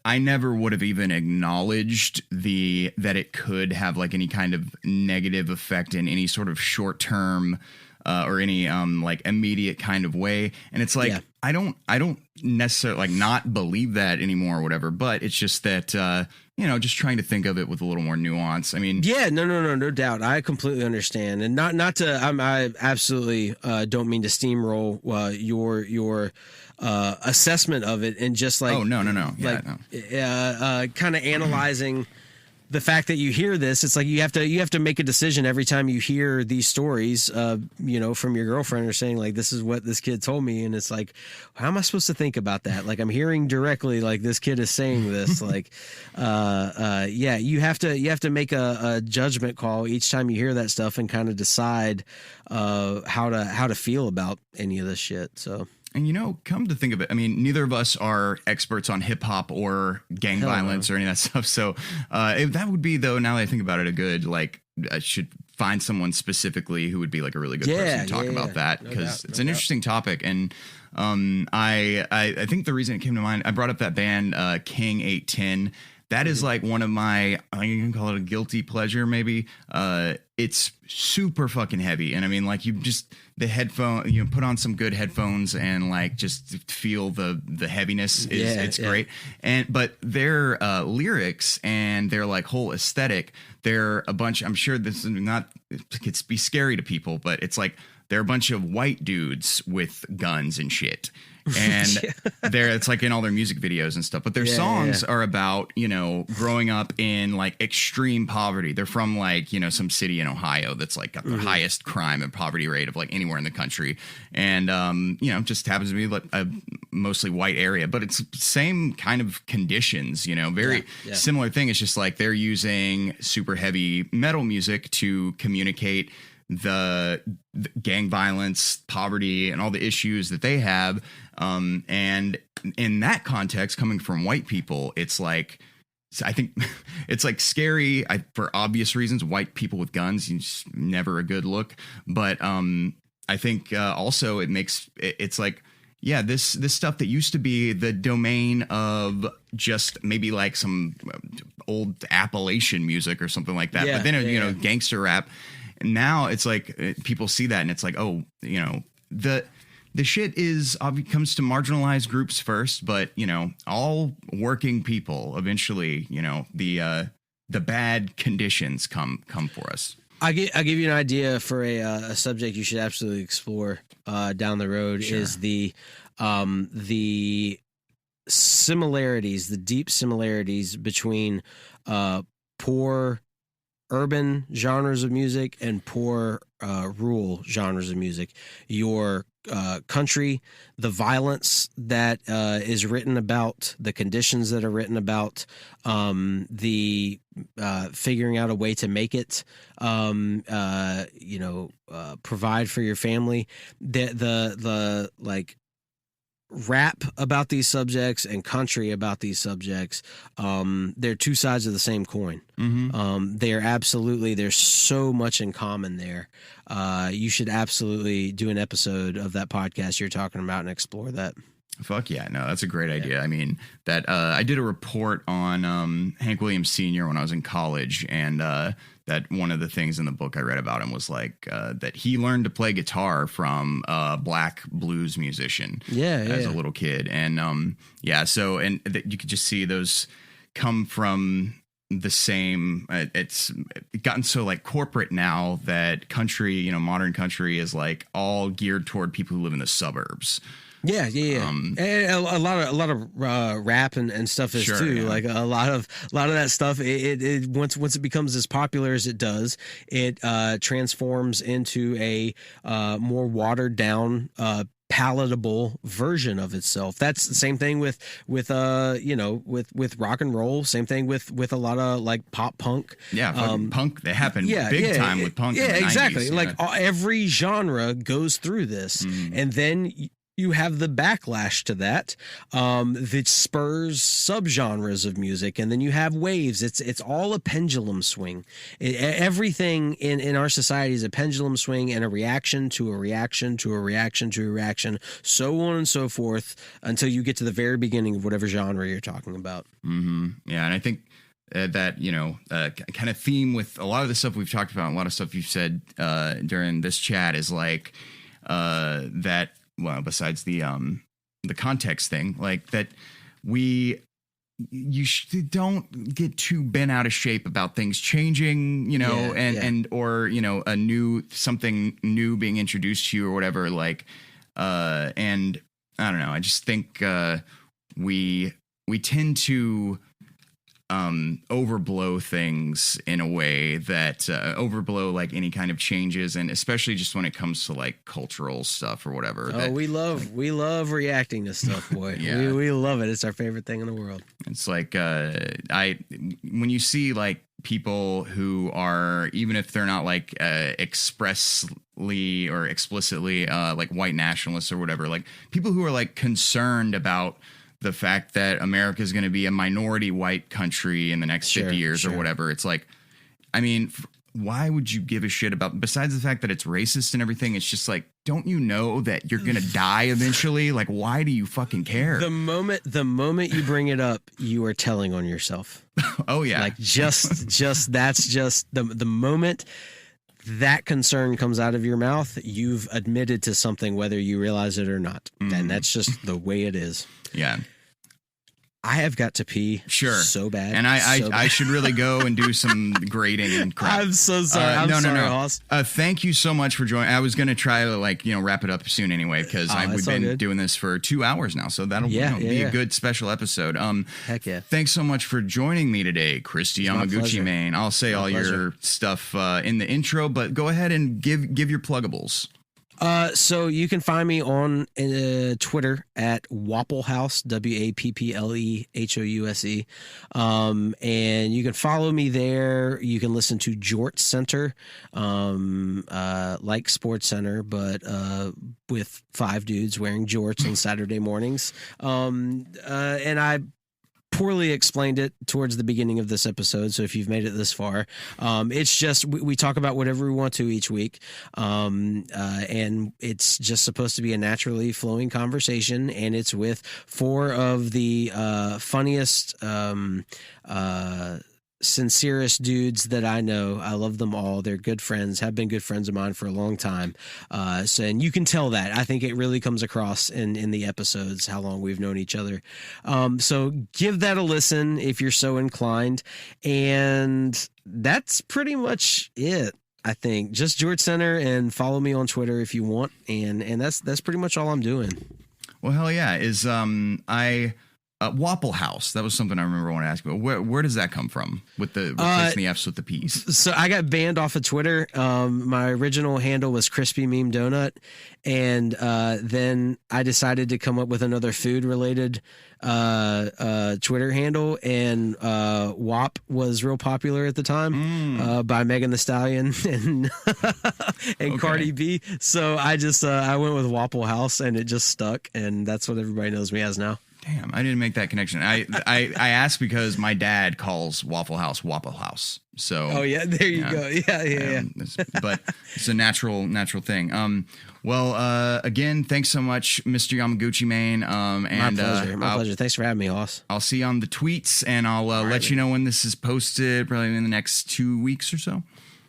I never would have even acknowledged that it could have like any kind of negative effect in any sort of short term or any like immediate kind of way. And it's like, I don't necessarily like not believe that anymore or whatever, but it's just that, just trying to think of it with a little more nuance. I mean, no doubt. I completely understand. And not to, I absolutely don't mean to steamroll your assessment of it and just like, kind of analyzing the fact that you hear this. It's like you have to make a decision every time you hear these stories, from your girlfriend or saying like, this is what this kid told me. And it's like, how am I supposed to think about that? Like I'm hearing directly, like this kid is saying this, like, you have to make a judgment call each time you hear that stuff and kind of decide, how to feel about any of this shit. So. And, come to think of it, I mean, neither of us are experts on hip hop or gang violence or any of that stuff. So that would be, though, now that I think about it, a good, like, I should find someone specifically who would be like a really good person to talk about that, because it's an interesting topic. And I think the reason it came to mind, I brought up that band King 810. That is like one of my, I think you can call it a guilty pleasure, maybe. It's super fucking heavy. And I mean, like the headphone, put on some good headphones and like just feel the heaviness. It's great. But their lyrics and their like whole aesthetic, they're a bunch, I'm sure this is not, it could be scary to people, but it's like, they're a bunch of white dudes with guns and shit. And it's like in all their music videos and stuff, but their songs are about, growing up in like extreme poverty. They're from like, some city in Ohio that's like got the highest crime and poverty rate of like anywhere in the country. And, just happens to be like a mostly white area, but it's same kind of conditions, very similar thing. It's just like they're using super heavy metal music to communicate the gang violence, poverty, and all the issues that they have. And in that context, coming from white people, it's like, I think it's like scary for obvious reasons. White people with guns, it's never a good look. But I think also it's like, this stuff that used to be the domain of just maybe like some old Appalachian music or something like that. But then, gangster rap. And now it's like people see that and it's like, oh, the shit comes to marginalized groups first, but all working people eventually, the bad conditions come for us. I'll give you an idea for a subject you should absolutely explore down the road. Sure. Is the similarities, the deep similarities between poor urban genres of music and poor rural genres of music. Your country, the violence that is written about, the conditions that are written about, the figuring out a way to make it, provide for your family, the like rap about these subjects and country about these subjects, they're two sides of the same coin. There's so much in common there. You should absolutely do an episode of that podcast you're talking about and explore that. Fuck yeah. No, that's a great idea. I mean, that I did a report on Hank Williams Sr. when I was in college, and that one of the things in the book I read about him was like that he learned to play guitar from a black blues musician as a little kid. And so and that you could just see those come from the same. It's gotten so like corporate now that country, modern country is like all geared toward people who live in the suburbs. And a lot of rap and stuff is too. Yeah. Like a lot of that stuff. It once it becomes as popular as it does, it transforms into a more watered down, palatable version of itself. That's the same thing with rock and roll. Same thing with a lot of like pop punk. Punk. They happened big time with punk. Yeah, in the exactly. 90s, like every genre goes through this, and then you have the backlash to that that spurs subgenres of music, and then you have waves. It's all a pendulum swing. Everything in our society is a pendulum swing and a reaction to a reaction to a reaction to a reaction, so on and so forth, until you get to the very beginning of whatever genre you're talking about. Mm-hmm. Yeah, and I think that, kind of theme with a lot of the stuff we've talked about, a lot of stuff you've said during this chat is like that. Well, besides the context thing, like that, you don't get too bent out of shape about things changing, or something new being introduced to you or whatever. Like, and I don't know. I just think we tend to overblow things in a way that overblow like any kind of changes, and especially just when it comes to like cultural stuff or whatever. We love reacting to stuff, boy. Yeah. we love it. It's our favorite thing in the world. It's like when you see like people who are, even if they're not like expressly or explicitly like white nationalists or whatever, like people who are like concerned about the fact that America is going to be a minority white country in the next 50 years or whatever. It's like, I mean, why would you give a shit about, besides the fact that it's racist and everything? It's just like, don't you know that you're going to die eventually? Like, why do you fucking care? The moment you bring it up, you are telling on yourself. Oh yeah. Like that's just the moment that concern comes out of your mouth, you've admitted to something, whether you realize it or not. And that's just the way it is. Yeah. I have got to pee so bad. And I should really go and do some grading and crap. I'm so sorry. I'm sorry, Hoss. Thank you so much for joining. I was going to try to wrap it up soon anyway, because we've been doing this for 2 hours now. So that'll be a good special episode. Heck yeah. Thanks so much for joining me today, Kristi Yamaguccimane. I'll say all your stuff in the intro, but go ahead and give your pluggables. So you can find me on Twitter at Wapplehouse, WAPPLEHOUSE. And you can follow me there. You can listen to Jort Center, like Sports Center, but with 5 dudes wearing jorts on Saturday mornings. And I poorly explained it towards the beginning of this episode, so if you've made it this far, it's just we talk about whatever we want to each week, and it's just supposed to be a naturally flowing conversation, and it's with 4 of the funniest, sincerest dudes that I know. I love them all. They're good friends, have been good friends of mine for a long time. And you can tell that. I think it really comes across in the episodes how long we've known each other. So give that a listen if you're so inclined. And that's pretty much it. I think just George Center, and follow me on Twitter if you want. And that's pretty much all I'm doing. Well, hell yeah. Wapple House. That was something I remember I wanted to ask you. Where does that come from with the replacing the F's with the P's? So I got banned off of Twitter. My original handle was Crispy Meme Donut, and then I decided to come up with another food related Twitter handle, and WAP was real popular at the time by Megan Thee Stallion and Cardi B. So I just I went with Wapple House, and it just stuck, and that's what everybody knows me as now. Damn, I didn't make that connection. I asked because my dad calls Waffle House. So there you go. Yeah. But it's a natural thing. Again, thanks so much, Mr. Yamaguccimane. My pleasure. Thanks for having me, Hoss. I'll see you on the tweets, and I'll let you know when this is posted, probably in the next 2 weeks or so.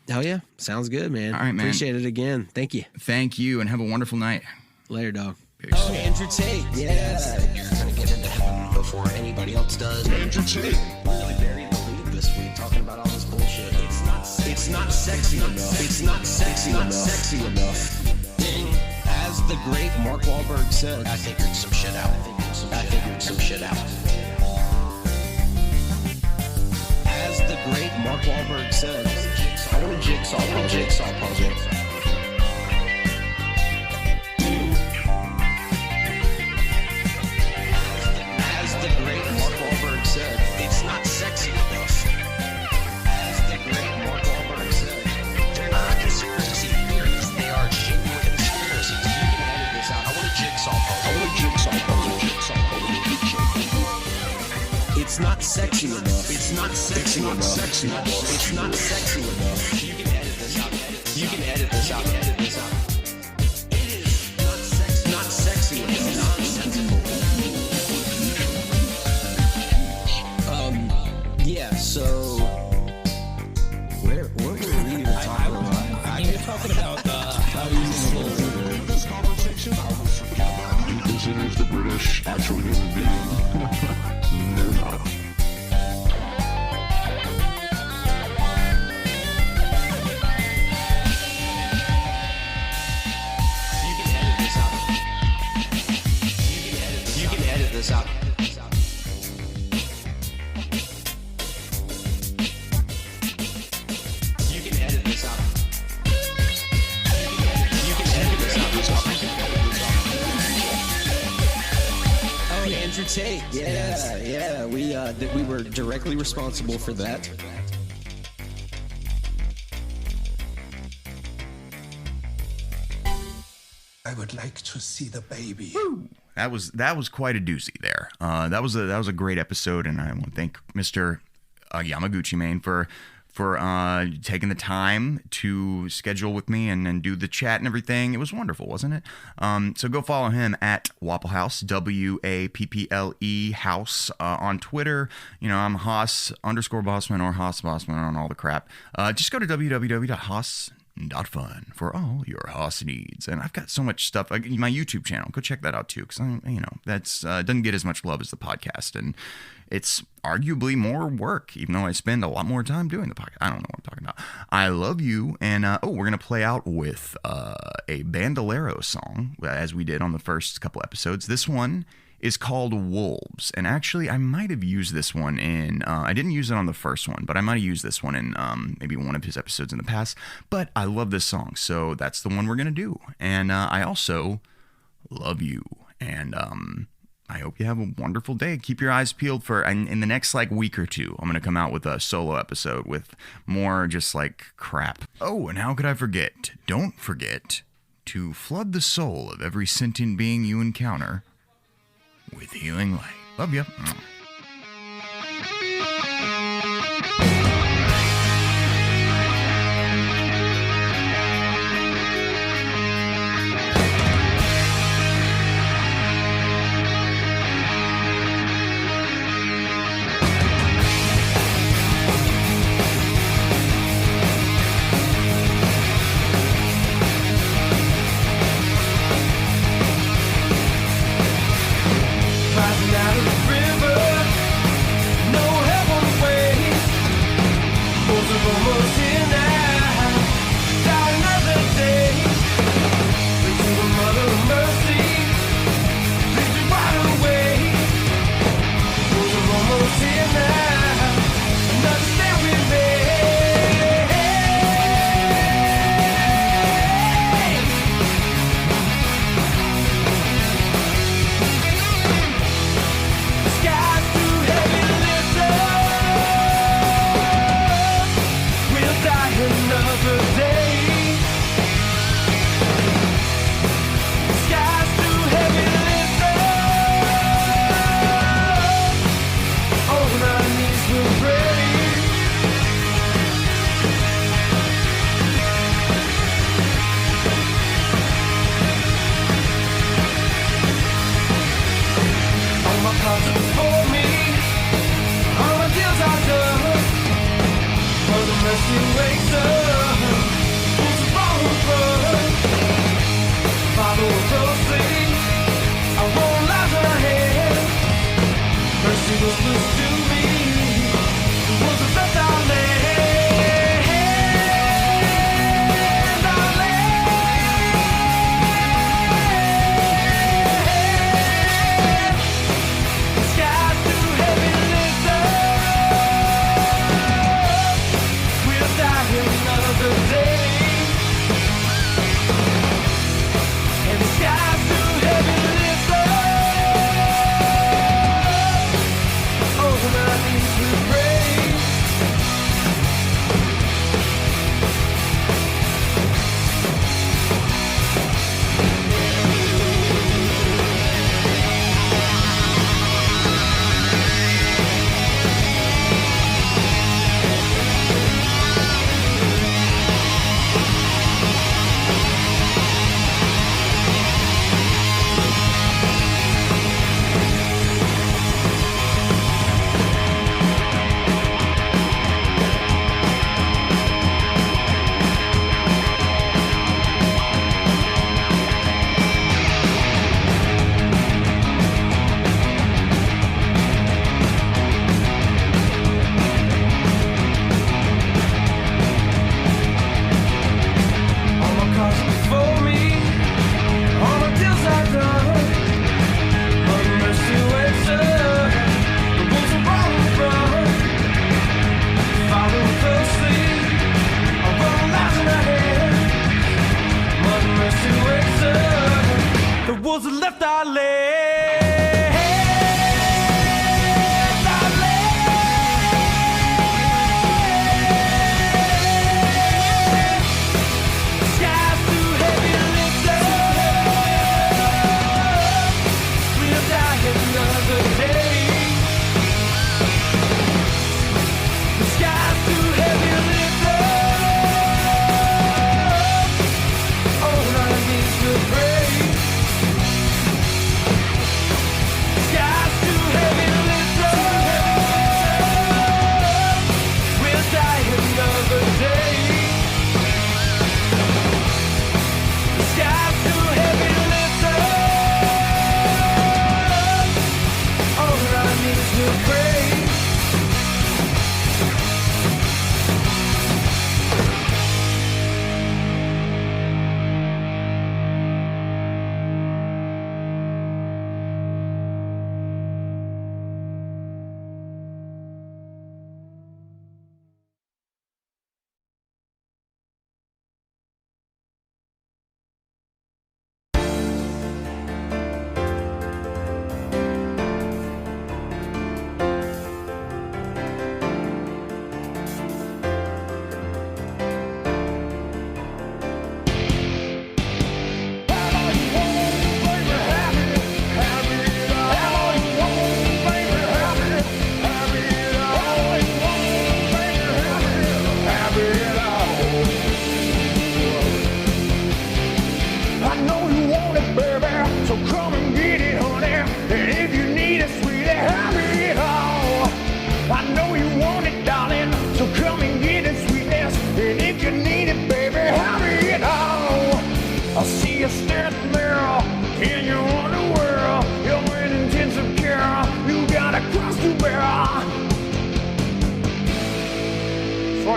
Hell yeah. Sounds good, man. All right, man. Appreciate it again. Thank you. Thank you, and have a wonderful night. Later, dog. Peace. Oh, Andrew Tate. Yeah. You're going to get into heaven before anybody else does. Andrew Tate. Really buried the lead this week talking about all this bullshit. It's not sexy enough. It's not sexy enough. As the great Mark Wahlberg said, I figured some shit out. As the great Mark Wahlberg said, I want a jigsaw puzzle. It's not sexy enough. As the great Mark Wahlberg said, they're not conspiracy theories. They are genuine conspiracies. You can edit this out. I want a jigsaw puzzle. It's not sexy enough. It's not sexy enough. It's not sexy enough. You can edit this out. You can edit this out. Edit this out. It is not sexy enough. Nonsensical. Yeah. So where were we even talking about? You're talking about how to use This conversation, I was forget about. Do you consider the British actual human being? They're not. You can edit this out. You can edit this out. You can edit this out. You can edit this out. Oh, Andrew Tate. Yeah. We were directly responsible for that. I would like to see the baby. That was quite a doozy there. That was a great episode, and I want to thank Mr. Yamaguccimane for taking the time to schedule with me and do the chat and everything. It was wonderful, wasn't it? So go follow him at Wapple House, WAPPLE House on Twitter. You know, I'm Hoss _Bossman or Hoss Bossman on all the crap. Just go to www.hoss.fun for all your Hoss needs. And I've got so much stuff. My YouTube channel, go check that out too, because that's doesn't get as much love as the podcast, and it's arguably more work, even though I spend a lot more time doing the podcast. I don't know what I'm talking about. I love you, and we're gonna play out with a Bandolero song, as we did on the first couple episodes. This one is called Wolves, and actually I might have used this one in I didn't use it on the first one, but I might have used this one in maybe one of his episodes in the past. But I love this song, so that's the one we're gonna do. And I also love you, and I hope you have a wonderful day. Keep your eyes peeled for in the next week or two. I'm gonna come out with a solo episode with more just crap. Oh, and how could I forget? Don't forget to flood the soul of every sentient being you encounter with healing light. Love ya. Rising out of the river.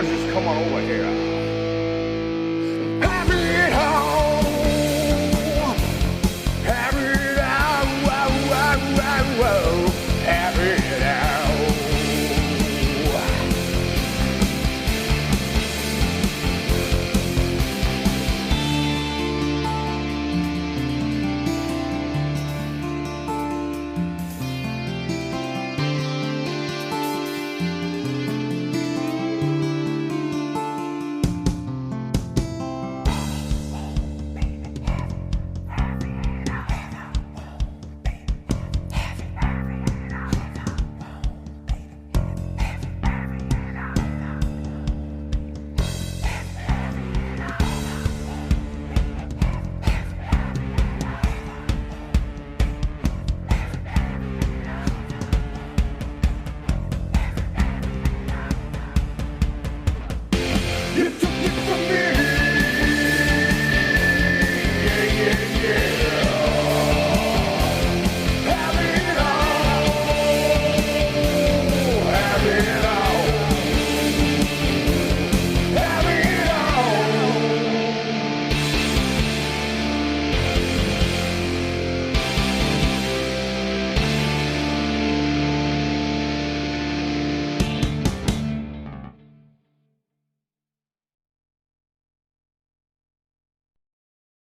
Just come on over here.